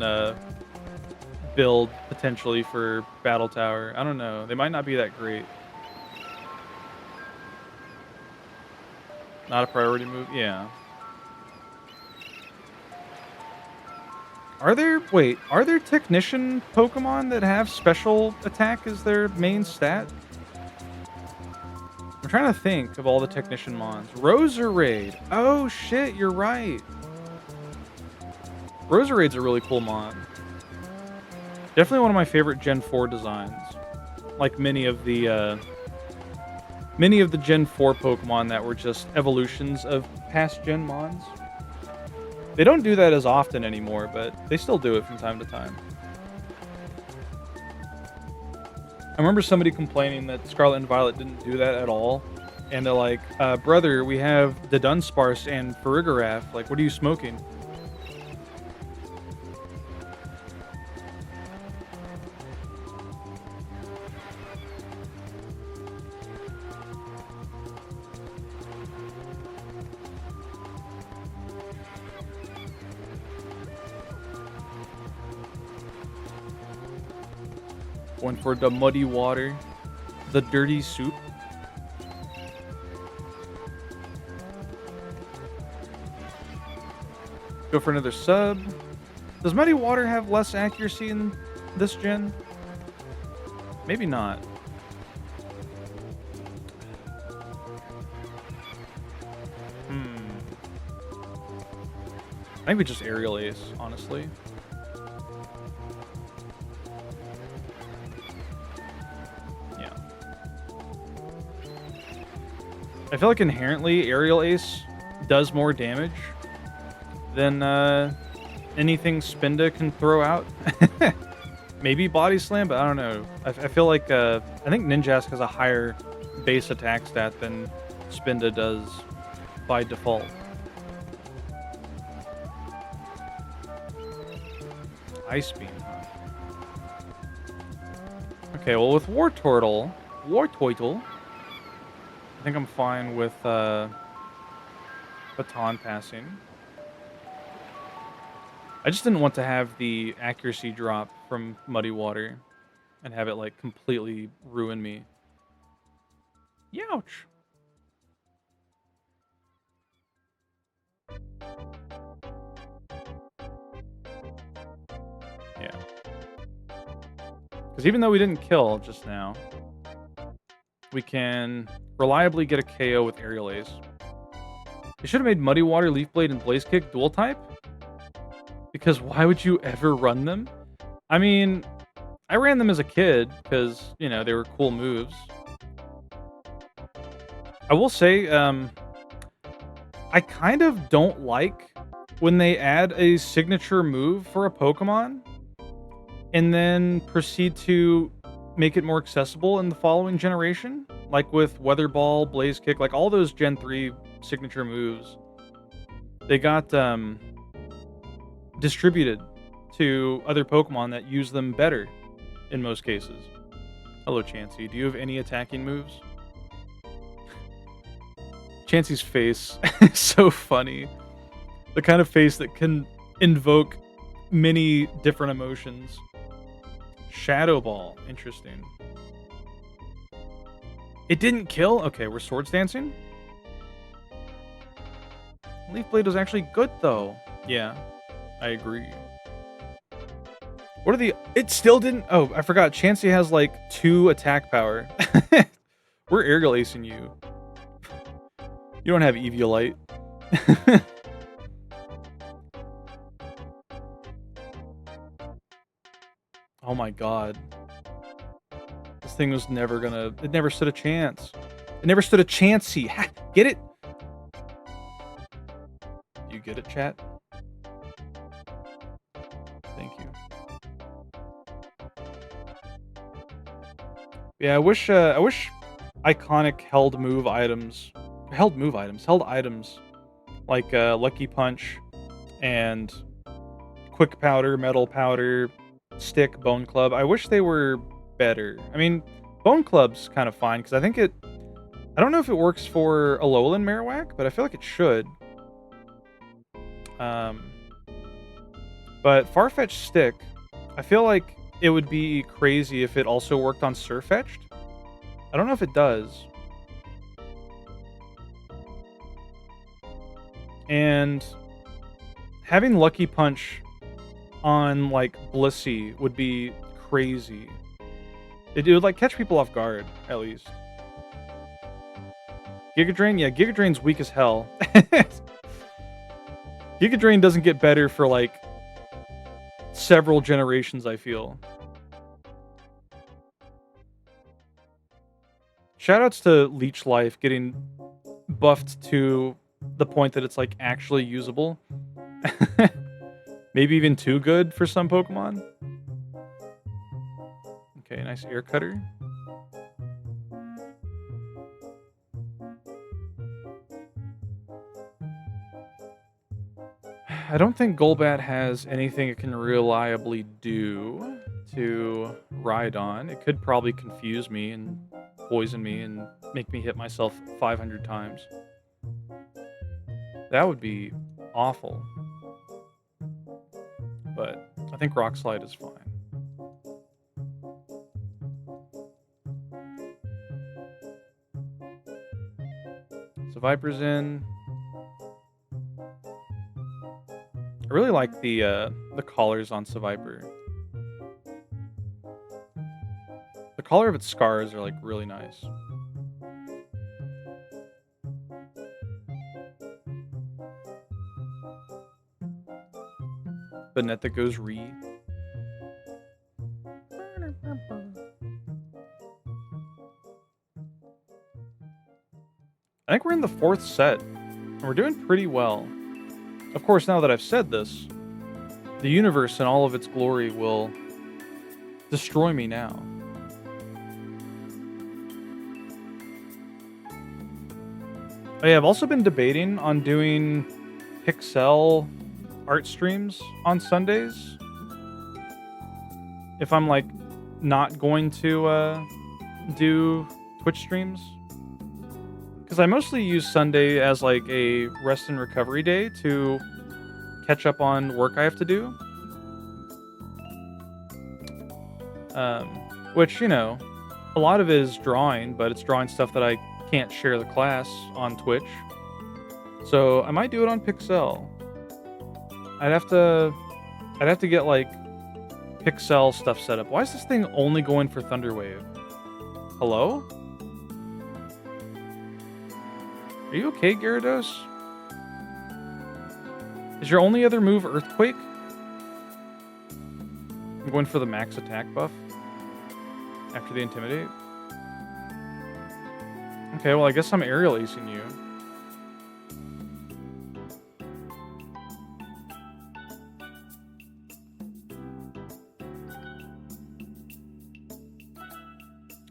build potentially for Battle Tower. I don't know. They might not be that great. Not a priority move? Yeah. Are there Technician Pokemon that have special attack as their main stat? I'm trying to think of all the Technician Mons. Roserade. Oh shit, you're right. Roserade's a really cool mon. Definitely one of my favorite Gen 4 designs. Like many of the Gen 4 Pokemon that were just evolutions of past Gen Mons. They don't do that as often anymore, but they still do it from time to time. I remember somebody complaining that Scarlet and Violet didn't do that at all. And they're like, brother, we have the Dunsparce and Farigiraf. Like, what are you smoking? Going for the muddy water. The dirty soup. Go for another sub. Does muddy water have less accuracy in this gen? Maybe not. I think we just Aerial Ace, honestly. I feel like inherently Aerial Ace does more damage than anything Spinda can throw out. Maybe Body Slam, but I don't know. I feel like I think Ninjask has a higher base attack stat than Spinda does by default. Ice Beam. Okay, well with Wartortle, I think I'm fine with Baton Passing. I just didn't want to have the accuracy drop from Muddy Water and have it like completely ruin me. Youch. Yeah. Because even though we didn't kill just now, we can reliably get a KO with Aerial Ace. They should have made Muddy Water, Leaf Blade, and Blaze Kick dual type. Because why would you ever run them? I mean, I ran them as a kid because, you know, they were cool moves. I will say, I kind of don't like when they add a signature move for a Pokemon and then proceed to make it more accessible in the following generation. Like with Weather Ball, Blaze Kick, like all those Gen 3 signature moves. They got distributed to other Pokemon that use them better in most cases. Hello, Chansey. Do you have any attacking moves? Chansey's face is so funny. The kind of face that can invoke many different emotions. Shadow Ball. Interesting. It didn't kill? Okay, we're Swords Dancing? Leaf Blade was actually good, though. Yeah, I agree. What are the... It still didn't... Oh, I forgot. Chansey has, like, 2 attack power. We're Aerial Acing you. You don't have Eviolite. Oh my god. This thing was never gonna... It never stood a chance. It never stood a chancey. Ha! Get it? You get it, chat? Thank you. Yeah, I wish Iconic held items like Lucky Punch and Quick Powder, Metal Powder, Stick, Bone Club. I wish they were better. I mean, Bone Club's kind of fine because I think I don't know if it works for Alolan Marowak, but I feel like it should. But Farfetch'd Stick, I feel like it would be crazy if it also worked on Sirfetch'd. I don't know if it does. And having Lucky Punch on, like, Blissey would be crazy. It would, like, catch people off guard, at least. Giga Drain? Yeah, Giga Drain's weak as hell. Giga Drain doesn't get better for, like, several generations, I feel. Shoutouts to Leech Life getting buffed to the point that it's, like, actually usable. Maybe even too good for some Pokemon. Okay, nice Air Cutter. I don't think Golbat has anything it can reliably do to ride on. It could probably confuse me and poison me and make me hit myself 500 times. That would be awful. But I think Rock Slide is fine. So Viper's in. I really like the collars on Seviper. The color of its scars are, like, really nice. The net that goes re. I think we're in the 4th set, and we're doing pretty well. Of course, now that I've said this, the universe in all of its glory will destroy me now. Oh yeah, I've also been debating on doing Pixel art streams on Sundays. If I'm like not going to do Twitch streams. Because I mostly use Sunday as like a rest and recovery day to catch up on work I have to do. Which, you know, a lot of it is drawing, but it's drawing stuff that I can't share the class on Twitch. So I might do it on Pixel. I'd have to get like Pixel stuff set up. Why is this thing only going for Thunderwave? Hello? Are you okay, Gyarados? Is your only other move Earthquake? I'm going for the max attack buff after the Intimidate. Okay, well, I guess I'm aerial acing you.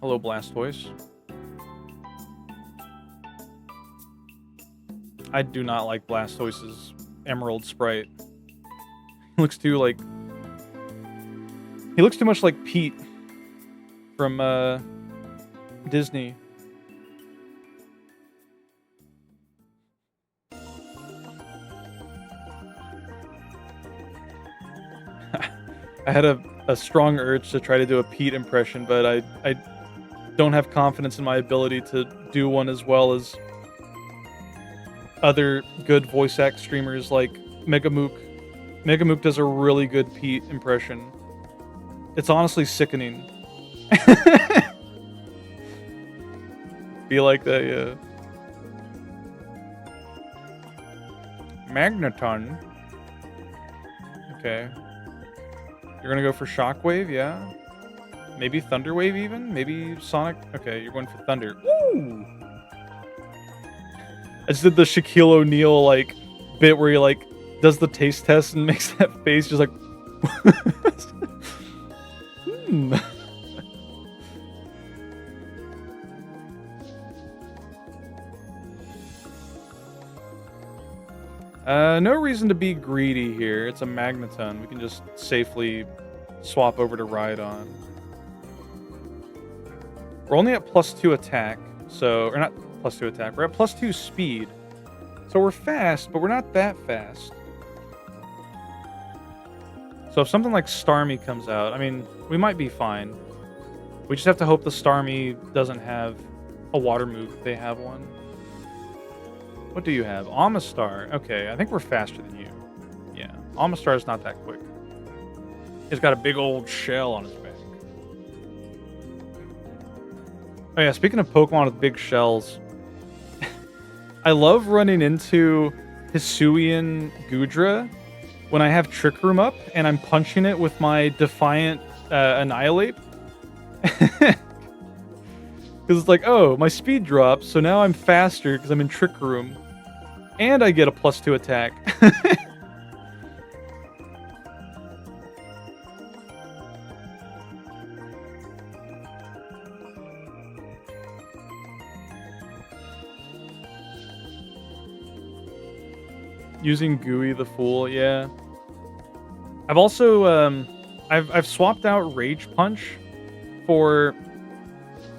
Hello, Blastoise. I do not like Blastoise's Emerald sprite. He looks too like... He looks too much like Pete from Disney. I had a strong urge to try to do a Pete impression, but I don't have confidence in my ability to do one as well as other good voice act streamers like Megamook. Megamook does a really good Pete impression. It's honestly sickening. Be like that, yeah. Magneton. Okay. You're gonna go for Shockwave, yeah? Maybe Thunderwave even? Maybe Sonic? Okay, you're going for Thunder. Woo! I just did the Shaquille O'Neal, like, bit where he, like, does the taste test and makes that face just like... No reason to be greedy here. It's a Magneton. We can just safely swap over to Rhydon. We're only at +2 attack, so... Or not +2 attack. We're at +2 speed. So we're fast, but we're not that fast. So if something like Starmie comes out, I mean, we might be fine. We just have to hope the Starmie doesn't have a water move if they have one. What do you have? Amistar. Okay, I think we're faster than you. Yeah, Amistar is not that quick. He's got a big old shell on his back. Oh yeah, speaking of Pokemon with big shells, I love running into Hisuian Goodra when I have Trick Room up and I'm punching it with my Defiant Annihilate. Because it's like, oh, my speed drops, so now I'm faster because I'm in Trick Room. And I get a +2 attack. Using Gooey the Fool, yeah. I've also, I've swapped out Rage Punch for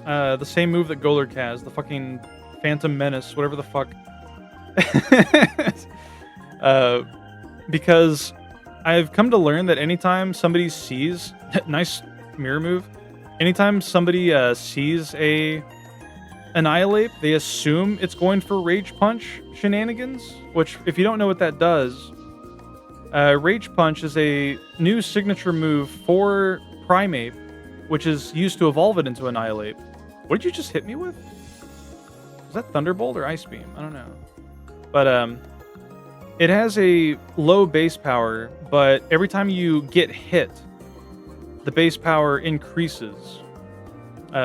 the same move that Golurk has, the fucking Phantom Menace, whatever the fuck. Because I've come to learn that anytime somebody sees... nice mirror move. Anytime somebody sees a Annihilate, they assume it's going for Rage Punch shenanigans, which, if you don't know what that does, Rage Punch is a new signature move for Primeape, which is used to evolve it into Annihilate. What did you just hit me with? Was that Thunderbolt or Ice Beam? I don't know. But it has a low base power, but every time you get hit, the base power increases.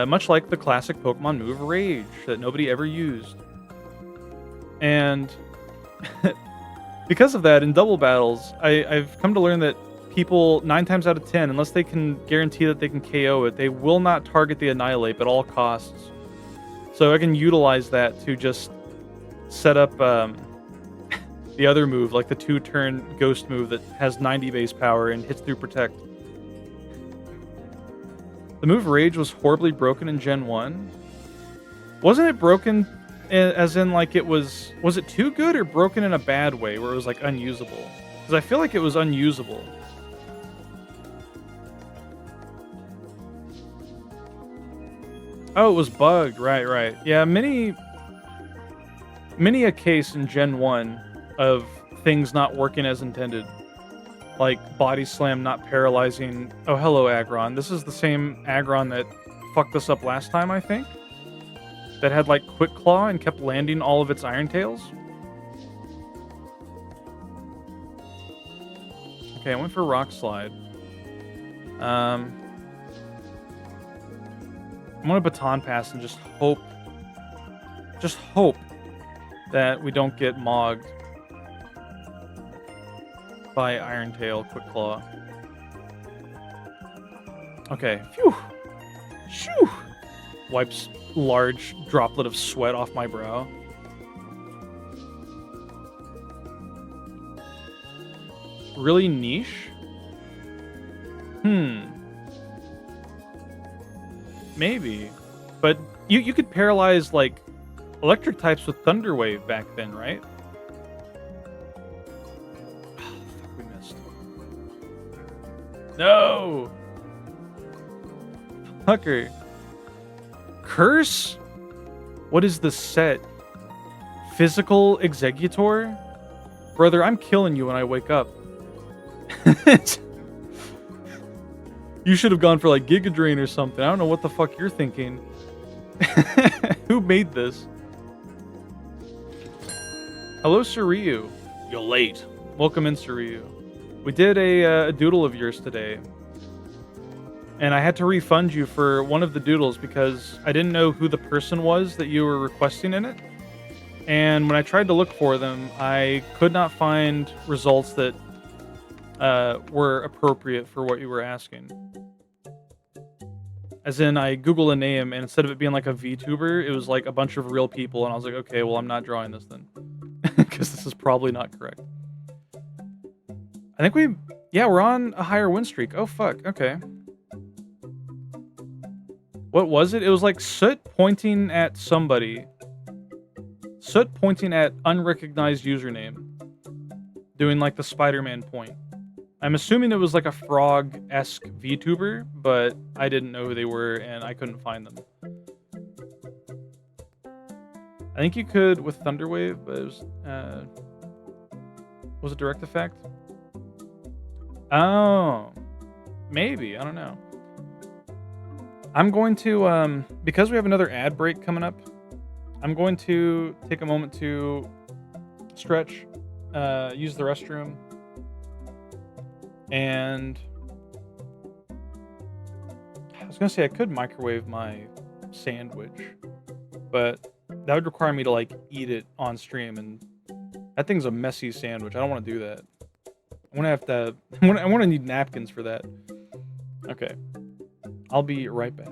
Much like the classic Pokemon move Rage that nobody ever used. And because of that, in double battles, I've come to learn that people 9 times out of 10, unless they can guarantee that they can KO it, they will not target the Annihilate at all costs. So I can utilize that to just set up the other move, like the 2-turn Ghost move that has 90 base power and hits through Protect. The move Rage was horribly broken in Gen 1. Wasn't it broken as in like it was it too good or broken in a bad way where it was like unusable? Because I feel like it was unusable. Oh, it was bugged. Right. Yeah, many a case in Gen 1 of things not working as intended. Like Body Slam not paralyzing. Oh, hello, Aggron. This is the same Aggron that fucked us up last time, I think. That had like Quick Claw and kept landing all of its Iron Tails. Okay, I went for Rock Slide. I'm gonna Baton Pass and just hope that we don't get mogged by Iron Tail, Quick Claw. Okay, phew. Shoo! Wipes large droplet of sweat off my brow. Really niche? Maybe. But you could paralyze, like, electric types with Thunder Wave back then, right? Oh, fuck, we missed. No! Fucker. Curse? What is the set? Physical Executor? Brother, I'm killing you when I wake up. You should have gone for like Giga Drain or something. I don't know what the fuck you're thinking. Who made this? Hello, Suryu. You're late. Welcome in, Suryu. We did a doodle of yours today. And I had to refund you for one of the doodles because I didn't know who the person was that you were requesting in it. And when I tried to look for them, I could not find results that were appropriate for what you were asking. As in, I Googled a name, and instead of it being like a VTuber, it was like a bunch of real people, and I was like, okay, well, I'm not drawing this then. Because this is probably not correct. I think we're on a higher win streak. Oh, fuck, okay. What was it? It was like Soot pointing at somebody. Soot pointing at unrecognized username. Doing like the Spider-Man point. I'm assuming it was like a frog-esque VTuber, but I didn't know who they were and I couldn't find them. I think you could with Thunderwave, but it was it direct effect? Oh, maybe, I don't know. I'm going to, because we have another ad break coming up, I'm going to take a moment to stretch, use the restroom, and I was going to say I could microwave my sandwich, but that would require me to, like, eat it on stream, and that thing's a messy sandwich. I don't want to do that. I'm going to I'm going to need napkins for that. Okay. I'll be right back.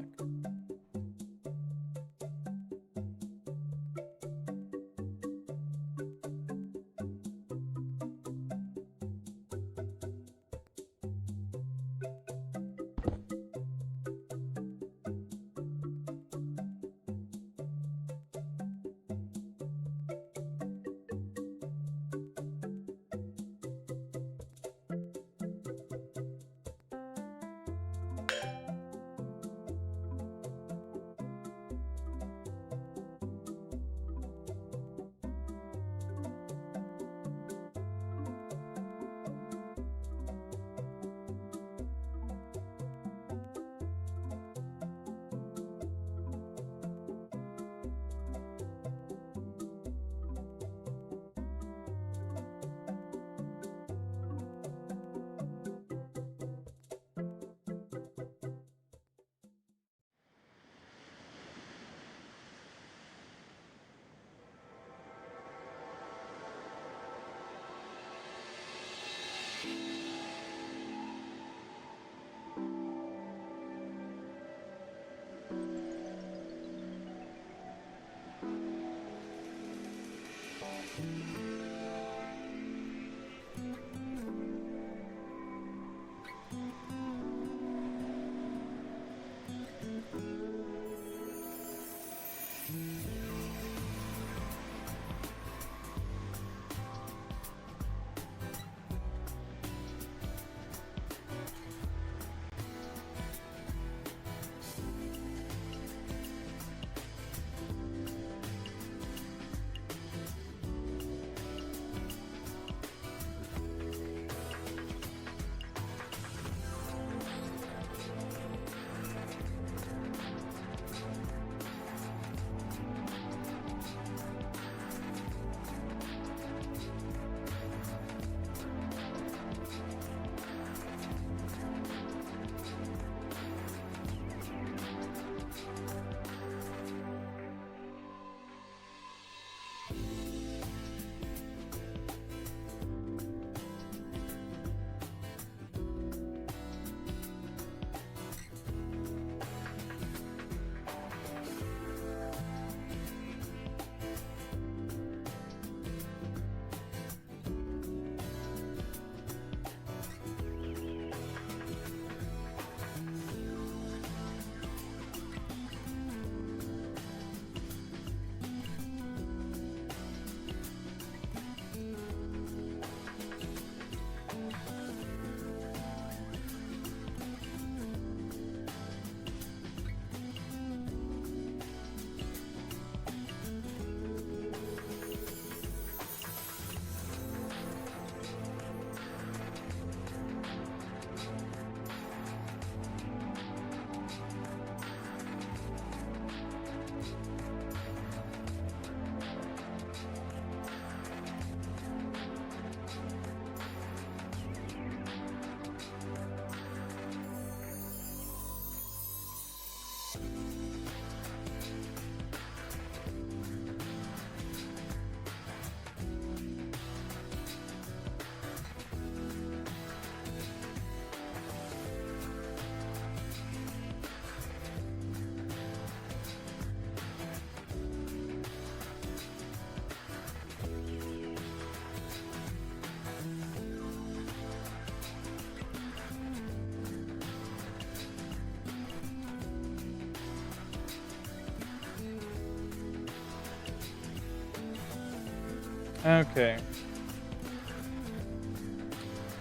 Okay.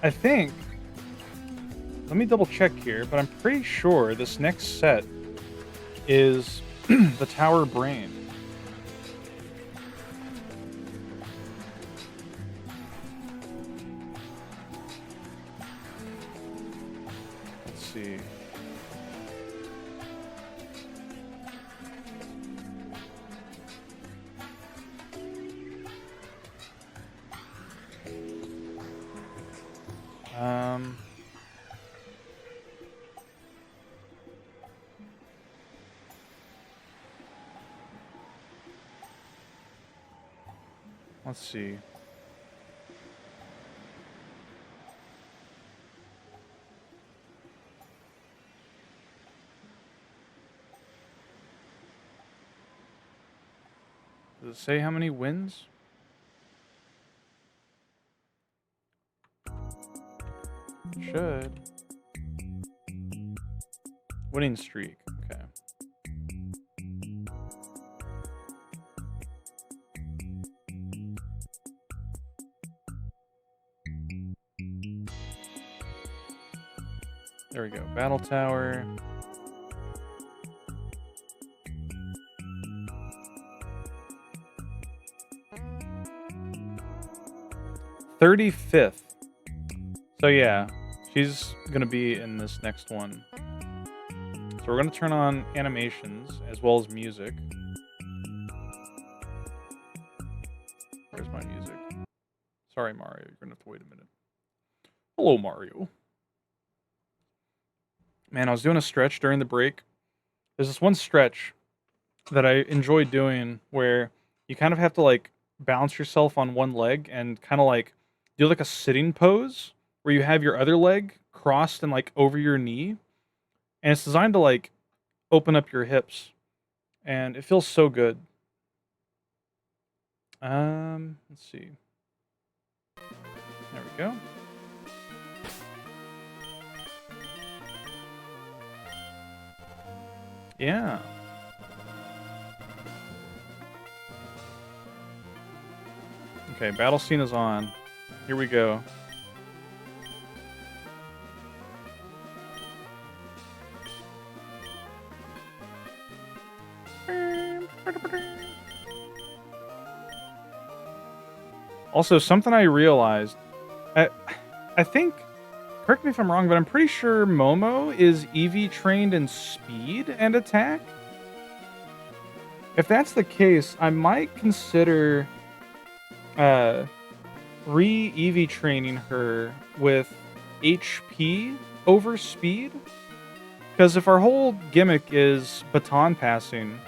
I think. Let me double check here, but I'm pretty sure this next set is the Tower Brain. Let's see. Let's see. Does it say how many wins? It should. Winning streak. Okay. There we go. Battle Tower. $35th. So yeah, she's gonna be in this next one. So we're gonna turn on animations as well as music. Where's my music? Sorry, Mario. You're gonna have to wait a minute. Hello, Mario. Man, I was doing a stretch during the break. There's this one stretch that I enjoy doing where you kind of have to like balance yourself on one leg and kind of like do like a sitting pose where you have your other leg crossed and like over your knee. And it's designed to like open up your hips. And it feels so good. Let's see. There we go. Yeah. Okay, battle scene is on. Here we go. Also, something I realized, I think, correct me if I'm wrong, but I'm pretty sure Momo is EV trained in speed and attack. If that's the case, I might consider re-EV training her with HP over speed. Because if our whole gimmick is baton passing,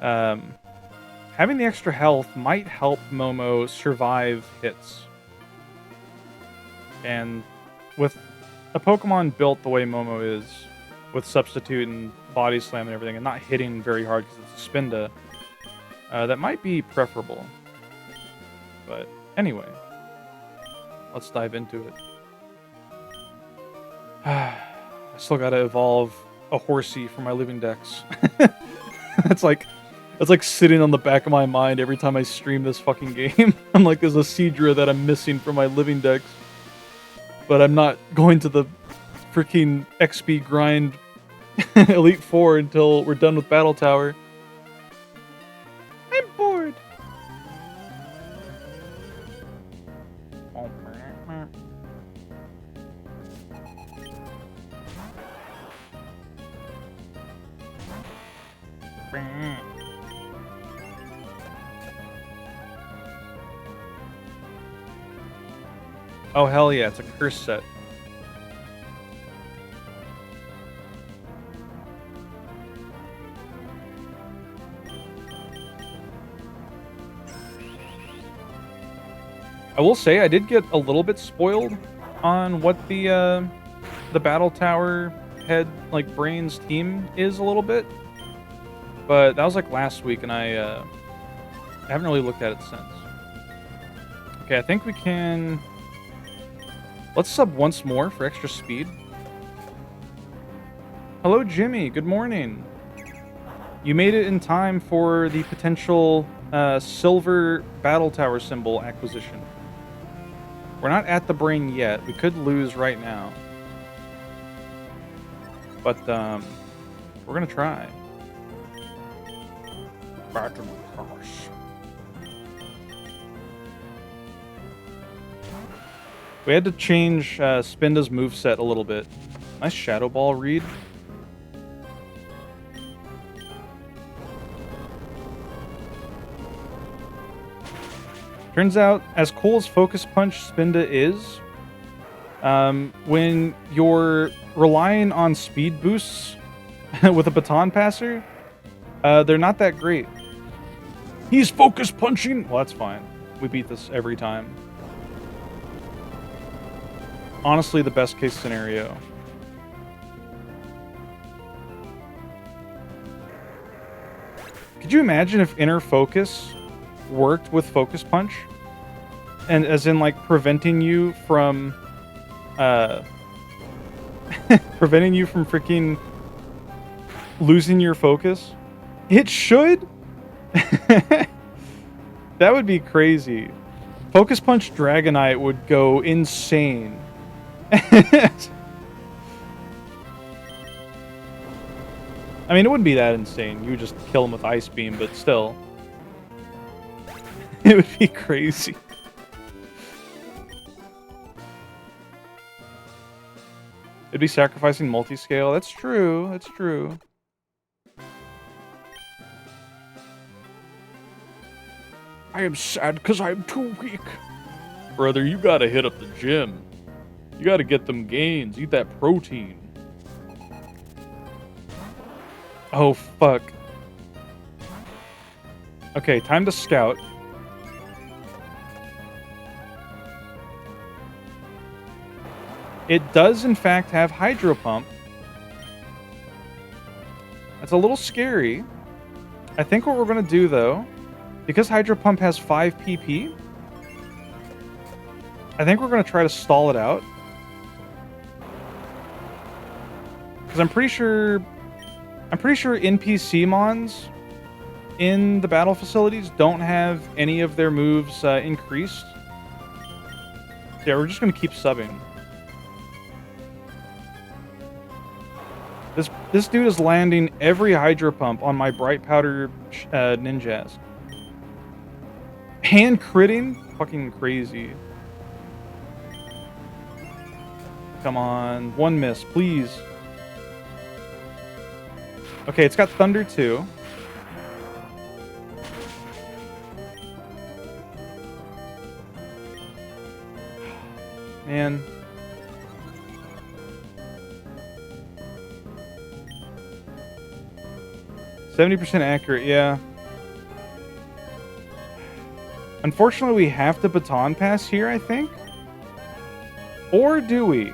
having the extra health might help Momo survive hits. And with a Pokemon built the way Momo is, with Substitute and Body Slam and everything, and not hitting very hard because it's a Spinda, that might be preferable. But anyway, let's dive into it. I still gotta evolve a Horsey for my living dex. It's like sitting on the back of my mind every time I stream this fucking game. I'm like, there's a Seadra that I'm missing from my living dex. But I'm not going to the freaking XP grind Elite Four until we're done with Battle Tower. I'm bored. Oh, hell yeah, it's a curse set. I will say I did get a little bit spoiled on what the Battle Tower head, like, brains team is a little bit. But that was like last week, and I haven't really looked at it since. Okay, I think we can... Let's sub once more for extra speed. Hello, Jimmy. Good morning. You made it in time for the potential silver Battle Tower symbol acquisition. We're not at the brain yet. We could lose right now. But we're going to try. Battle Toss. We had to change Spinda's moveset a little bit. Nice Shadow Ball read. Turns out, as cool as Focus Punch Spinda is, when you're relying on speed boosts with a baton passer, they're not that great. He's focus punching! Well, that's fine. We beat this every time. Honestly, the best case scenario. Could you imagine if Inner Focus worked with Focus Punch? And as in, like, preventing you from freaking losing your focus? It should? That would be crazy. Focus Punch Dragonite would go insane. I mean, it wouldn't be that insane. You would just kill him with Ice Beam, but still. It would be crazy. It'd be sacrificing multi-scale. That's true. That's true. I am sad because I'm too weak. Brother, you gotta hit up the gym. You gotta get them gains. Eat that protein. Oh, fuck. Okay, time to scout. It does, in fact, have Hydro Pump. That's a little scary. I think what we're going to do, though, Because Hydro Pump has 5 PP, I think we're going to try to stall it out. Because I'm pretty sure NPC mons in the battle facilities don't have any of their moves increased. So yeah, we're just going to keep subbing. This dude is landing every Hydro Pump on my Bright Powder ninjas. And critting? Fucking crazy. Come on. One miss, please. Okay, it's got Thunder too. Man. %70 accurate, yeah. Unfortunately, we have to baton pass here, I think. Or do we?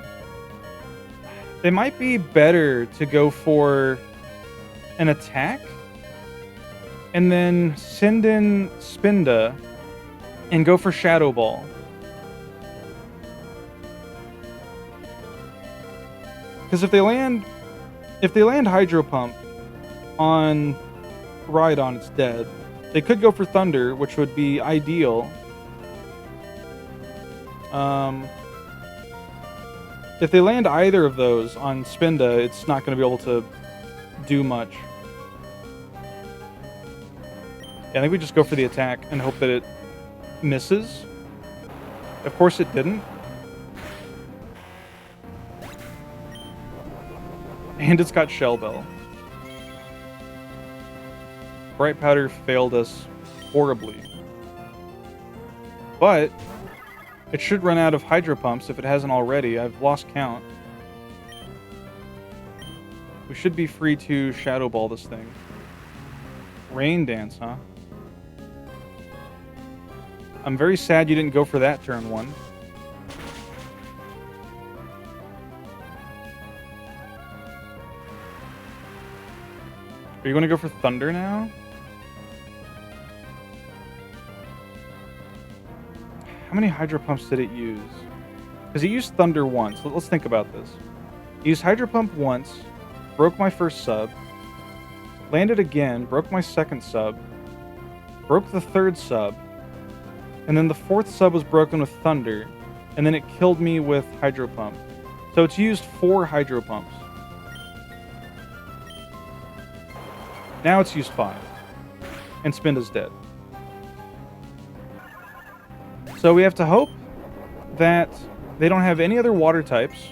It might be better to go for an attack and then send in Spinda and go for Shadow Ball. Because if they land Hydro Pump on Rhydon, it's dead. They could go for Thunder, which would be ideal. If they land either of those on Spinda, it's not going to be able to do much. Yeah, I think we just go for the attack and hope that it misses. Of course it didn't. And it's got Shell Bell. Bright Powder failed us horribly. But it should run out of Hydro Pumps if it hasn't already. I've lost count. We should be free to Shadow Ball this thing. Rain Dance, huh? I'm very sad you didn't go for that turn 1. Are you going to go for Thunder now? How many Hydro Pumps did it use? Because it used Thunder once. Let's think about this. It used Hydro Pump once, broke my first sub, landed again, broke my second sub, broke the third sub, and then the fourth sub was broken with Thunder, and then it killed me with Hydro Pump. So it's used 4 Hydro Pumps. Now it's used 5. And Spinda's dead. So we have to hope that they don't have any other water types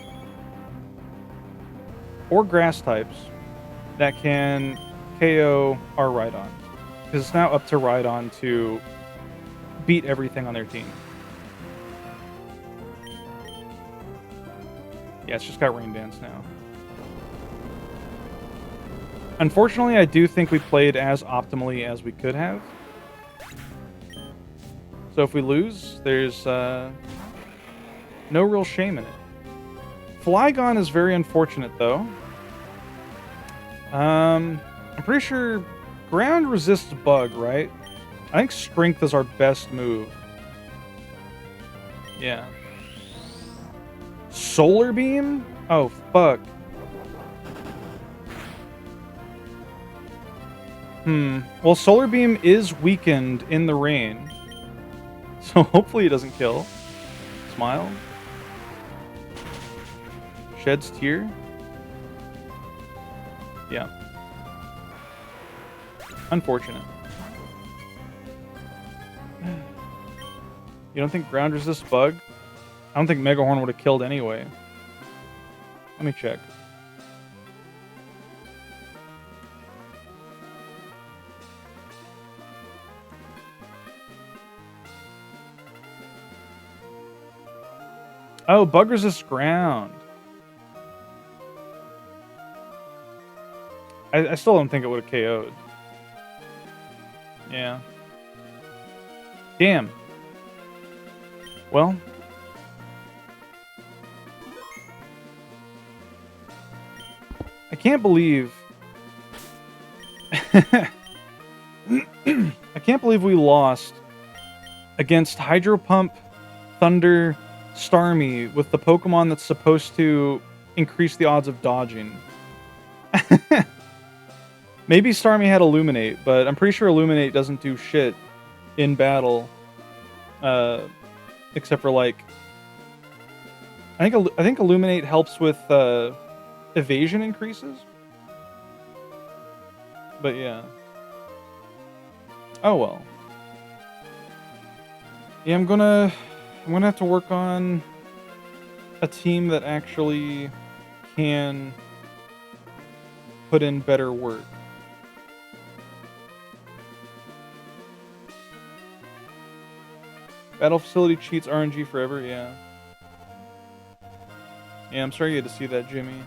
or grass types that can KO our Rhydon. Because it's now up to Rhydon to beat everything on their team. Yeah, it's just got Rain Dance now. Unfortunately, I do think we played as optimally as we could have. So if we lose, there's no real shame in it. Flygon is very unfortunate, though. I'm pretty sure ground resists bug, right? I think strength is our best move. Yeah. Solar Beam? Oh, fuck. Well, Solar Beam is weakened in the rain. So hopefully it doesn't kill. Smile. Shed's Tear. Yeah. Unfortunate. You don't think ground resists bug? I don't think Megahorn would have killed anyway. Let me check. Oh, bug resists ground. I still don't think it would have KO'd. Yeah. Damn. Well. I can't believe... I I can't believe we lost against Hydro Pump, Thunder, Starmie with the Pokemon that's supposed to increase the odds of dodging. Maybe Starmie had Illuminate, but I'm pretty sure Illuminate doesn't do shit in battle. Except for like... I think Illuminate helps with evasion increases. But yeah. Oh well. Yeah, I'm gonna have to work on a team that actually can put in better work. Battle facility cheats RNG forever, yeah. Yeah, I'm sorry you had to see that, Jimmy.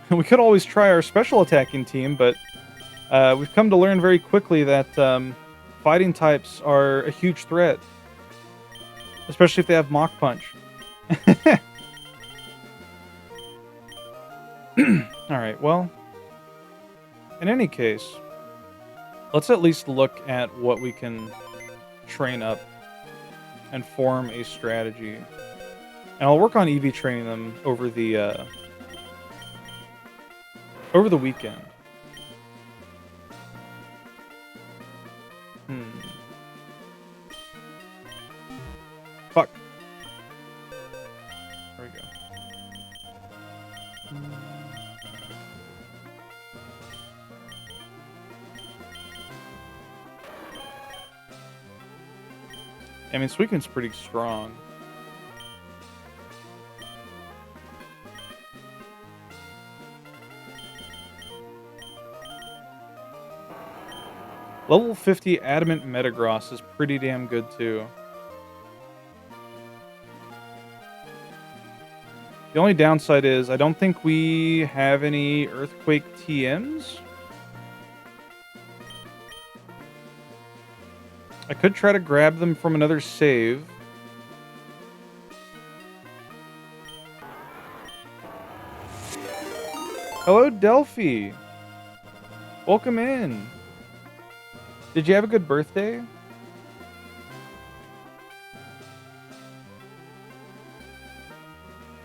We could always try our special attacking team, but we've come to learn very quickly that fighting types are a huge threat. Especially if they have Mach Punch. Alright, well... In any case, let's at least look at what we can train up and form a strategy. And I'll work on EV training them over the weekend. Fuck. There we go. I mean, Suicune's pretty strong. Level 50 Adamant Metagross is pretty damn good, too. The only downside is I don't think we have any Earthquake TMs. I could try to grab them from another save. Hello, Delphi. Welcome in. Did you have a good birthday?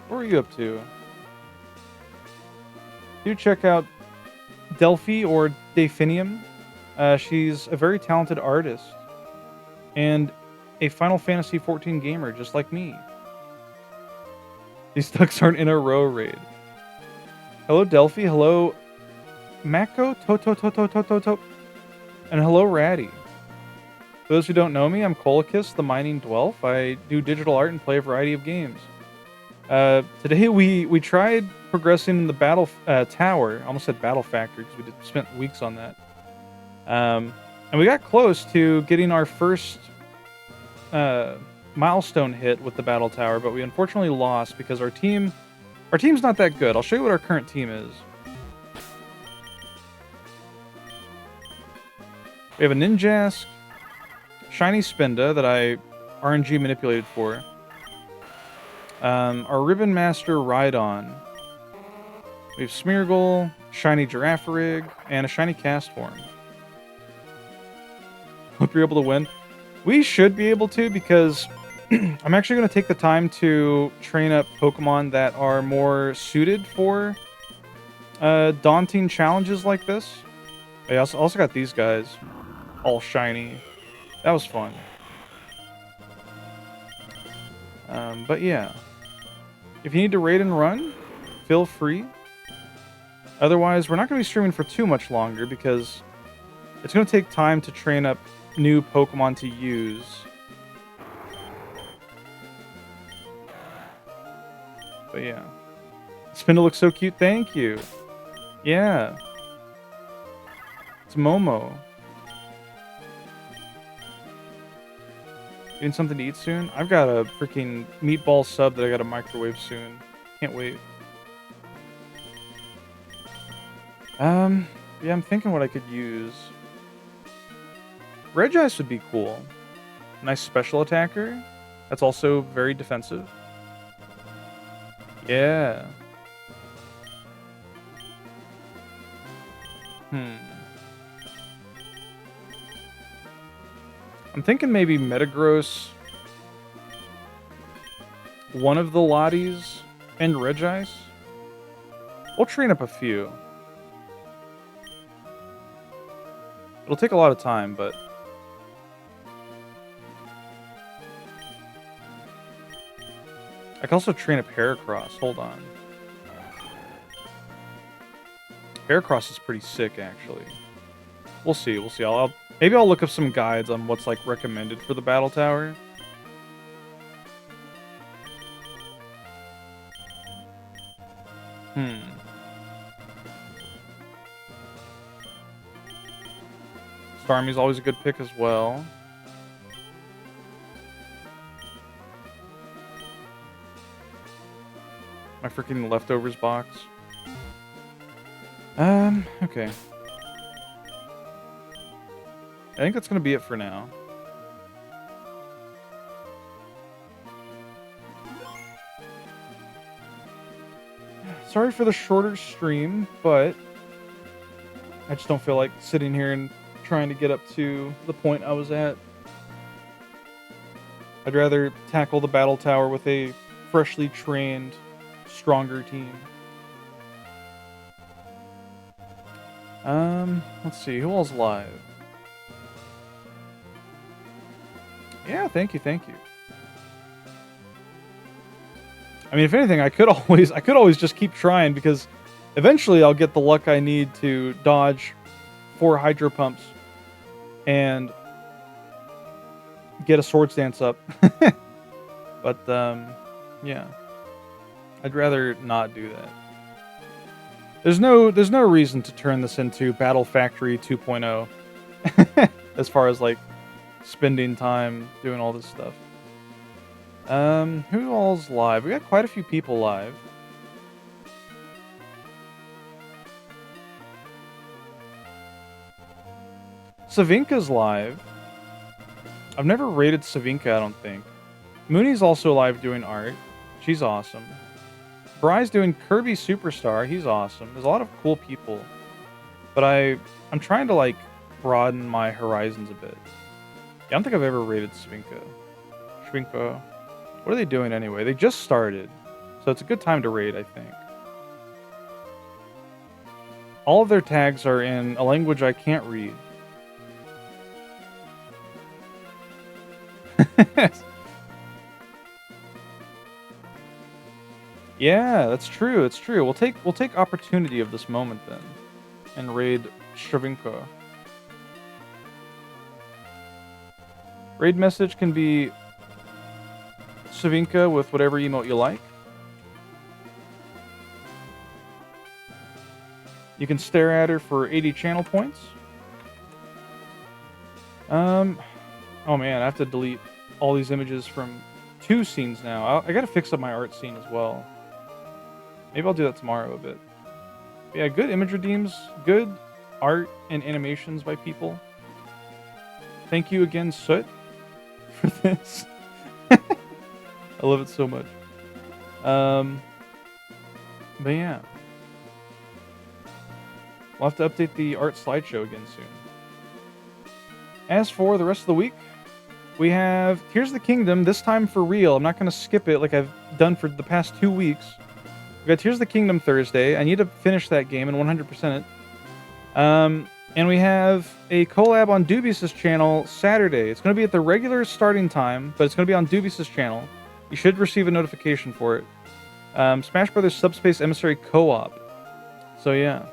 What were you up to? Do check out Delphi or Definium. She's a very talented artist. And a Final Fantasy XIV gamer, just like me. These ducks aren't in a row raid. Hello, Delphi. Hello, Mako. To. And hello, Ratty. For those who don't know me, I'm Colachus, the Mining Dwelf. I do digital art and play a variety of games. Today we tried progressing in the battle tower. I almost said battle factory because we spent weeks on that. And we got close to getting our first milestone hit with the battle tower, but we unfortunately lost because our team's not that good. I'll show you what our current team is. We have a Ninjask, Shiny Spinda that I RNG manipulated for. Our Ribbon Master Rhydon. We have Smeargle, Shiny Girafarig, and a Shiny Castform. Hope you're able to win. We should be able to because I'm actually going to take the time to train up Pokemon that are more suited for daunting challenges like this. I also got these guys. All shiny. That was fun. But yeah. If you need to raid and run, feel free. Otherwise, we're not going to be streaming for too much longer because it's going to take time to train up new Pokemon to use. But yeah. Spindle looks so cute. Thank you. Yeah. It's Momo. Getting something to eat soon? I've got a freaking meatball sub that I got to microwave soon. Can't wait. Yeah, I'm thinking what I could use. Regice would be cool. Nice special attacker. That's also very defensive. Yeah. I'm thinking maybe Metagross, one of the Lotties, and Regice. We'll train up a few. It'll take a lot of time, but... I can also train up Heracross. Hold on. Heracross is pretty sick, actually. We'll see. We'll see. Maybe I'll look up some guides on what's like recommended for the battle tower. Starmie's always a good pick as well. My freaking leftovers box. Okay. I think that's gonna be it for now. Sorry for the shorter stream, but I just don't feel like sitting here and trying to get up to the point I was at. I'd rather tackle the battle tower with a freshly trained, stronger team. Let's see, who all's live? Yeah, thank you. I mean, if anything, I could always just keep trying, because eventually I'll get the luck I need to dodge 4 Hydro Pumps and get a Swords Dance up. But, yeah. I'd rather not do that. There's no reason to turn this into Battle Factory 2.0. As far as, like, spending time doing all this stuff. Who all's live? We got quite a few people live. Savinka's live. I've never rated Savinka, I don't think. Mooney's also live doing art. She's awesome. Bry's doing Kirby Superstar. He's awesome. There's a lot of cool people. But I'm trying to, like, broaden my horizons a bit. Yeah, I don't think I've ever rated Savinka. Schwinko. What are they doing anyway? They just started. So it's a good time to raid, I think. All of their tags are in a language I can't read. Yeah, that's true. It's true. We'll take opportunity of this moment then, and raid Stravinko. Raid message can be Savinka with whatever emote you like. You can stare at her for 80 channel points. Oh man, I have to delete all these images from 2 scenes now. I gotta fix up my art scene as well. Maybe I'll do that tomorrow a bit. But yeah, good image redeems, good art and animations by people. Thank you again, Soot, for this. I love it so much. But yeah. We'll have to update the art slideshow again soon. As for the rest of the week, we have Tears of the Kingdom, this time for real. I'm not going to skip it like I've done for the past 2 weeks. We got Tears of the Kingdom Thursday. I need to finish that game and 100% it. And we have a collab on Dubious's channel Saturday. It's going to be at the regular starting time, but it's going to be on Dubious's channel. You should receive a notification for it. Smash Brothers Subspace Emissary Co-op. So yeah.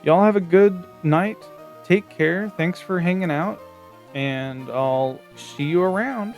Y'all have a good night. Take care. Thanks for hanging out. And I'll see you around.